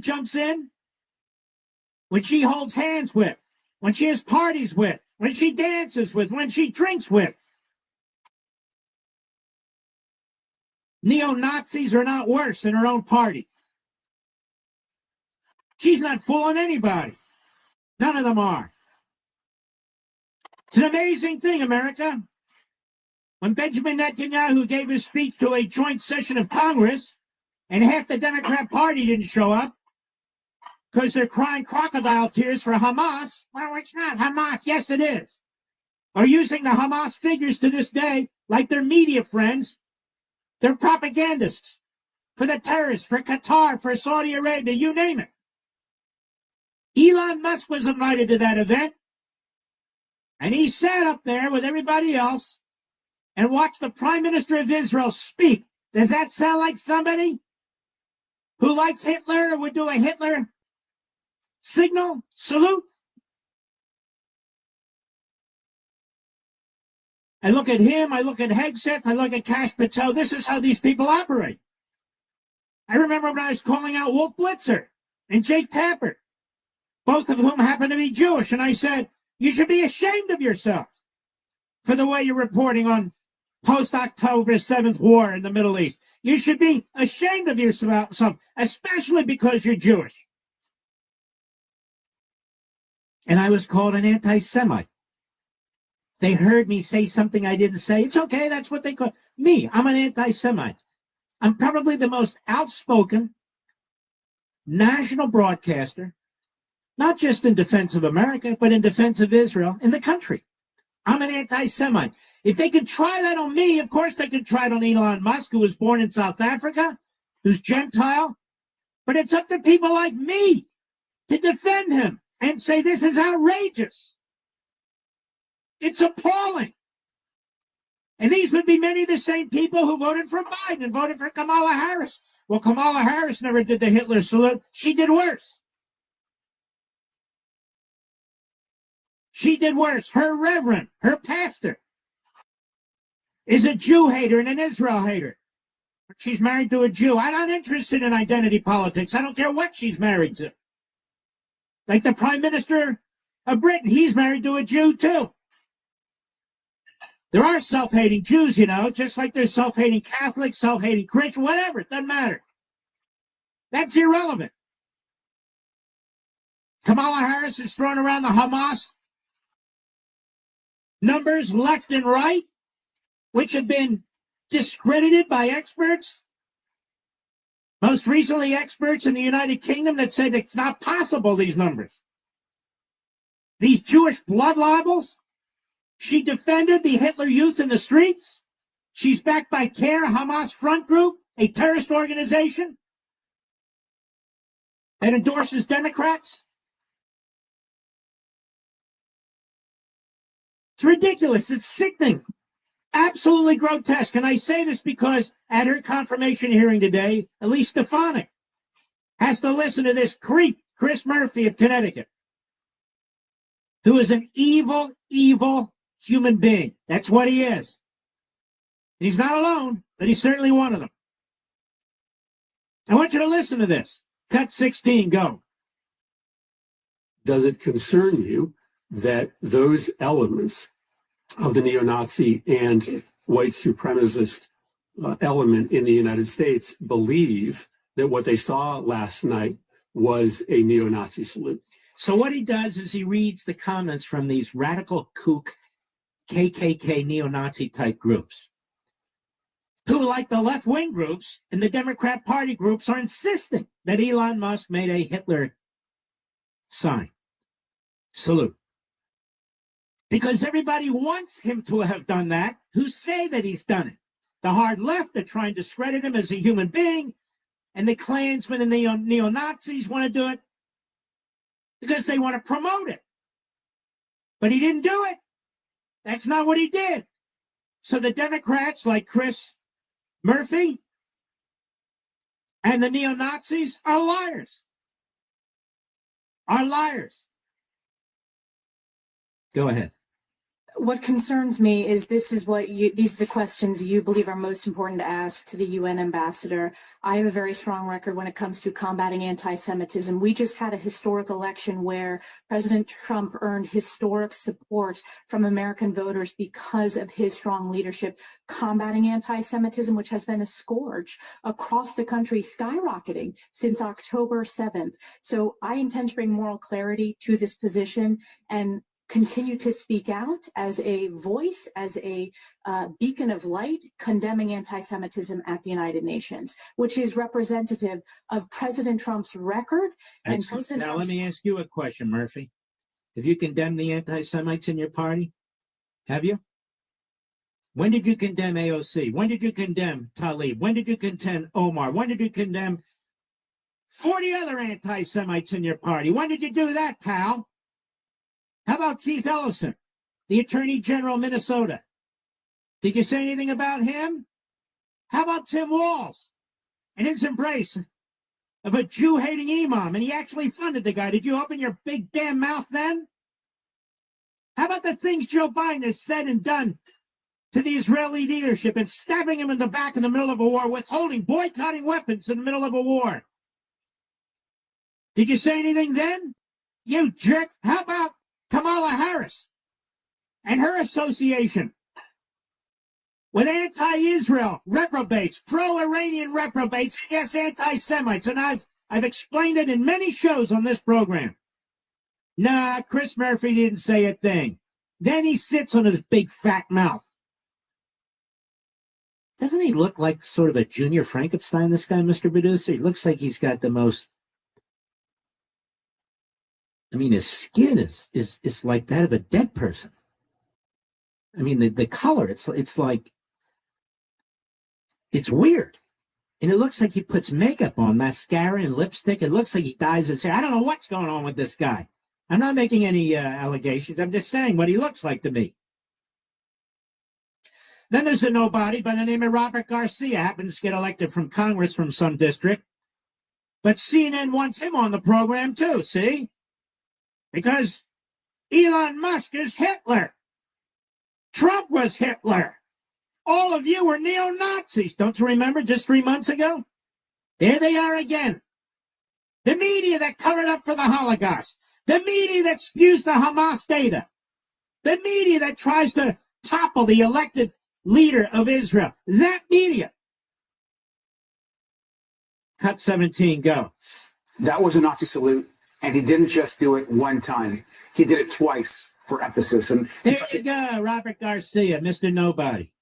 jumps in when she holds hands with, when she has parties with, when she dances with, when she drinks with. Neo-Nazis are not worse than her own party. She's not fooling anybody. None of them are. It's an amazing thing, America. When Benjamin Netanyahu gave his speech to a joint session of Congress, and half the Democrat Party didn't show up because they're crying crocodile tears for Hamas. Well, it's not Hamas. Yes, it is. Are using the Hamas figures to this day like their media friends. They're propagandists for the terrorists, for Qatar, for Saudi Arabia, you name it. Elon Musk was invited to that event, and he sat up there with everybody else and watched the Prime Minister of Israel speak. Does that sound like somebody who likes Hitler or would do a Hitler signal, salute? I look at him, I look at Hegseth, I look at Kash Patel. This is how these people operate. I remember when I was calling out Wolf Blitzer and Jake Tapper, both of whom happen to be Jewish, and I said, you should be ashamed of yourself for the way you're reporting on post-October 7th war in the Middle East. You should be ashamed of yourself, especially because you're Jewish. And I was called an anti-Semite. They heard me say something I didn't say. It's okay, that's what they call me. I'm an anti-Semite. I'm probably the most outspoken national broadcaster, not just in defense of America, but in defense of Israel in the country. I'm an anti-Semite. If they could try that on me, of course they could try it on Elon Musk, who was born in South Africa, who's Gentile. But it's up to people like me to defend him and say this is outrageous. It's appalling. And these would be many of the same people who voted for Biden and voted for Kamala Harris. Well, Kamala Harris never did the Hitler salute. She did worse. She did worse. Her reverend, her pastor, is a Jew hater and an Israel hater. She's married to a Jew. I'm not interested in identity politics. I don't care what she's married to. Like the Prime Minister of Britain, he's married to a Jew too. There are self-hating Jews, you know, just like there's self-hating Catholics, self-hating Christians, whatever. It doesn't matter. That's irrelevant. Kamala Harris is throwing around the Hamas numbers left and right, which have been discredited by experts. Most recently, experts in the United Kingdom that said it's not possible, these numbers. These Jewish blood libels. She defended the Hitler Youth in the streets. She's backed by CARE, a Hamas front group, a terrorist organization that endorses Democrats. It's ridiculous. It's sickening. Absolutely grotesque. And I say this because at her confirmation hearing today, Elise Stefanik has to listen to this creep, Chris Murphy of Connecticut, who is an evil, evil human being. That's what he is. He's not alone, but he's certainly one of them. I want you to listen to this. Cut 16, go. Does it concern you that those elements of the neo-Nazi and white supremacist element in the United States believe that what they saw last night was a neo-Nazi salute? So what he does is he reads the comments from these radical kook KKK neo-Nazi type groups who, like the left-wing groups and the Democrat Party groups, are insisting that Elon Musk made a Hitler sign, salute. Because everybody wants him to have done that, who say that he's done it. The hard left are trying to discredit him as a human being, and the Klansmen and the neo-Nazis want to do it because they want to promote it. But he didn't do it. That's not what he did. So the Democrats, like Chris Murphy and the neo-Nazis, are liars. Are liars. Go ahead. What concerns me is these are the questions you believe are most important to ask to the UN ambassador. I have a very strong record when it comes to combating anti-Semitism. We just had a historic election where President Trump earned historic support from American voters because of his strong leadership combating anti-Semitism, which has been a scourge across the country, skyrocketing since October 7th. So I intend to bring moral clarity to this position and continue to speak out as a voice, as a beacon of light, condemning anti-Semitism at the United Nations, which is representative of President Trump's record. And President Now, Trump's let me ask you a question, Murphy. Have you condemned the anti-Semites in your party? Have you? When did you condemn AOC? When did you condemn Tlaib? When did you condemn Omar? When did you condemn 40 other anti-Semites in your party? When did you do that, pal? How about Keith Ellison, the Attorney General of Minnesota? Did you say anything about him? How about Tim Walz and his embrace of a Jew-hating imam, and he actually funded the guy? Did you open your big damn mouth then? How about the things Joe Biden has said and done to the Israeli leadership and stabbing him in the back in the middle of a war, withholding, boycotting weapons in the middle of a war? Did you say anything then? You jerk. How about Kamala Harris and her association with anti-Israel reprobates, pro-Iranian reprobates, yes, anti-Semites, and I've explained it in many shows on this program. Nah, Chris Murphy didn't say a thing. Then he sits on his big fat mouth. Doesn't he look like sort of a junior Frankenstein, this guy, Mr. Producer? He looks like he's got the most... I mean, his skin is like that of a dead person. I mean, the color, it's like, it's weird. And it looks like he puts makeup on, mascara and lipstick. It looks like he dyes his hair. I don't know what's going on with this guy. I'm not making any allegations. I'm just saying what he looks like to me. Then there's a nobody by the name of Robert Garcia, happens to get elected from Congress from some district. But CNN wants him on the program too, see? Because Elon Musk is Hitler. Trump was Hitler. All of you were neo-Nazis. Don't you remember just 3 months ago? There they are again. The media that covered up for the Holocaust. The media that spews the Hamas data. The media that tries to topple the elected leader of Israel. That media. Cut 17, go. That was a Nazi salute. And he didn't just do it one time. He did it twice for emphasis. And there you go, Robert Garcia, Mr. Nobody.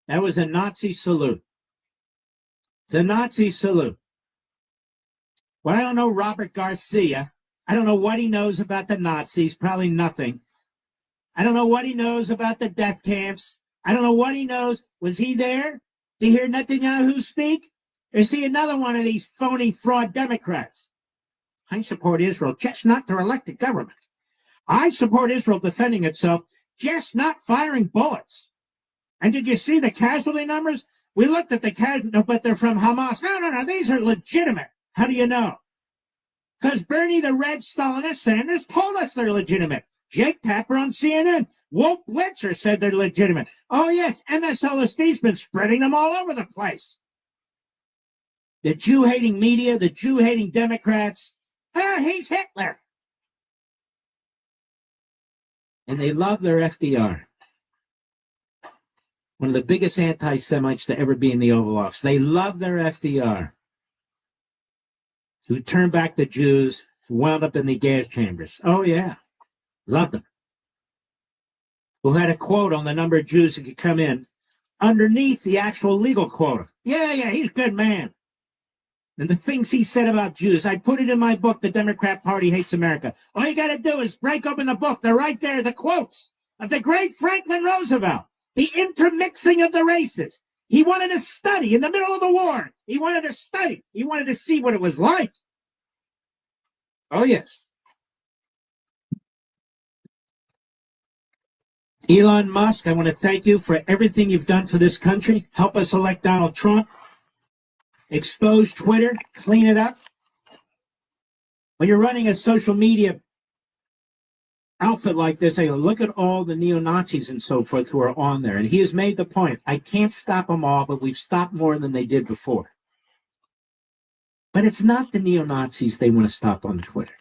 That was a Nazi salute. The Nazi salute. Well, I don't know Robert Garcia. I don't know what he knows about the Nazis. Probably nothing. I don't know what he knows about the death camps. I don't know what he knows. Was he there to hear Netanyahu speak? Or is he another one of these phony fraud Democrats? I support Israel, just not their elected government. I support Israel defending itself, just not firing bullets. And did you see the casualty numbers? We looked at the casualty, but they're from Hamas. No, these are legitimate. How do you know? Because Bernie the Red Stalinist Sanders told us they're legitimate. Jake Tapper on CNN. Walt Blitzer said they're legitimate. Oh, yes, MSLSD's been spreading them all over the place. The Jew-hating media, the Jew-hating Democrats. He's Hitler. And they love their FDR. One of the biggest anti-Semites to ever be in the Oval Office. They love their FDR. Who turned back the Jews, who wound up in the gas chambers. Oh, yeah. Loved them. Who had a quote on the number of Jews that could come in underneath the actual legal quota. Yeah, he's a good man. And the things he said about Jews, I put it in my book, The Democrat Party Hates America. All you got to do is break open the book. They're right there, the quotes of the great Franklin Roosevelt. The intermixing of the races. He wanted to study in the middle of the war. He wanted to study. He wanted to see what it was like. Oh, yes. Elon Musk, I want to thank you for everything you've done for this country. Help us elect Donald Trump. Expose Twitter, clean it up. When you're running a social media outfit like this, I go, look at all the neo-Nazis and so forth who are on there. And he has made the point, I can't stop them all, but we've stopped more than they did before. But it's not the neo-Nazis they want to stop on Twitter.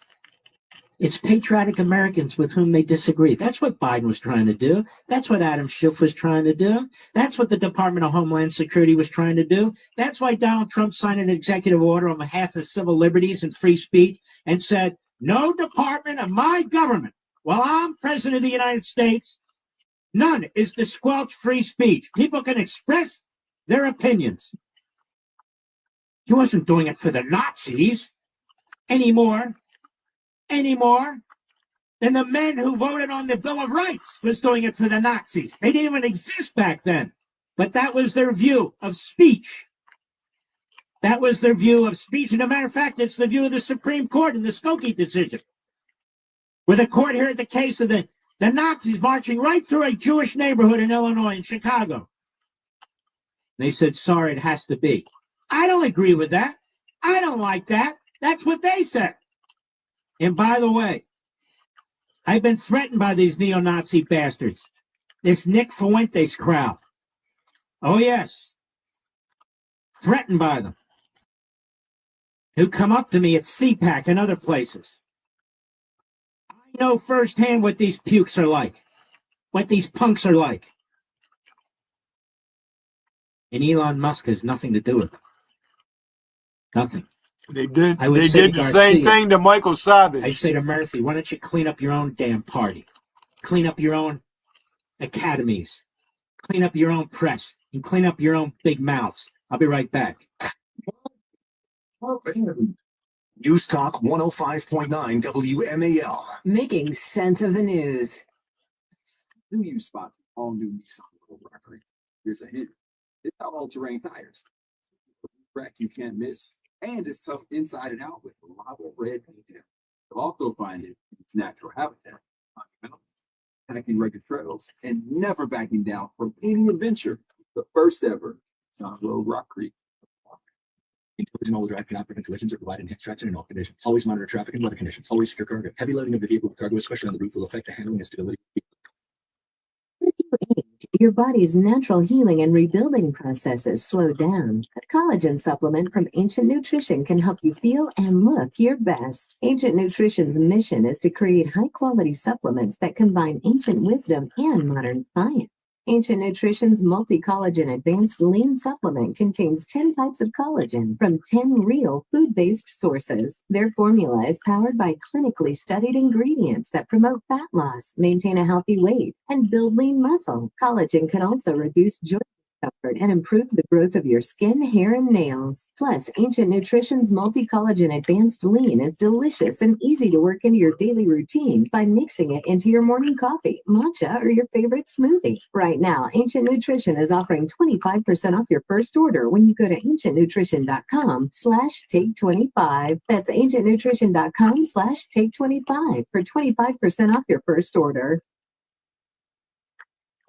It's patriotic Americans with whom they disagree. That's what Biden was trying to do. That's what Adam Schiff was trying to do. That's what the Department of Homeland Security was trying to do. That's why Donald Trump signed an executive order on behalf of civil liberties and free speech and said, no department of my government, while I'm president of the United States, none is to squelch free speech. People can express their opinions. He wasn't doing it for the Nazis anymore than the men who voted on the Bill of Rights was doing it for the Nazis. They didn't even exist back then. But that was their view of speech. That was their view of speech. And as a matter of fact, it's the view of the Supreme Court in the Skokie decision, where the court heard the case of the Nazis marching right through a Jewish neighborhood in Illinois, in Chicago. They said, sorry, it has to be. I don't agree with that. I don't like that. That's what they said. And by the way, I've been threatened by these neo-Nazi bastards, this Nick Fuentes crowd. Oh, yes. Threatened by them. Who come up to me at CPAC and other places. I know firsthand what these pukes are like, what these punks are like. And Elon Musk has nothing to do with it. Nothing. They did. I would They say did to the same Garcia, thing to Michael Savage. I say to Murphy, why don't you clean up your own damn party? Clean up your own academies. Clean up your own press. And clean up your own big mouths. I'll be right back. News Talk 105.9 WMAL. Making sense of the news. Do you spot the all-new Nissan Rockaway? Here's a hint. It's got all-terrain tires. Track you can't miss. And it's tough inside and out with lava red detail. You'll also find it in its natural habitat, on the mountains, hiking rugged trails, and never backing down from any adventure. The first ever Nissan Rock Creek. Intelligent all-wheel drive cannot prevent collisions or provide enhanced traction in all conditions. Always monitor traffic and weather conditions. Always secure cargo. Heavy loading of the vehicle with cargo, especially on the roof, will affect the handling and stability. Your body's natural healing and rebuilding processes slow down. A collagen supplement from Ancient Nutrition can help you feel and look your best. Ancient Nutrition's mission is to create high-quality supplements that combine ancient wisdom and modern science. Ancient Nutrition's multi-collagen advanced lean supplement contains 10 types of collagen from 10 real food-based sources. Their formula is powered by clinically studied ingredients that promote fat loss, maintain a healthy weight, and build lean muscle. Collagen can also reduce joint discomfort and improve the growth of your skin, hair, and nails. Plus, Ancient Nutrition's multi-collagen advanced lean is delicious and easy to work into your daily routine by mixing it into your morning coffee, matcha, or your favorite smoothie. Right now, Ancient Nutrition is offering 25% off your first order when you go to ancientnutrition.com/take25. That's ancientnutrition.com/take25 for 25% off your first order.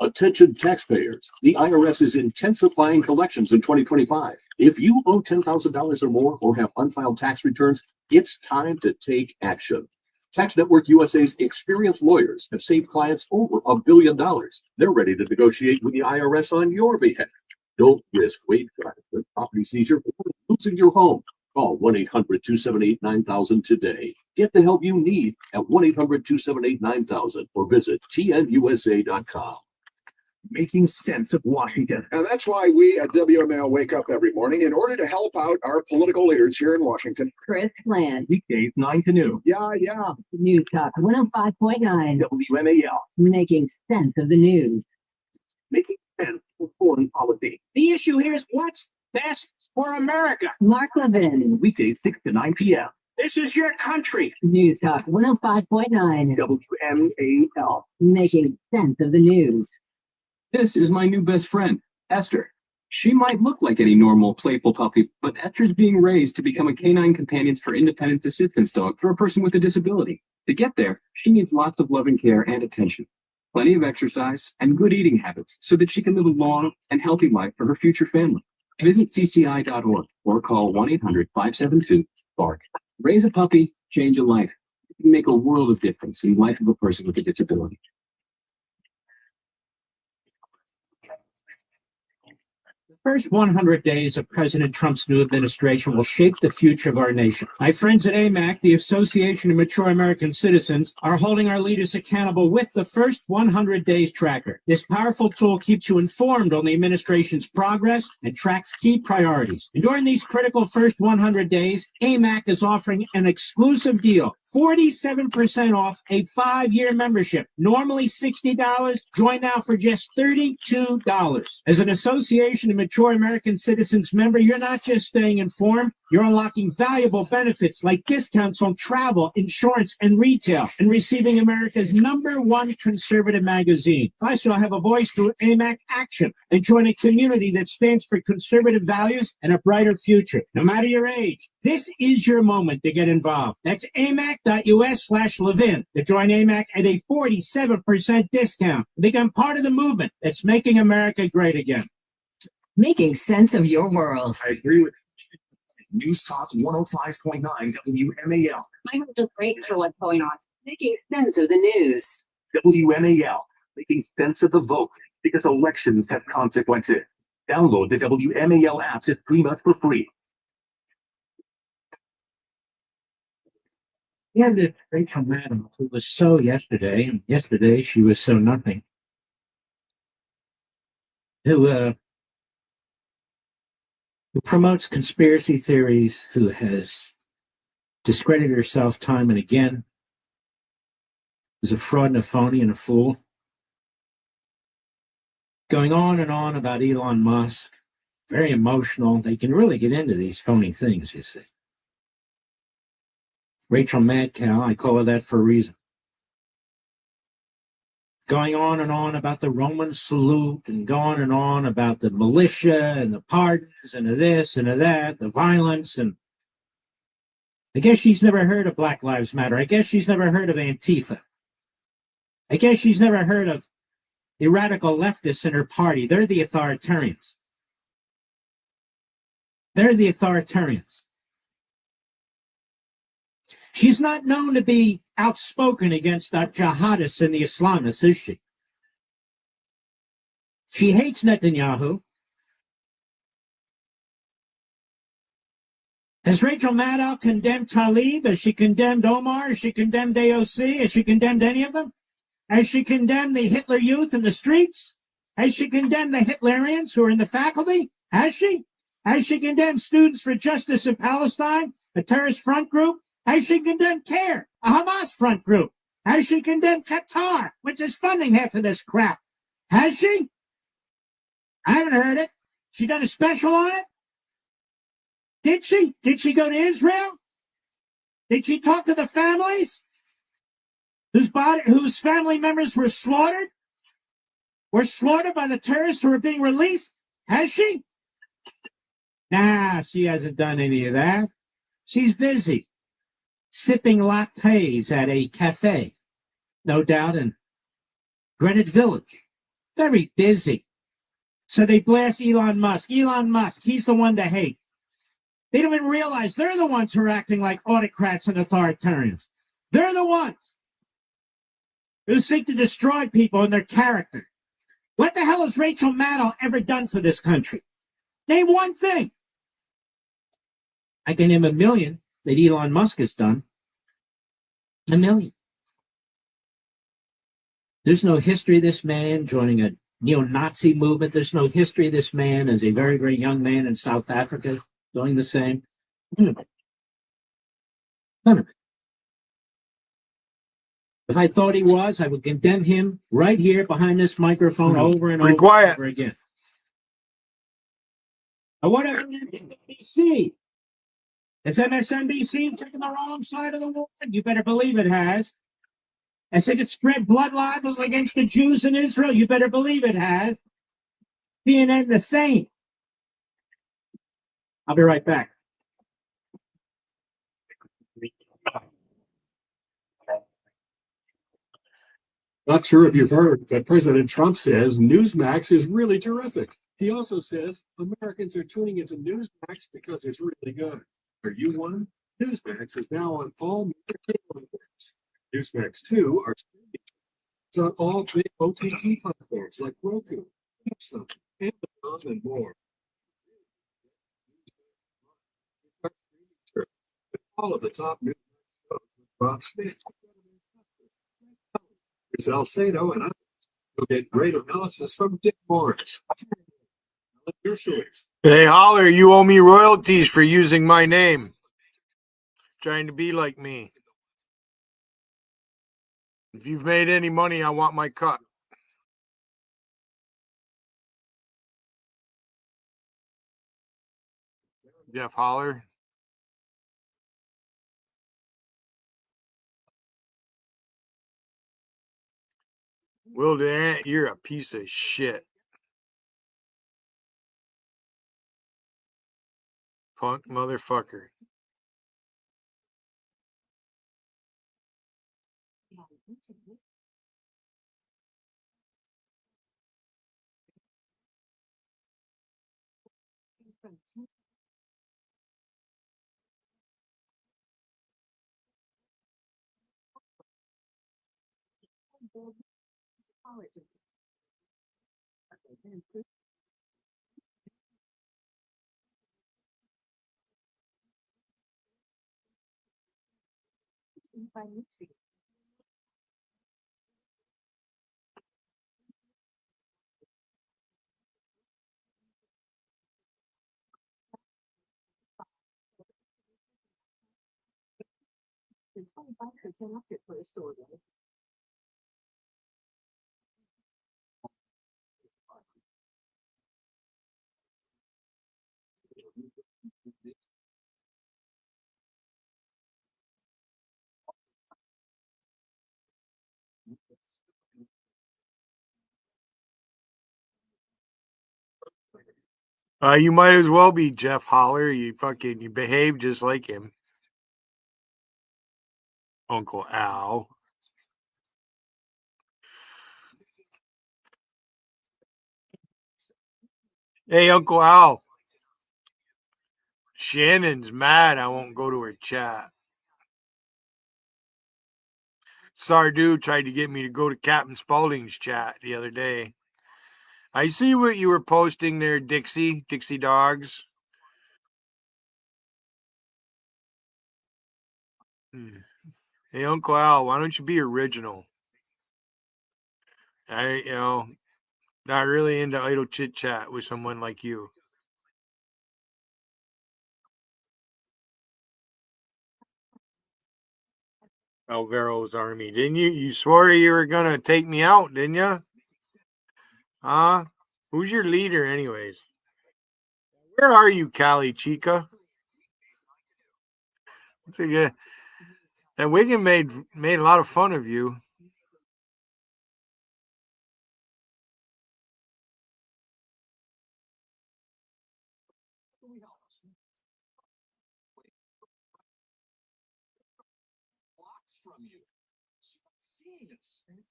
Attention taxpayers, the IRS is intensifying collections in 2025. If you owe $10,000 or more or have unfiled tax returns, it's time to take action. Tax Network USA's experienced lawyers have saved clients over $1 billion. They're ready to negotiate with the IRS on your behalf. Don't risk wage drives with property seizure or losing your home. Call 1-800-278-9000 today. Get the help you need at 1-800-278-9000 or visit tnusa.com. Making sense of Washington. And that's why we at WML wake up every morning in order to help out our political leaders here in Washington. Chris Plant. Weekdays 9 to noon. Yeah. News Talk 105.9. WMAL. Making sense of the news. Making sense of foreign policy. The issue here is what's best for America. Mark Levin. Weekdays 6 to 9 p.m. This is your country. News Talk 105.9. WMAL. Making sense of the news. This is my new best friend, Esther. She might look like any normal, playful puppy, but Esther's being raised to become a canine companion for independent assistance dog for a person with a disability. To get there, she needs lots of loving care and attention, plenty of exercise, and good eating habits so that she can live a long and healthy life for her future family. Visit cci.org or call 1-800-572-BARK. Raise a puppy, change a life. can make a world of difference in the life of a person with a disability. The first 100 days of President Trump's new administration will shape the future of our nation. My friends at AMAC, the Association of Mature American Citizens, are holding our leaders accountable with the first 100 days tracker. This powerful tool keeps you informed on the administration's progress and tracks key priorities. And during these critical first 100 days, AMAC is offering an exclusive deal. 47% off a 5-year membership. Normally $60. Join now for just $32. As an Association of Mature American Citizens member, you're not just staying informed, you're unlocking valuable benefits like discounts on travel, insurance, and retail, and receiving America's #1 conservative magazine. Plus, you'll have a voice through AMAC Action and join a community that stands for conservative values and a brighter future. No matter your age, this is your moment to get involved. That's amac.us/Levin to join AMAC at a 47% discount. Become part of the movement that's making America great again. Making sense of your world. I agree with News Talk 105.9 WMAL. My heart just breaks for what's going on. Making sense of the news. WMAL, making sense of the vote because elections have consequences. Download the WMAL app to stream us for free. Yeah, this Rachel Maddow, who was so yesterday, and yesterday she was so nothing, who promotes conspiracy theories, who has discredited herself time and again, is a fraud and a phony and a fool. Going on and on about Elon Musk, very emotional. They can really get into these phony things, you see. Rachel Madcow, I call her that for a reason. Going on and on about the Roman salute and going and on about the militia and the pardons and the this and the that, the violence. And I guess she's never heard of Black Lives Matter. I guess she's never heard of Antifa. I guess she's never heard of the radical leftists in her party. They're the authoritarians. They're the authoritarians. She's not known to be outspoken against the jihadists and the Islamists, is she? She hates Netanyahu. Has Rachel Maddow condemned Tlaib? Has she condemned Omar? Has she condemned AOC? Has she condemned any of them? Has she condemned the Hitler Youth in the streets? Has she condemned the Hitlerians who are in the faculty? Has she? Has she condemned Students for Justice in Palestine, a terrorist front group? Has she condemned CARE, a Hamas front group? Has she condemned Qatar, which is funding half of this crap? Has she? I haven't heard it. She done a special on it? Did she? Did she go to Israel? Did she talk to the families whose family members were slaughtered? Were slaughtered by the terrorists who are being released? Has she? Nah, she hasn't done any of that. She's busy sipping lattes at a cafe, no doubt, in Greenwich Village. Very busy. So they blast Elon Musk. Elon Musk, he's the one to hate. They don't even realize they're the ones who are acting like autocrats and authoritarians. They're the ones who seek to destroy people and their character. What the hell has Rachel Maddow ever done for this country? Name one thing. I can name a million that Elon Musk has done. A million. There's no history of this man joining a neo-Nazi movement. There's no history of this man as a very, very young man in South Africa doing the same. None of it. None of it. If I thought he was, I would condemn him right here behind this microphone over and over again. I want to MSNBC. Has MSNBC taken the wrong side of the war? You better believe it has. Has it spread blood libels against the Jews in Israel? You better believe it has. CNN the same. I'll be right back. Not sure if you've heard, but President Trump says Newsmax is really terrific. He also says Americans are tuning into Newsmax because it's really good. Are you one? Newsmax is now on all major cable networks. Newsmax 2 it's on all big OTT platforms like Roku, Samsung, Amazon, and more. All of the top news shows with Rob Smith, Salcedo, and others. You'll get great analysis from Dick Morris. Hey, Holler, you owe me royalties for using my name. Trying to be like me. If you've made any money, I want my cut. Jeff Holler. Will Durant, you're a piece of shit. Punk motherfucker. You might as well be Jeff Holler. You behave just like him. Uncle Al. Hey, Uncle Al. Shannon's mad I won't go to her chat. Sardu tried to get me to go to Captain Spaulding's chat the other day. I see what you were posting there, Dixie Dogs. Hey, Uncle Al, why don't you be original? Not really into idle chit chat with someone like you. Alvaro's army. Didn't you? You swore you were going to take me out, didn't you? Huh? Who's your leader anyways? Where are you, Cali Chica? That Wiggin made a lot of fun of you.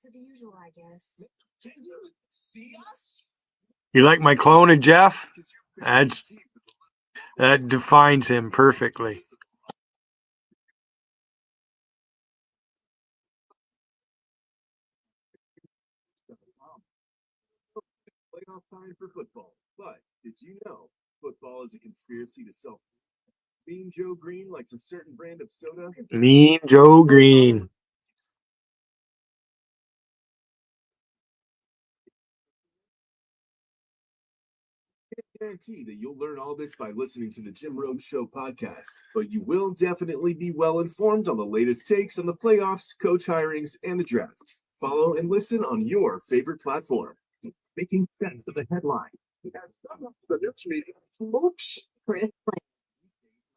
To the usual, I guess. Can you see us? You like my clone of Jeff? That defines him perfectly. Playoff time for football. But did you know football is a conspiracy to sell? Mean Joe Green likes a certain brand of soda. Mean Joe Green. Guarantee that you'll learn all this by listening to the Jim Rome Show podcast, but you will definitely be well informed on the latest takes on the playoffs, coach hirings, and the draft. Follow and listen on your favorite platform. Making sense of the headline. The news media. Oops. Chris.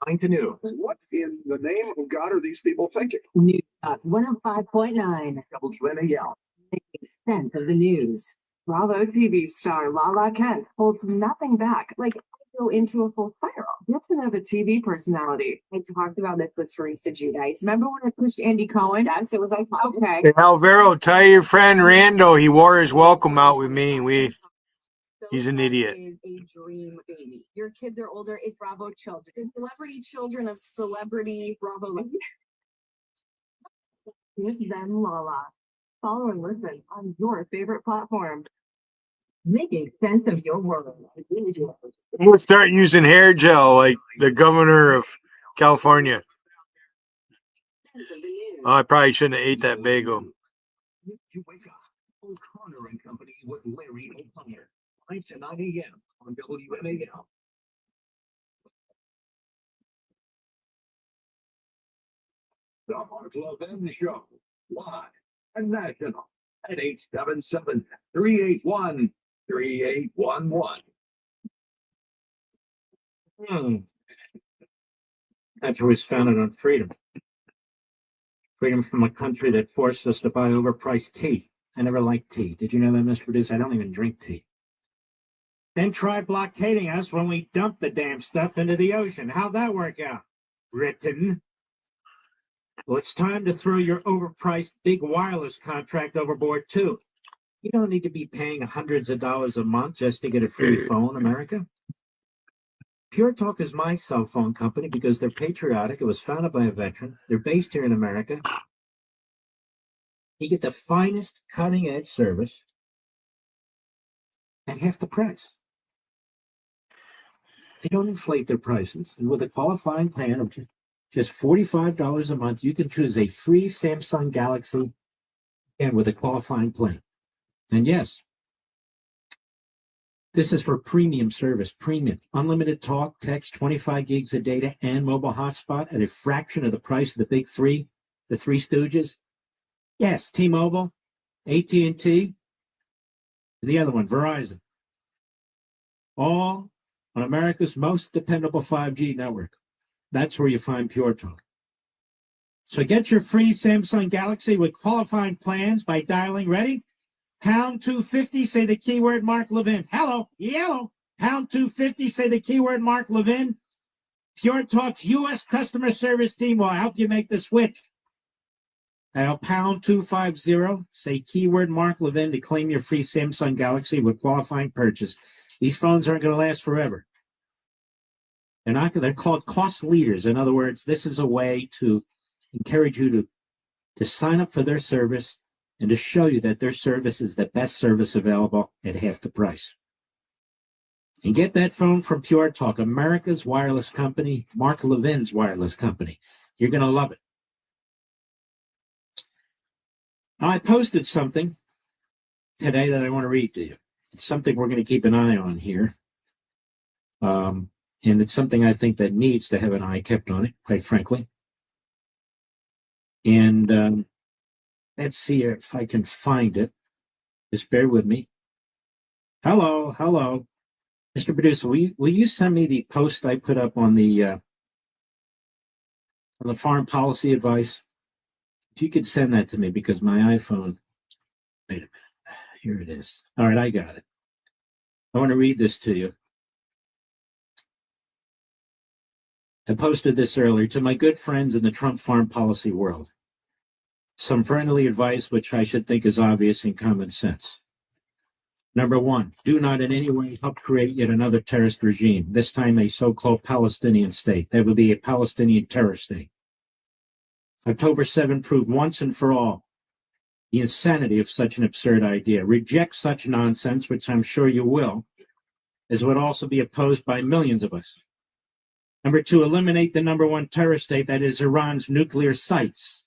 9 to noon. What in the name of God are these people thinking? News Talk 105.9. WNAL. Making sense of the news. Bravo TV star Lala Kent holds nothing back, like go into a full spiral. Get to know the TV personality. I talked about this with Teresa Giudice. Remember when I pushed Andy Cohen? Yes, it was like, okay. Hey, Alvaro, tell your friend Rando he wore his welcome out with me. He's an idiot. Is a dream baby. Your kids are older. It's Bravo children. The celebrity children of celebrity Bravo. It's them, Lala. Follow and listen on your favorite platform. Making sense of your world. We'll start using hair gel like the governor of California. Oh, I probably shouldn't have ate that bagel. You wake up. O'Connor and Company with Larry O'Connor. 9 to 9 a.m. on WMAL. The Mark Levin Show. Live and national at 877-381-3811. Country was founded on freedom. Freedom from a country that forced us to buy overpriced tea. I never liked tea. Did you know that, Mr. Producer? I don't even drink tea. Then try blockading us when we dump the damn stuff into the ocean. How'd that work out? Britain. Well, it's time to throw your overpriced big wireless contract overboard, too. You don't need to be paying hundreds of dollars a month just to get a free phone, America. Pure Talk is my cell phone company because they're patriotic. It was founded by a veteran. They're based here in America. You get the finest cutting-edge service at half the price. They don't inflate their prices. And with a qualifying plan of just $45 a month, you can choose a free Samsung Galaxy and with a qualifying plan. And yes, this is for premium service, premium, unlimited talk, text, 25 gigs of data, and mobile hotspot at a fraction of the price of the big three, the Three Stooges. Yes, T-Mobile, AT&T, and the other one, Verizon. All on America's most dependable 5G network. That's where you find Pure Talk. So get your free Samsung Galaxy with qualifying plans by dialing, ready? Pound 250, say the keyword Mark Levin. Hello, yellow. Pound 250, say the keyword Mark Levin. Pure Talk's U.S. customer service team will help you make the switch. Dial pound 250, say keyword Mark Levin to claim your free Samsung Galaxy with qualifying purchase. These phones aren't going to last forever. They're called cost leaders. In other words, this is a way to encourage you to sign up for their service and to show you that their service is the best service available at half the price. And get that phone from Pure Talk, America's wireless company, Mark Levin's wireless company. You're going to love it. Now, I posted something today that I want to read to you. It's something we're going to keep an eye on here. And it's something I think that needs to have an eye kept on it, quite frankly. And let's see if I can find it. Just bear with me. Hello. Mr. Producer, will you send me the post I put up on the foreign policy advice? If you could send that to me, because my iPhone, wait a minute, here it is. All right, I got it. I want to read this to you. I posted this earlier to my good friends in the Trump foreign policy world. Some friendly advice, which I should think is obvious and common sense. Number one, do not in any way help create yet another terrorist regime, this time a so-called Palestinian state. That would be a Palestinian terror state. October 7 proved once and for all the insanity of such an absurd idea. Reject such nonsense, which I'm sure you will, as would also be opposed by millions of us. Number two, eliminate the number one terror state, that is Iran's nuclear sites.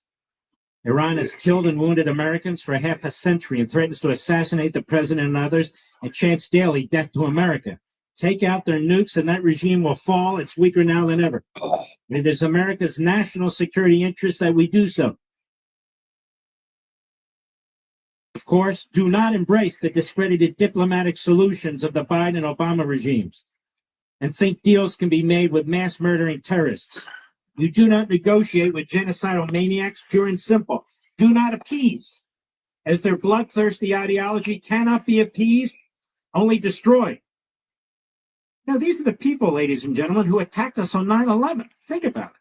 Iran has killed and wounded Americans for half a century and threatens to assassinate the president and others and chants daily death to America. Take out their nukes and that regime will fall. It's weaker now than ever. It is America's national security interest that we do so. Of course, do not embrace the discredited diplomatic solutions of the Biden and Obama regimes and think deals can be made with mass murdering terrorists. You do not negotiate with genocidal maniacs, pure and simple. Do not appease, as their bloodthirsty ideology cannot be appeased, only destroyed. Now, these are the people, ladies and gentlemen, who attacked us on 9/11. Think about it.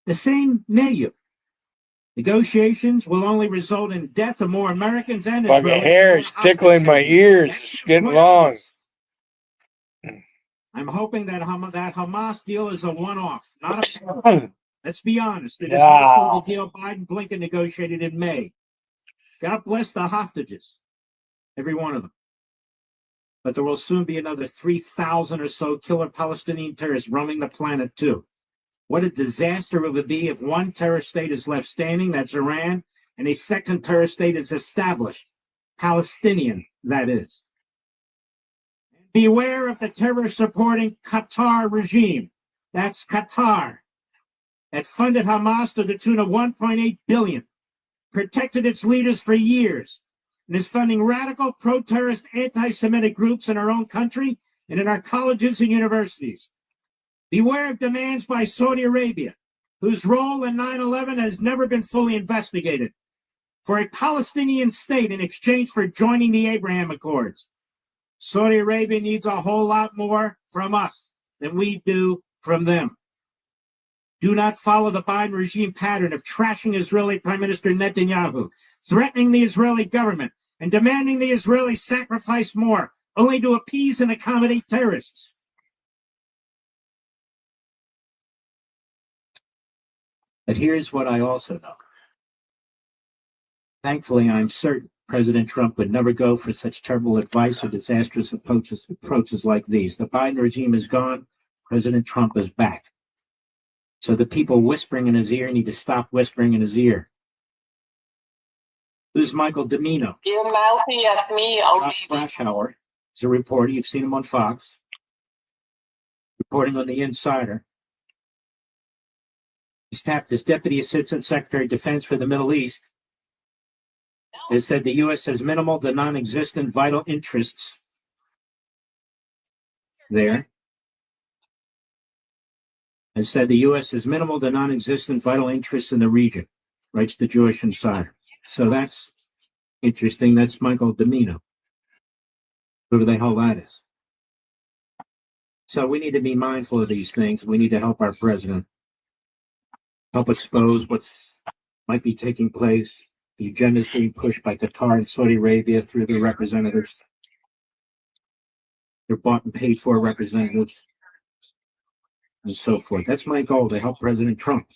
The same milieu, Negotiations will only result in death of more Americans and Fucking Israelis. hair is tickling my ears. It's getting long. I'm hoping that that Hamas deal is a one-off, not a. Let's be honest. It is Yeah. also the deal Biden-Blinken negotiated in May. God bless the hostages, every one of them. But there will soon be another 3,000 or so killer Palestinian terrorists roaming the planet too. What a disaster it would be if one terrorist state is left standing, that's Iran, and a second terrorist state is established, Palestinian, that is. Beware of the terror-supporting Qatar regime. That's Qatar. That funded Hamas to the tune of $1.8 billion, protected its leaders for years, and is funding radical pro-terrorist anti-Semitic groups in our own country and in our colleges and universities. Beware of demands by Saudi Arabia, whose role in 9/11 has never been fully investigated, for a Palestinian state in exchange for joining the Abraham Accords. Saudi Arabia needs a whole lot more from us than we do from them. Do not follow the Biden regime pattern of trashing Israeli Prime Minister Netanyahu, threatening the Israeli government, and demanding the Israelis sacrifice more, only to appease and accommodate terrorists. But here's what I also know. Thankfully, I'm certain President Trump would never go for such terrible advice or disastrous approaches like these. The Biden regime is gone. President Trump is back. So the people whispering in his ear need to stop whispering in his ear. Who's Michael Domino? You're mouthing at me, Josh Brashauer is a reporter. You've seen him on Fox. Reporting on The Insider. He's tapped as Deputy Assistant Secretary of Defense for the Middle East. Has said the U.S. has minimal to non-existent vital interests there. Has said the U.S. has minimal to non-existent vital interests in the region, writes the Jewish Insider. So that's interesting. That's Michael Domino. Whoever the hell that is. So we need to be mindful of these things. We need to help our president. Help expose what might be taking place. The agenda is being pushed by Qatar and Saudi Arabia through their representatives. They're bought and paid for representatives. And so forth. That's my goal, to help President Trump.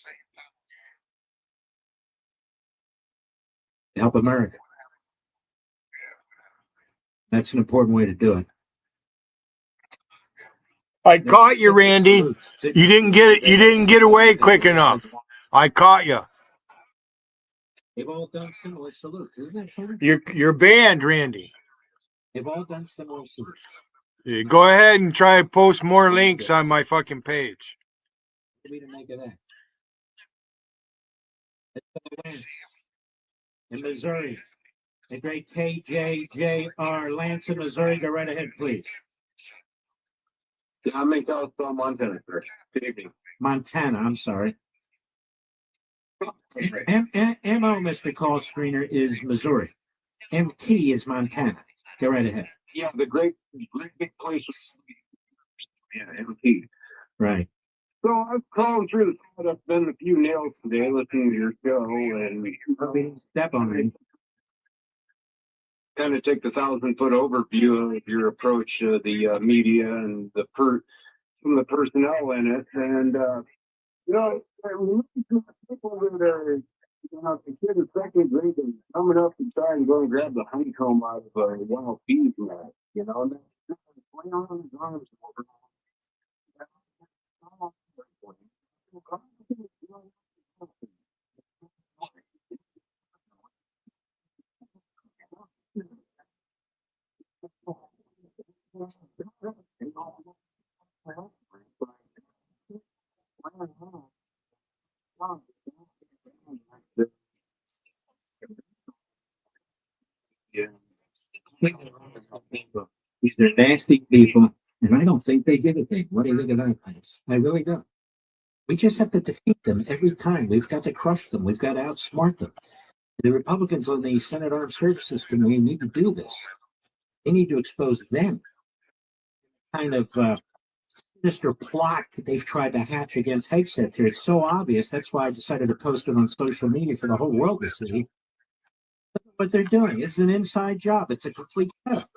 To help America. That's an important way to do it. I caught you, Randy. You didn't get it. You didn't get away quick enough. I caught you. They've all done similar salutes. Isn't that funny? You're banned, Randy. They've all done similar salutes. Yeah, go ahead and try to post more links on my fucking page. What do we make of that? In Missouri, the great KJJR Lansing, Missouri. Go right ahead, please. I'm in Kalispell, Montana, sir. Good evening. Montana, I'm sorry. MO, Mr. Call Screener, is Missouri. MT is Montana. Go right ahead. Yeah, the great big place. Yeah, MT. Right. So I've crawled through the side. I've been a few nails today listening to your show, and step on me. Kind of take the 1,000-foot overview of your approach to the media and from the personnel in it, and you know, people that are, you know, the kid is second grade and coming up and trying to go and grab the honeycomb out of a wild bee's nest, you know, and that's playing on his arms. These are nasty people, and I don't think they give a thing. What do you think of that, place? I really don't. We just have to defeat them every time. We've got to crush them. We've got to outsmart them. The Republicans on the Senate Armed Services Committee need to do this. They need to expose them. Kind of sinister plot that they've tried to hatch against Hegseth here. It's so obvious. That's why I decided to post it on social media for the whole world to see. What they're doing is an inside job. It's a complete setup.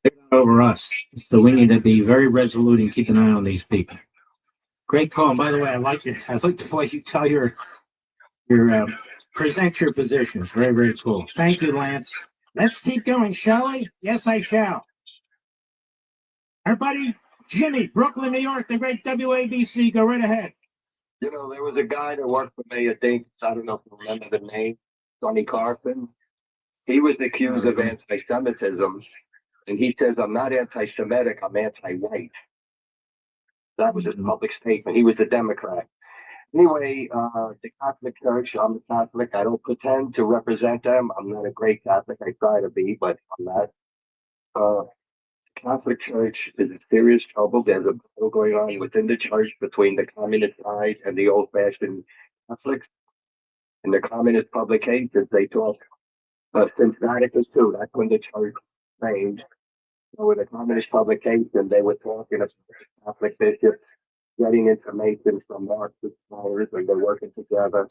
They're not over us. So we need to be very resolute and keep an eye on these people. Great call. And by the way, I like the way you tell your present your positions. Very, very cool. Thank you, Lance. Let's keep going, shall we? Yes, I shall. Everybody, Jimmy, Brooklyn, New York, the great WABC. Go right ahead. You know, there was a guy that worked for me, I don't know if you remember the name, Sonny Carson. He was accused of anti-Semitism, and he says, I'm not anti-Semitic, I'm anti-white. That was his public statement. He was a Democrat. Anyway, the Catholic Church, I'm a Catholic. I don't pretend to represent them. I'm not a great Catholic. I try to be, but I'm not. The Catholic Church is in serious trouble. There's a battle going on within the church between the communist side and the old-fashioned Catholics. In the communist publications, they talk since Vatican II. That's when the church changed. So in the communist publication, they were talking about Catholic bishops getting information from Marxist scholars, and they're working together.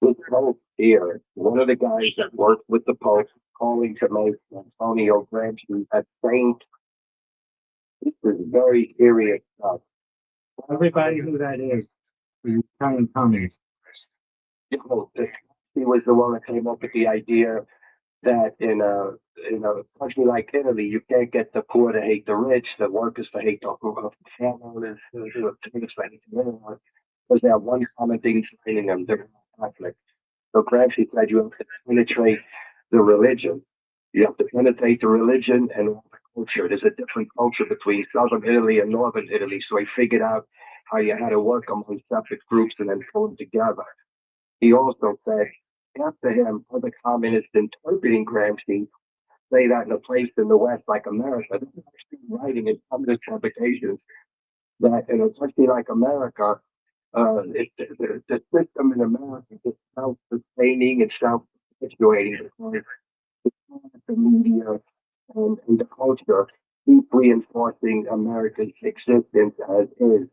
This Pope here, one of the guys that worked with the Pope, calling to make Antonio Gramsci a saint. This is very serious stuff. Everybody who that is, the Italian communist. You know, he was the one that came up with the idea that in a country like Italy, you can't get the poor to hate the rich, the workers to hate the farmers, because they have one common thing training them, they're Catholic. So Gramsci said you have to penetrate the religion. You have to penetrate the religion and the culture. There's a different culture between southern Italy and northern Italy, so he figured out how you had to work among separate groups and then pull them together. He also said, after him, other communists interpreting Gramsci say that in a place in the West like America, this is actually writing in communist publications that in a country like America, the system in America is self-sustaining and self-perpetuating because the media and the culture keep reinforcing America's existence as is.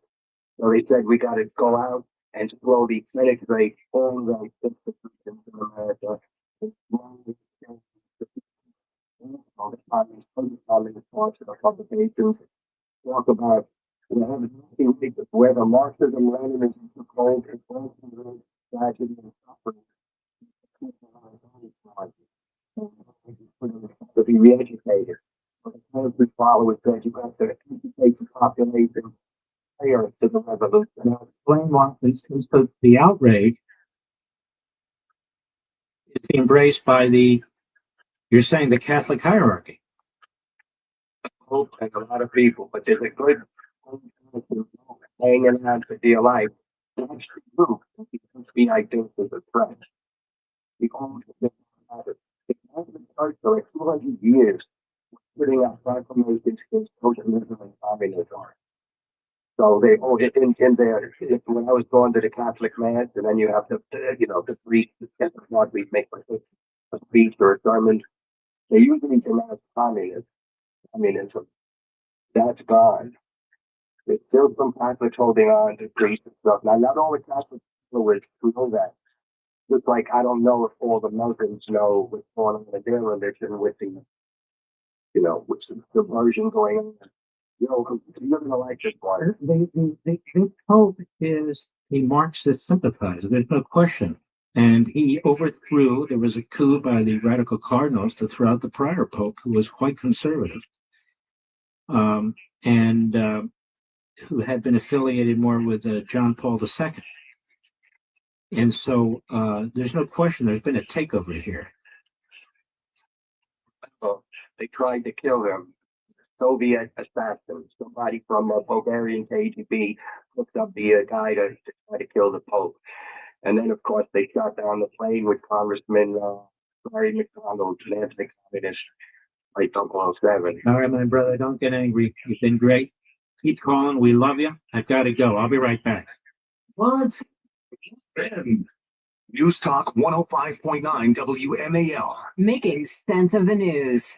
So they said we got to go out and slowly penetrate all the institutions in America. All the parts of the publications talk about whether Marxism, Leninism, cold, and tragedy and suffering. To be re-educated. But the followers said you have to educate the population prior to the revolution. Explain why is because the outrage is embraced by you're saying the Catholic hierarchy. Hope and a lot of people, but there's a good hanging on for dear life. That's true. We identify as a threat. The only thing that the Catholic Church for like 200 years putting out proclamations against socialism and communism. So they in there. When I was going to the Catholic mass, and then you have the priest, the God, we make a speech or a sermon. They usually denounce communism. That's gone. There's still some Catholics holding on to priests and stuff. Now, not all the Catholics know that. Just like I don't know if all the Muslims know what's going on in their religion with the, with the subversion going on. You're gonna like this one. The Pope is a Marxist sympathizer. There's no question. And he overthrew. There was a coup by the radical cardinals to throw out the prior Pope, who was quite conservative, and who had been affiliated more with John Paul II. And so there's no question there's been a takeover here. they tried to kill him. Soviet assassin, somebody from Bulgarian KGB hooked up the guy to try to kill the Pope. And then, of course, they shot down the plane with Congressman Larry McDonald, an anti-communist, like 007. All right, my brother, don't get angry. You've been great. Keep calling. We love you. I've got to go. I'll be right back. What? News Talk 105.9 WMAL. Making sense of the news.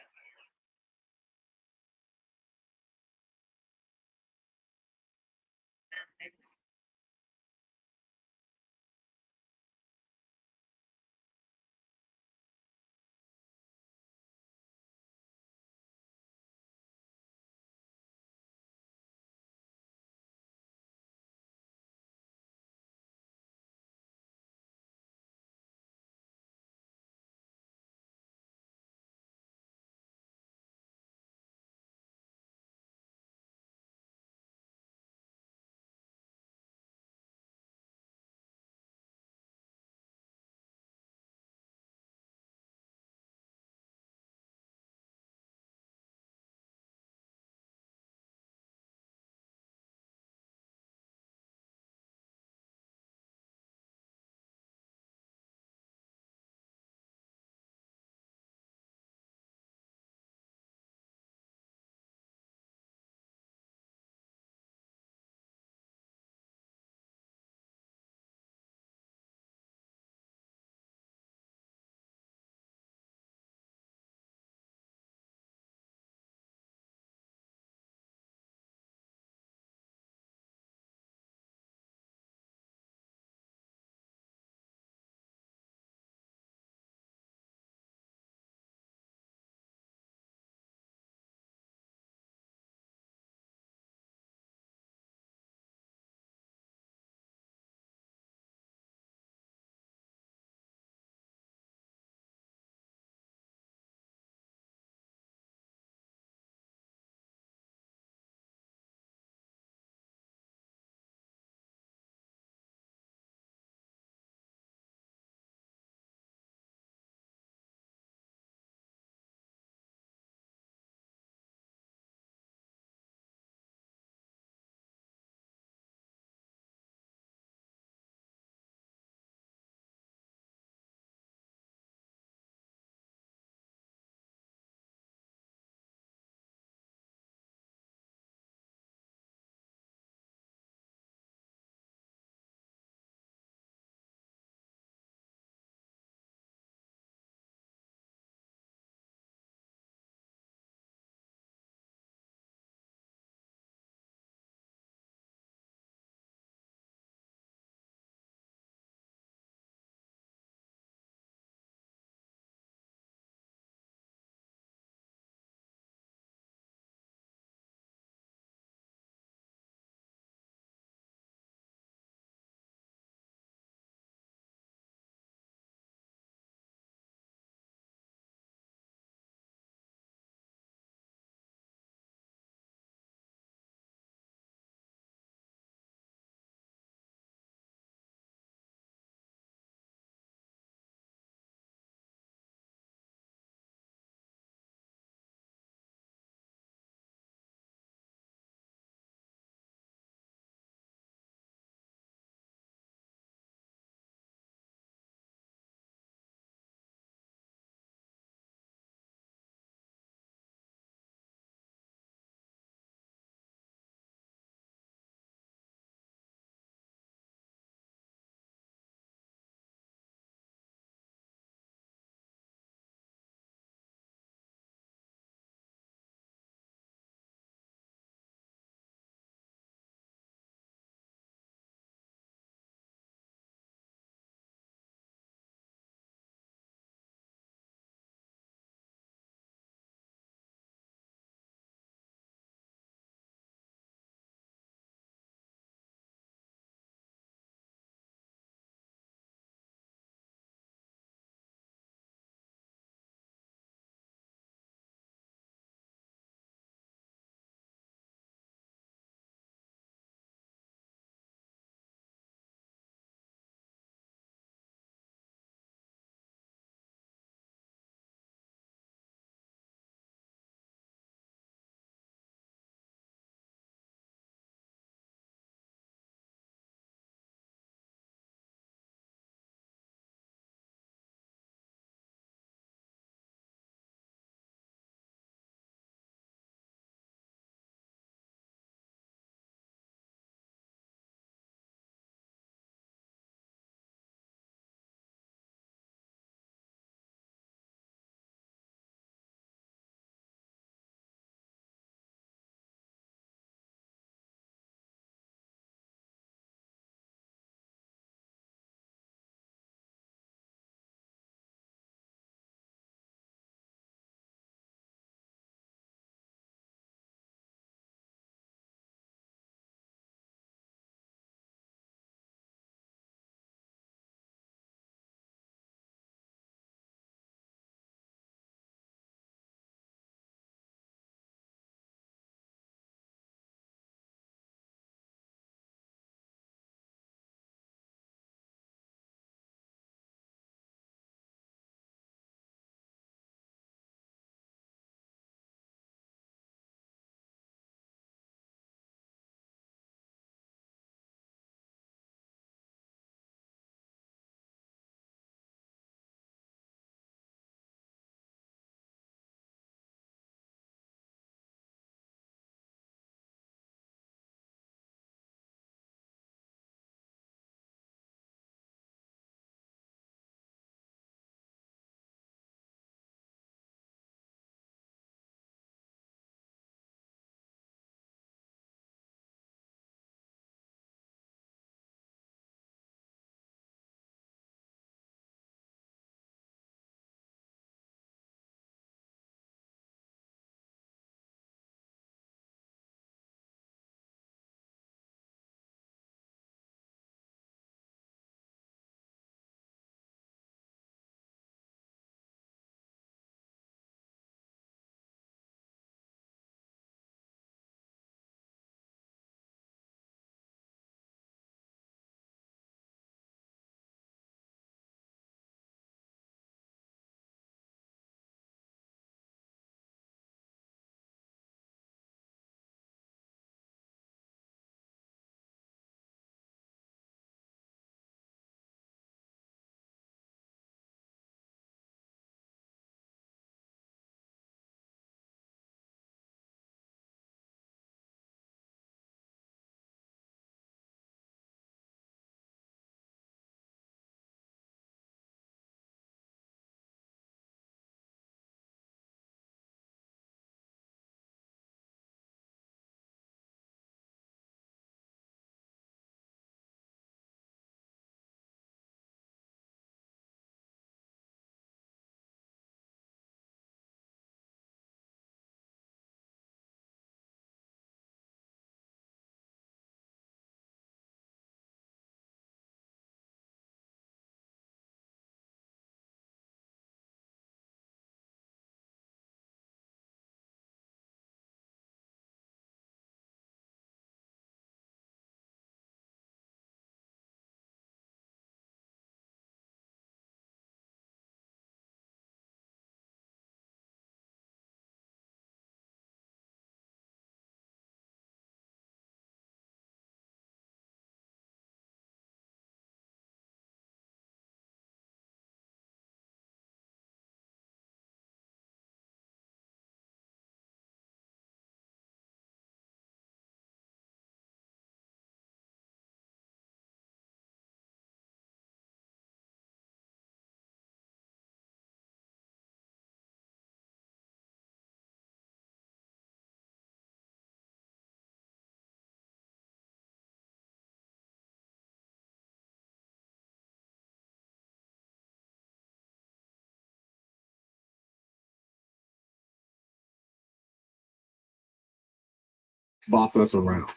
boss us around.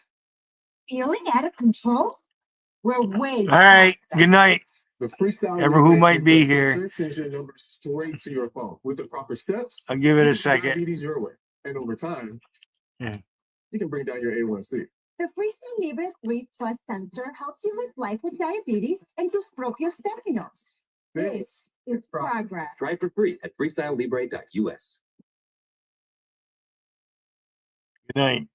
Feeling out of control? We're way. All right. Good night. The freestyle Ever who might be here. sends your number straight to your phone with the proper steps. I'll give it a keep second. Diabetes your way, and over time, Yeah. you can bring down your A1C. The Freestyle Libre 3 Plus sensor helps you live life with diabetes en tus propios términos. This is progress. Try for free at freestylelibre.us. Good night.